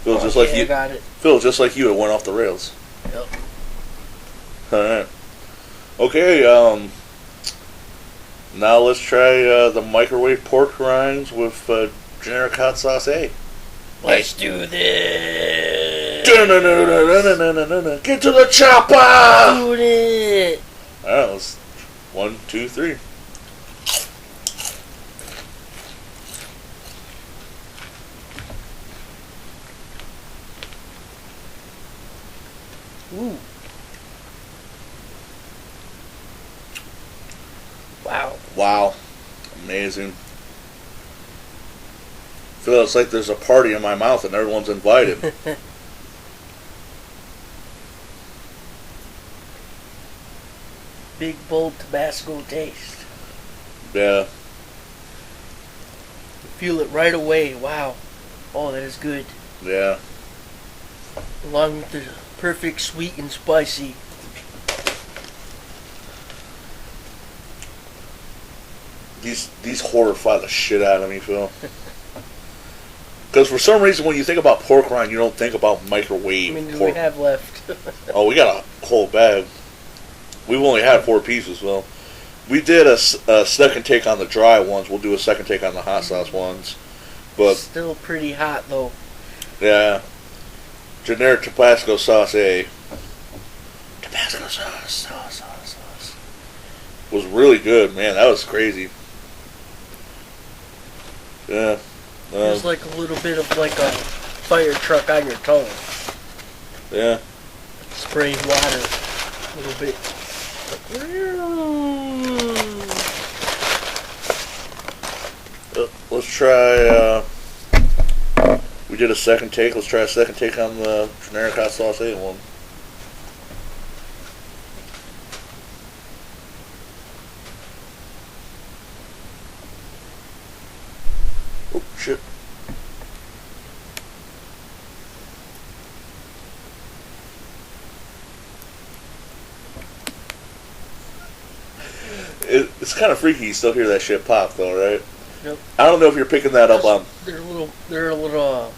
Phil, just okay, like you. I got it. Phil, just like you, it went off the rails. Yep. All right. Okay. Now let's try the microwave pork rinds with generic hot sauce A. Let's do this. Get to the chopper! Do it. All right, let's 1, 2, 3. Ooh. Wow. Wow, amazing. Phil, it's like there's a party in my mouth and everyone's invited. Big, bold Tabasco taste. Yeah. Feel it right away. Wow. Oh, that is good. Yeah. Along with the perfect sweet and spicy. These horrify the shit out of me, Phil. Because for some reason, when you think about pork rind, you don't think about microwave How many do pork. we have left? Oh, we got a whole bag. We've only had 4 pieces, Phil. We did a second take on the dry ones. We'll do a second take on the hot sauce ones. But still pretty hot though. yeah, generic Tabasco sauce A. Tabasco sauce was really good, man. That was crazy. Yeah. There's like a little bit of like a fire truck on your tongue. Yeah. Spraying water a little bit. Let's try. We did a second take. Let's try a second take on the generic hot sauce A one. Oh shit. It's kind of freaky. You still hear that shit pop, though, right? Yep. I don't know if you're picking that up on. They're a little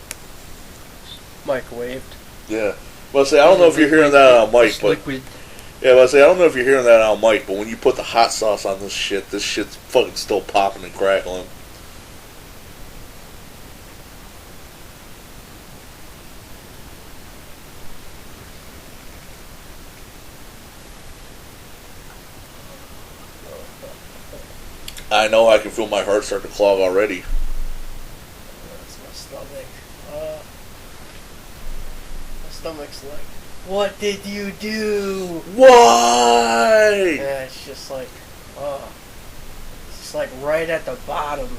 microwaved. Yeah. Well, say I don't know if you're hearing that on mic, but liquid. yeah, well, say I don't know if you're hearing that on mic, but when you put the hot sauce on this shit's fucking still popping and crackling. I know I can feel my heart start to clog already. That's my stomach. My stomach's like, what did you do? Why? Yeah, it's just like right at the bottom.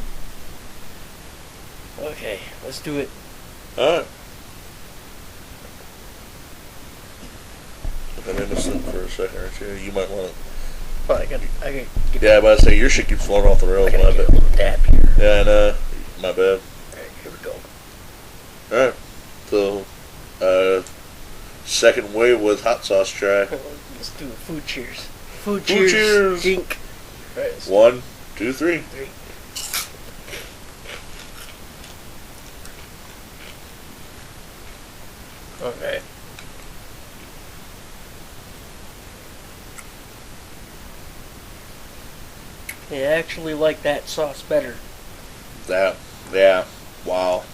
Okay, let's do it. Alright. I'm innocent for a second or two. You might want to. Oh, I got Yeah, but I say your shit keeps floating off the rails. I My gotta get a bad. little dab here. Yeah, I know. My bad. Alright, here we go. Alright. So, second wave with hot sauce try. Let's do a food cheers. Food Food cheers. cheers. Dink. Right, 1, 2, 3. 3. Okay. I actually like that sauce better. Yeah. Wow.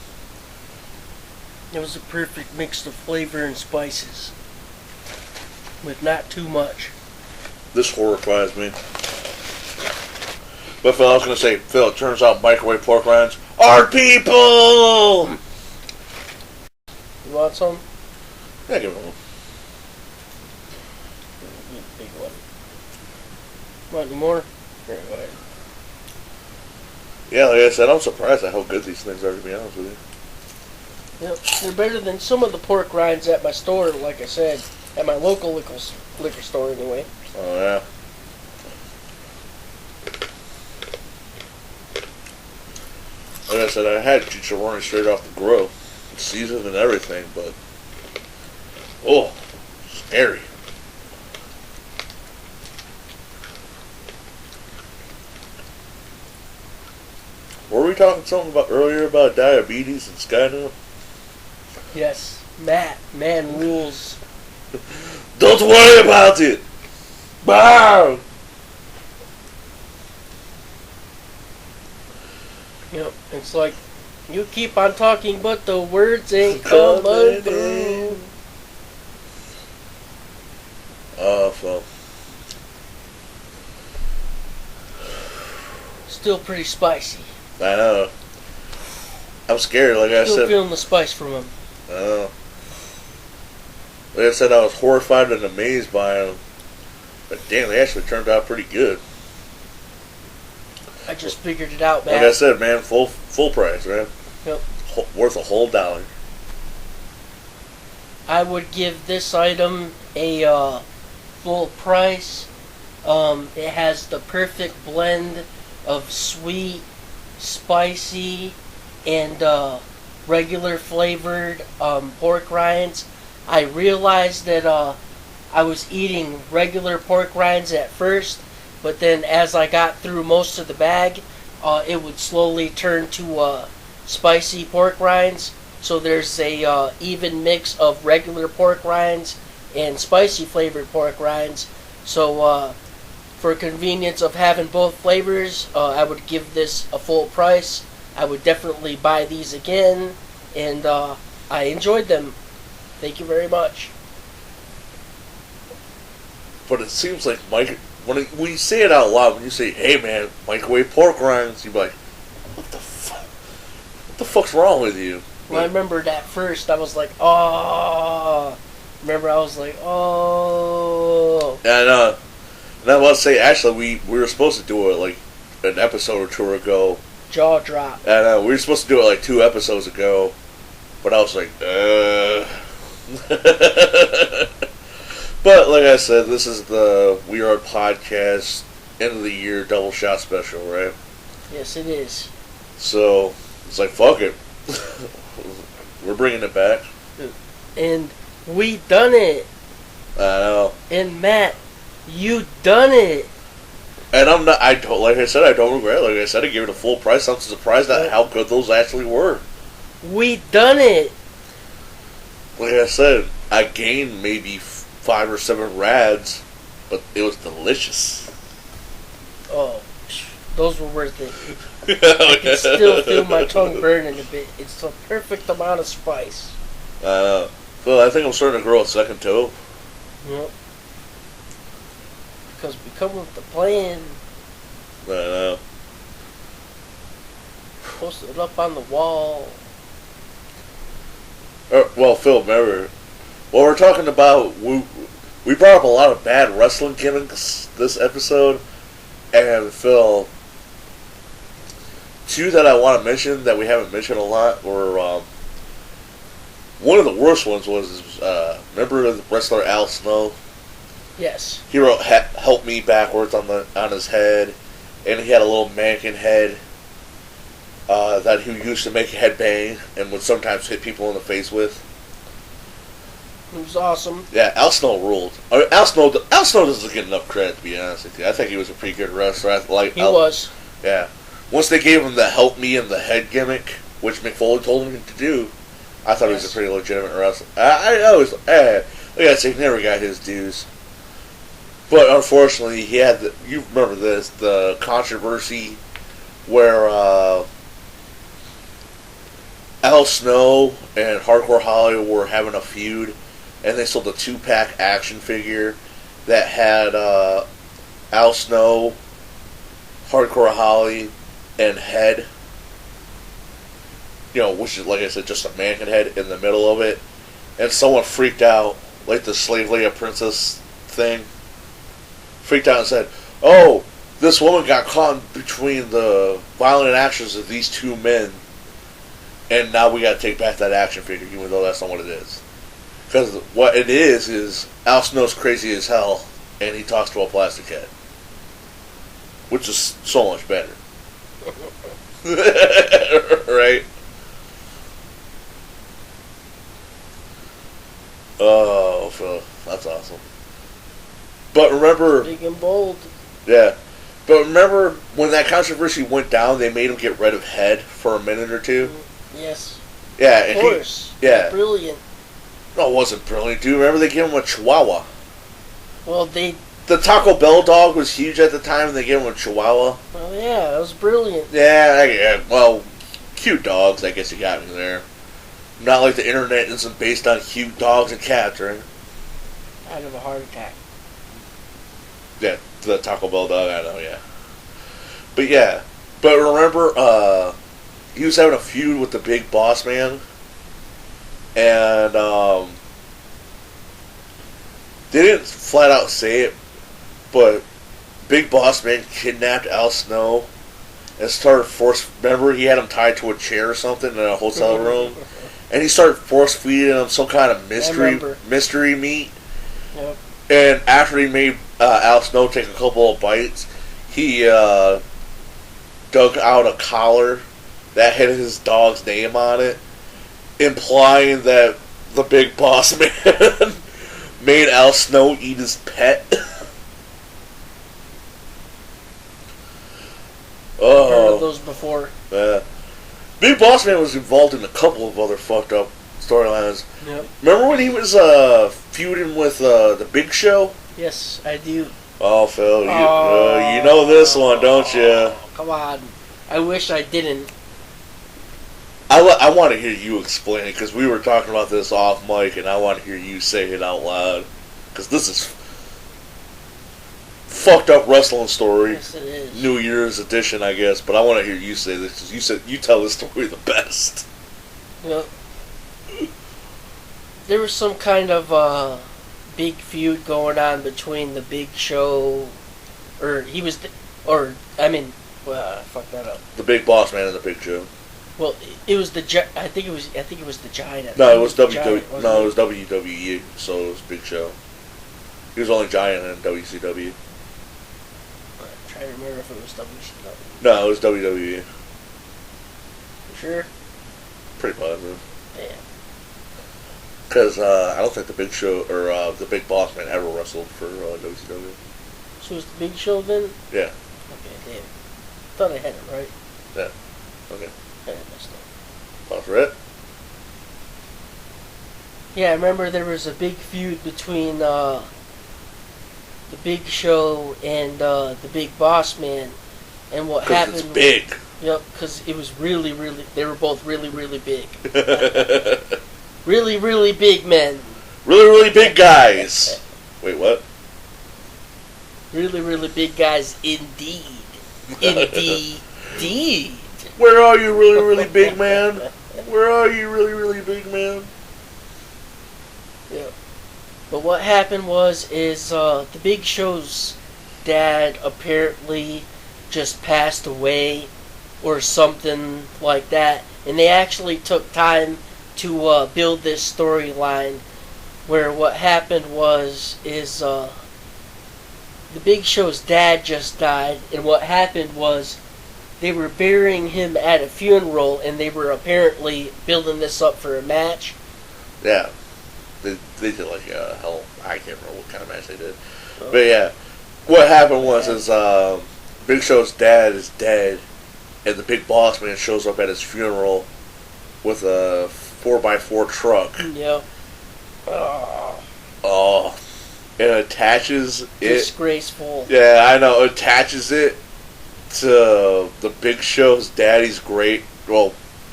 It was a perfect mix of flavor and spices. With not too much. This horrifies me. But Phil, I was going to say, Phil, it turns out microwave pork rinds are people! You want some? Yeah, give it one. Big one. Want any more? Here, go ahead. Yeah, like I said, I'm surprised at how good these things are, to be honest with you. Yep, they're better than some of the pork rinds at my store, like I said, at my local liquor store anyway. Oh, yeah. Like I said, I had chicharroni straight off the grill, seasoned and everything, but oh, scary. Were we talking something about earlier about diabetes and Skynet? Yes, man rules. Don't worry about it. Bow. Yep, it's like you keep on talking, but the words ain't coming through. So Still pretty spicy. I know. I'm scared. Like I Still said, feeling the spice from them. I know. Like I said, I was horrified and amazed by them. But damn, they actually turned out pretty good. I just figured it out, man. Like I said, man, full price, man. Yep. Worth a whole $1. I would give this item a full price. It has the perfect blend of sweet, spicy, and regular flavored pork rinds. I realized that I was eating regular pork rinds at first, but then as I got through most of the bag, it would slowly turn to spicy pork rinds. So there's a even mix of regular pork rinds and spicy flavored pork rinds. So for convenience of having both flavors, I would give this a full price. I would definitely buy these again, and I enjoyed them. Thank you very much. But it seems like when you say it out loud, when you say, "Hey man, microwave pork rinds," you be like, "What the fuck? What the fuck's wrong with you?" Well, I remembered at first I was like, "Oh." Remember, I was like, "Oh." And I was to say, actually, we were supposed to do it like an episode or two ago. Jaw drop. And we were supposed to do it like 2 episodes ago, but I was like, But like I said, this is the We Are Podcast end of the year double shot special, right? Yes, it is. So it's like, fuck it, we're bringing it back, and we done it. I know. And Matt, you done it. And I'm not. I don't. Like I said, I don't regret it. Like I said, I gave it a full price. I'm surprised at how good those actually were. We done it. Like I said, I gained maybe 5 or 7 rads, but it was delicious. Oh, those were worth it. I can still feel my tongue burning a bit. It's the perfect amount of spice. Well, I think I'm starting to grow a second toe. Yep. Because we come with the plan. I know. Post it up on the wall. Well, Phil, remember, what we're talking about, we brought up a lot of bad wrestling gimmicks this episode, and Phil, 2 that I want to mention that we haven't mentioned a lot were, one of the worst ones was, remember the wrestler Al Snow? Yes. He wrote "Help Me" backwards on his head, and he had a little mannequin head that he used to make a headbang and would sometimes hit people in the face with. It was awesome. Yeah, Al Snow ruled. I mean, Al Snow doesn't get enough credit, to be honest with you. I think he was a pretty good wrestler. He was. Yeah. Once they gave him the "Help Me" and the head gimmick, which Mick Foley told him to do, I thought he was a pretty legitimate wrestler. I always, like I said, he never got his dues. But unfortunately, he had you remember the controversy where Al Snow and Hardcore Holly were having a feud, and they sold a 2-pack action figure that had Al Snow Hardcore Holly and Head. You know, which is, like I said, just a mannequin head in the middle of it. And someone freaked out, like the Slave Leia Princess thing. Freaked out and said, "Oh, this woman got caught in between the violent actions of these two men. And now we gotta take back that action figure, even though that's not what it is." Because what it is Al Snow's crazy as hell, and he talks to a plastic head. Which is so much better. Right? Oh, Phil, that's awesome. But remember... Big and bold. Yeah. But remember, when that controversy went down, they made him get rid of Head for a minute or two? Yes. Yeah. Of course. Yeah. Brilliant. No, it wasn't brilliant, dude. Remember they gave him a Chihuahua? Well, The Taco Bell dog was huge at the time, and they gave him a Chihuahua. Oh, yeah, that was brilliant. Yeah, well, cute dogs, I guess you got me there. Not like the internet isn't based on cute dogs and cats, right? I'd have a heart attack. Yeah, the Taco Bell dog, I know, yeah. But yeah, but remember, he was having a feud with the Big Boss Man, and they didn't flat out say it, but Big Boss Man kidnapped Al Snow and started remember, he had him tied to a chair or something in a hotel room, and he started force feeding him some kind of mystery meat. Yep. And after he made Al Snow take a couple of bites, he dug out a collar that had his dog's name on it, implying that the Big Boss Man made Al Snow eat his pet. I've heard of those before. Big Boss Man was involved in a couple of other fucked up storylines. Yep. Remember when he was feuding with the Big Show? Yes, I do. Oh, Phil, you know this one, don't you? Come on. I wish I didn't. I want to hear you explain it, because we were talking about this off mic, and I want to hear you say it out loud. Because this is fucked up wrestling story. Yes, it is. New Year's edition, I guess. But I want to hear you say this, because you tell this story the best. Yep. There was some kind of big feud going on between the Big Show, fuck that up. The Big Boss Man and the Big Show. Well, it was I think it was the Giant. No, it was WWE. No, it was WWE. So it was Big Show. He was only Giant in WCW. I'm trying to remember if it was WCW. No, it was WWE. You sure? Pretty positive. Yeah. Because I don't think the Big Show or the Big Boss Man ever wrestled for WCW. So it was the Big Show then? Yeah. Okay, damn. Thought I had it right. Yeah. Okay. I messed up. That's right. Yeah, I remember there was a big feud between the Big Show and the Big Boss Man, and what happened? It's big. Yep, because it was really, really. They were both really, really big. Really, really big men. Really, really big guys. Wait, what? Really, really big guys, indeed. Indeed. Where are you, really, really big man? Where are you, really, really big man? Yeah. But what happened is the Big Show's dad apparently just passed away or something like that. And they actually took time to build this storyline where what happened is the Big Show's dad just died, and what happened was they were burying him at a funeral, and they were apparently building this up for a match. Yeah. They did like hell, I can't remember what kind of match they did. But yeah, what happened was Big Show's dad is dead, and the Big Boss Man shows up at his funeral with a 4x4 truck. Yep. Oh. And attaches it. Disgraceful. Yeah, I know. Attaches it to the Big Show's daddy's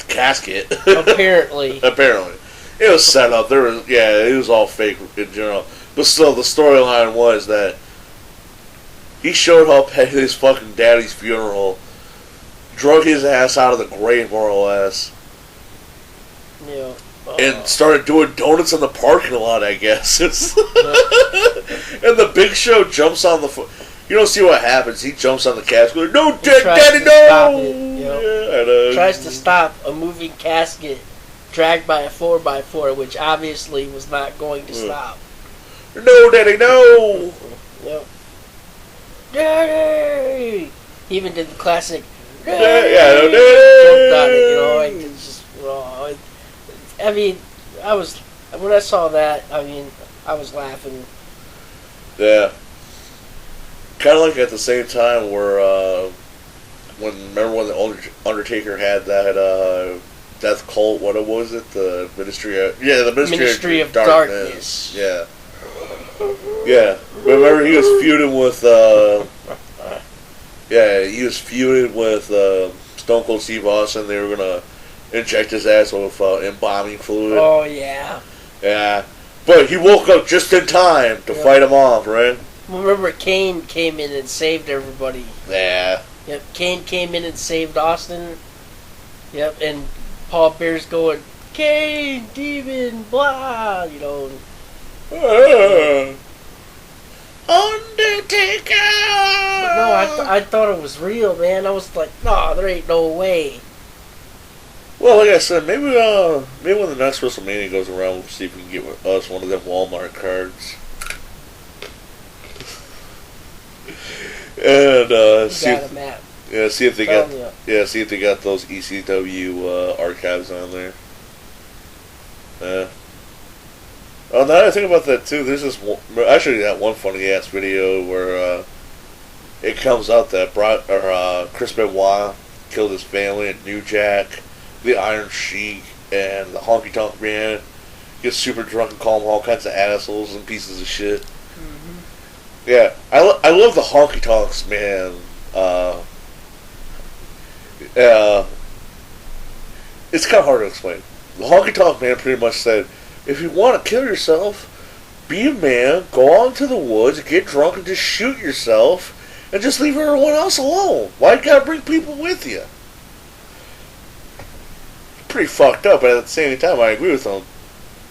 casket. Apparently. Apparently. It was set up. It was all fake in general. But still, the storyline was that He showed up at his fucking daddy's funeral, drug his ass out of the grave, more or less, Yeah. and started doing donuts in the parking lot, I guess. And the Big Show jumps on the... You don't see what happens. He jumps on the casket. Like, no, Daddy, no! It, tries to stop a moving casket dragged by a 4x4, which obviously was not going to stop. No, Daddy, no! Yep. Daddy! He even did the classic... Daddy! Yeah, Jumped on it, you know, like, it's just... I mean, when I saw that, I mean, I was laughing. Yeah. Kind of like at the same time where, remember when the Undertaker had that, death cult, what was it? The Ministry of... Yeah, the Ministry of Darkness. Yeah. Yeah. Remember he was feuding with, Stone Cold Steve Austin. They were going to inject his ass with embalming fluid. Oh, yeah. Yeah. But he woke up just in time to fight him off, right? Remember, Kane came in and saved everybody. Yeah. Yep, Kane came in and saved Austin. Yep, and Paul Bear's going, Kane, demon, blah, you know. Undertaker! But no, I thought it was real, man. I was like, no, there ain't no way. Well, like I said, maybe when the next WrestleMania goes around, we'll see if we can get us one of them Walmart cards. And see if they got those ECW archives on there. Yeah. Oh, now that I think about that too, there's this actually that one funny ass video where it comes out that Chris Benoit killed his family at New Jack, the Iron Sheik, and the Honky Tonk Man. Gets super drunk and call them all kinds of assholes and pieces of shit. Mm-hmm. Yeah, I love the Honky Tonks, man. It's kind of hard to explain. The Honky Tonk Man pretty much said, if you want to kill yourself, be a man, go out into the woods, get drunk, and just shoot yourself, and just leave everyone else alone. Why you gotta bring people with you? Pretty fucked up, but at the same time, I agree with him.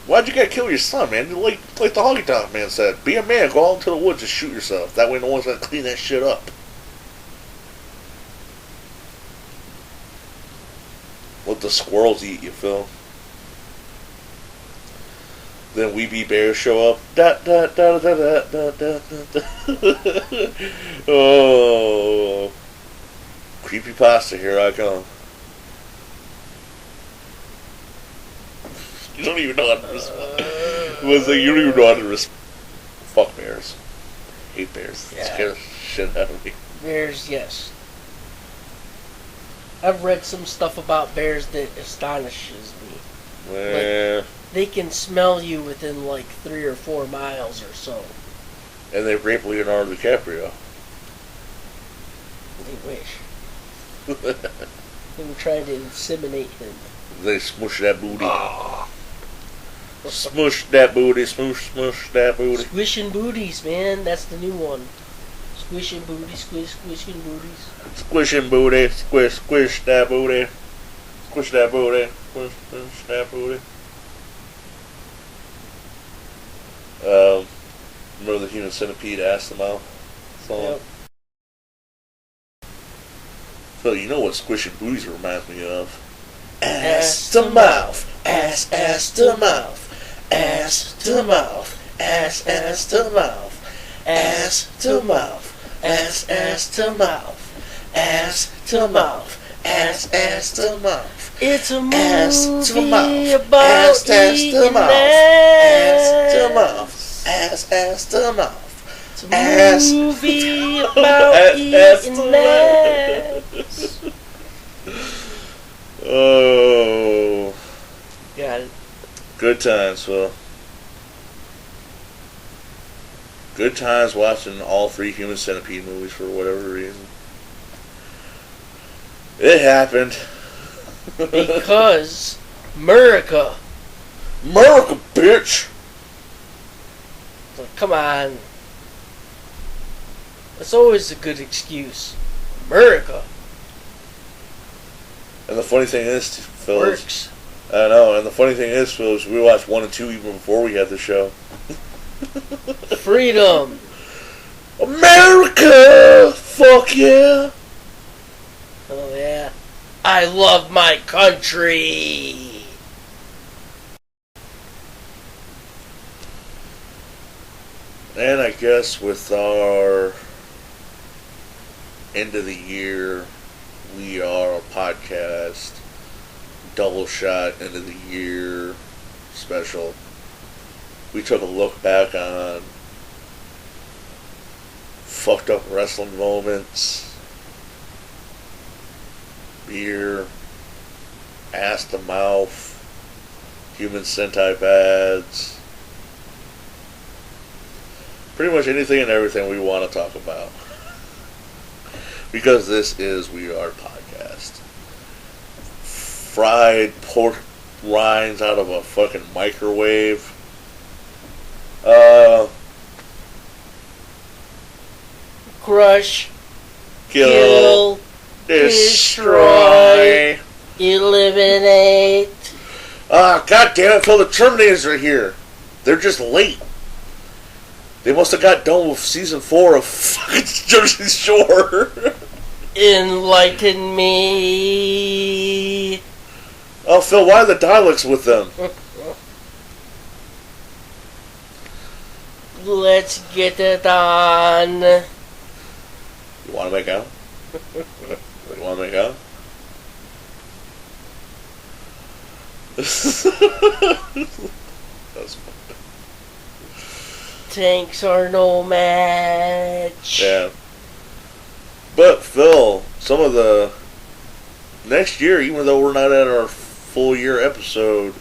Why'd you gotta kill your son, man? Like the Honky Tonk Man said, be a man, go out into the woods and shoot yourself. That way no one's gonna clean that shit up. Let the squirrels eat you, Phil. Then We Be Bears show up. Oh. Creepypasta, here I come. You don't even know how to respond. You don't even know how to respond. Fuck bears. Hate bears. Yeah. Scare the shit out of me. Bears, yes. I've read some stuff about bears that astonishes me. Well, like, they can smell you within like 3 or 4 miles or so. And they raped Leonardo DiCaprio. They wish. They were trying to inseminate him. They smush that booty. Oh. Smush that booty, smush that booty. Squishing booties, man. That's the new one. Squishing booty, squishing booties. Squishing booty, squish that booty. Squish that booty, squish that booty. Remember the Human Centipede ass to mouth song? Yep. So you know what squishing booties reminds me of? Ass to mouth, ass to mouth. Ass to mouth, ass to mouth, ass to mouth, ass to mouth, ass to mouth, ass to mouth. It's a movie ass to mouth, about ass to mouth, ass to mouth, ass to mouth. It's a movie about eating ass. Oh. Got it. Good times, Phil. Good times watching all 3 Human Centipede movies for whatever reason. It happened. Because America, bitch! like, come on. It's always a good excuse. America And the funny thing is, Phil, works. I know, and the funny thing is, Phil, is we watched 1 and 2 even before we had the show. Freedom. America! Fuck yeah! Oh yeah. I love my country. And I guess with our end of the year, we are a podcast, double shot end of the year special. We took a look back on fucked up wrestling moments, beer, ass to mouth, human Sentai bads. Pretty much anything and everything we want to talk about. Because this is We Are Podcast. Fried pork rinds out of a fucking microwave. Crush. Kill. Destroy. Eliminate. God damn it, Phil, the Terminators are here. They're just late. They must have got done with season 4 of fucking Jersey Shore. Enlighten me. Oh, Phil, why are the Daleks with them? Let's get it on. You want to make out? You want to make out? That's fun. Tanks are no match. Yeah. But, Phil, some of the next year, even though we're not at our full year episode,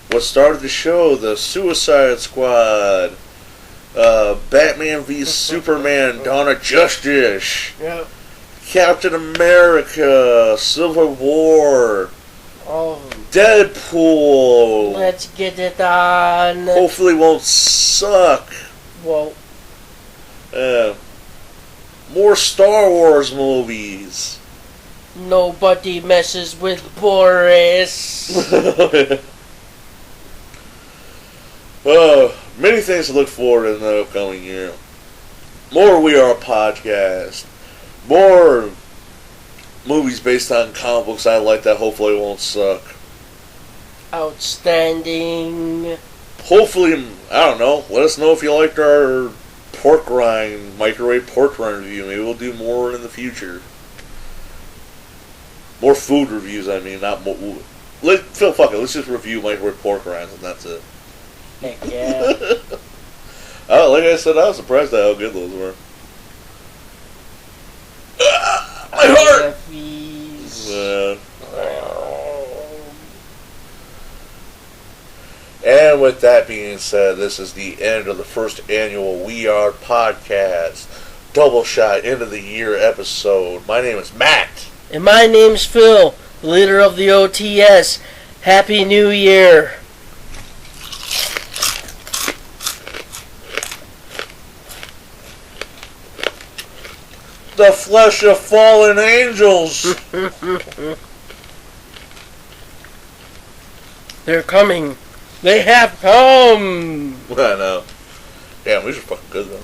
what started the show, the Suicide Squad, Batman v Superman, Dawn of Justice, Yep. Captain America, Civil War, Oh, Deadpool. let's get it on. Hopefully won't suck. Well, More Star Wars movies. nobody messes with Boris. Many things to look forward to in the upcoming year. More We Are a Podcast. More movies based on comic books I like that hopefully won't suck. Outstanding. Hopefully, I don't know, let us know if you liked our pork rind, microwave pork rind review. Maybe we'll do more in the future. More food reviews, I mean, not more. Phil, fuck it, let's just review microwave pork rinds and that's it. Heck yeah. Like I said, I was surprised at how good those were. My heart! And with that being said, this is the end of the first annual We Are Podcast double shot end of the year episode. My name is Matt. And my name's Phil, leader of the OTS. Happy New Year. The flesh of fallen angels. They're coming. They have come. I know. Damn, these are fucking good though.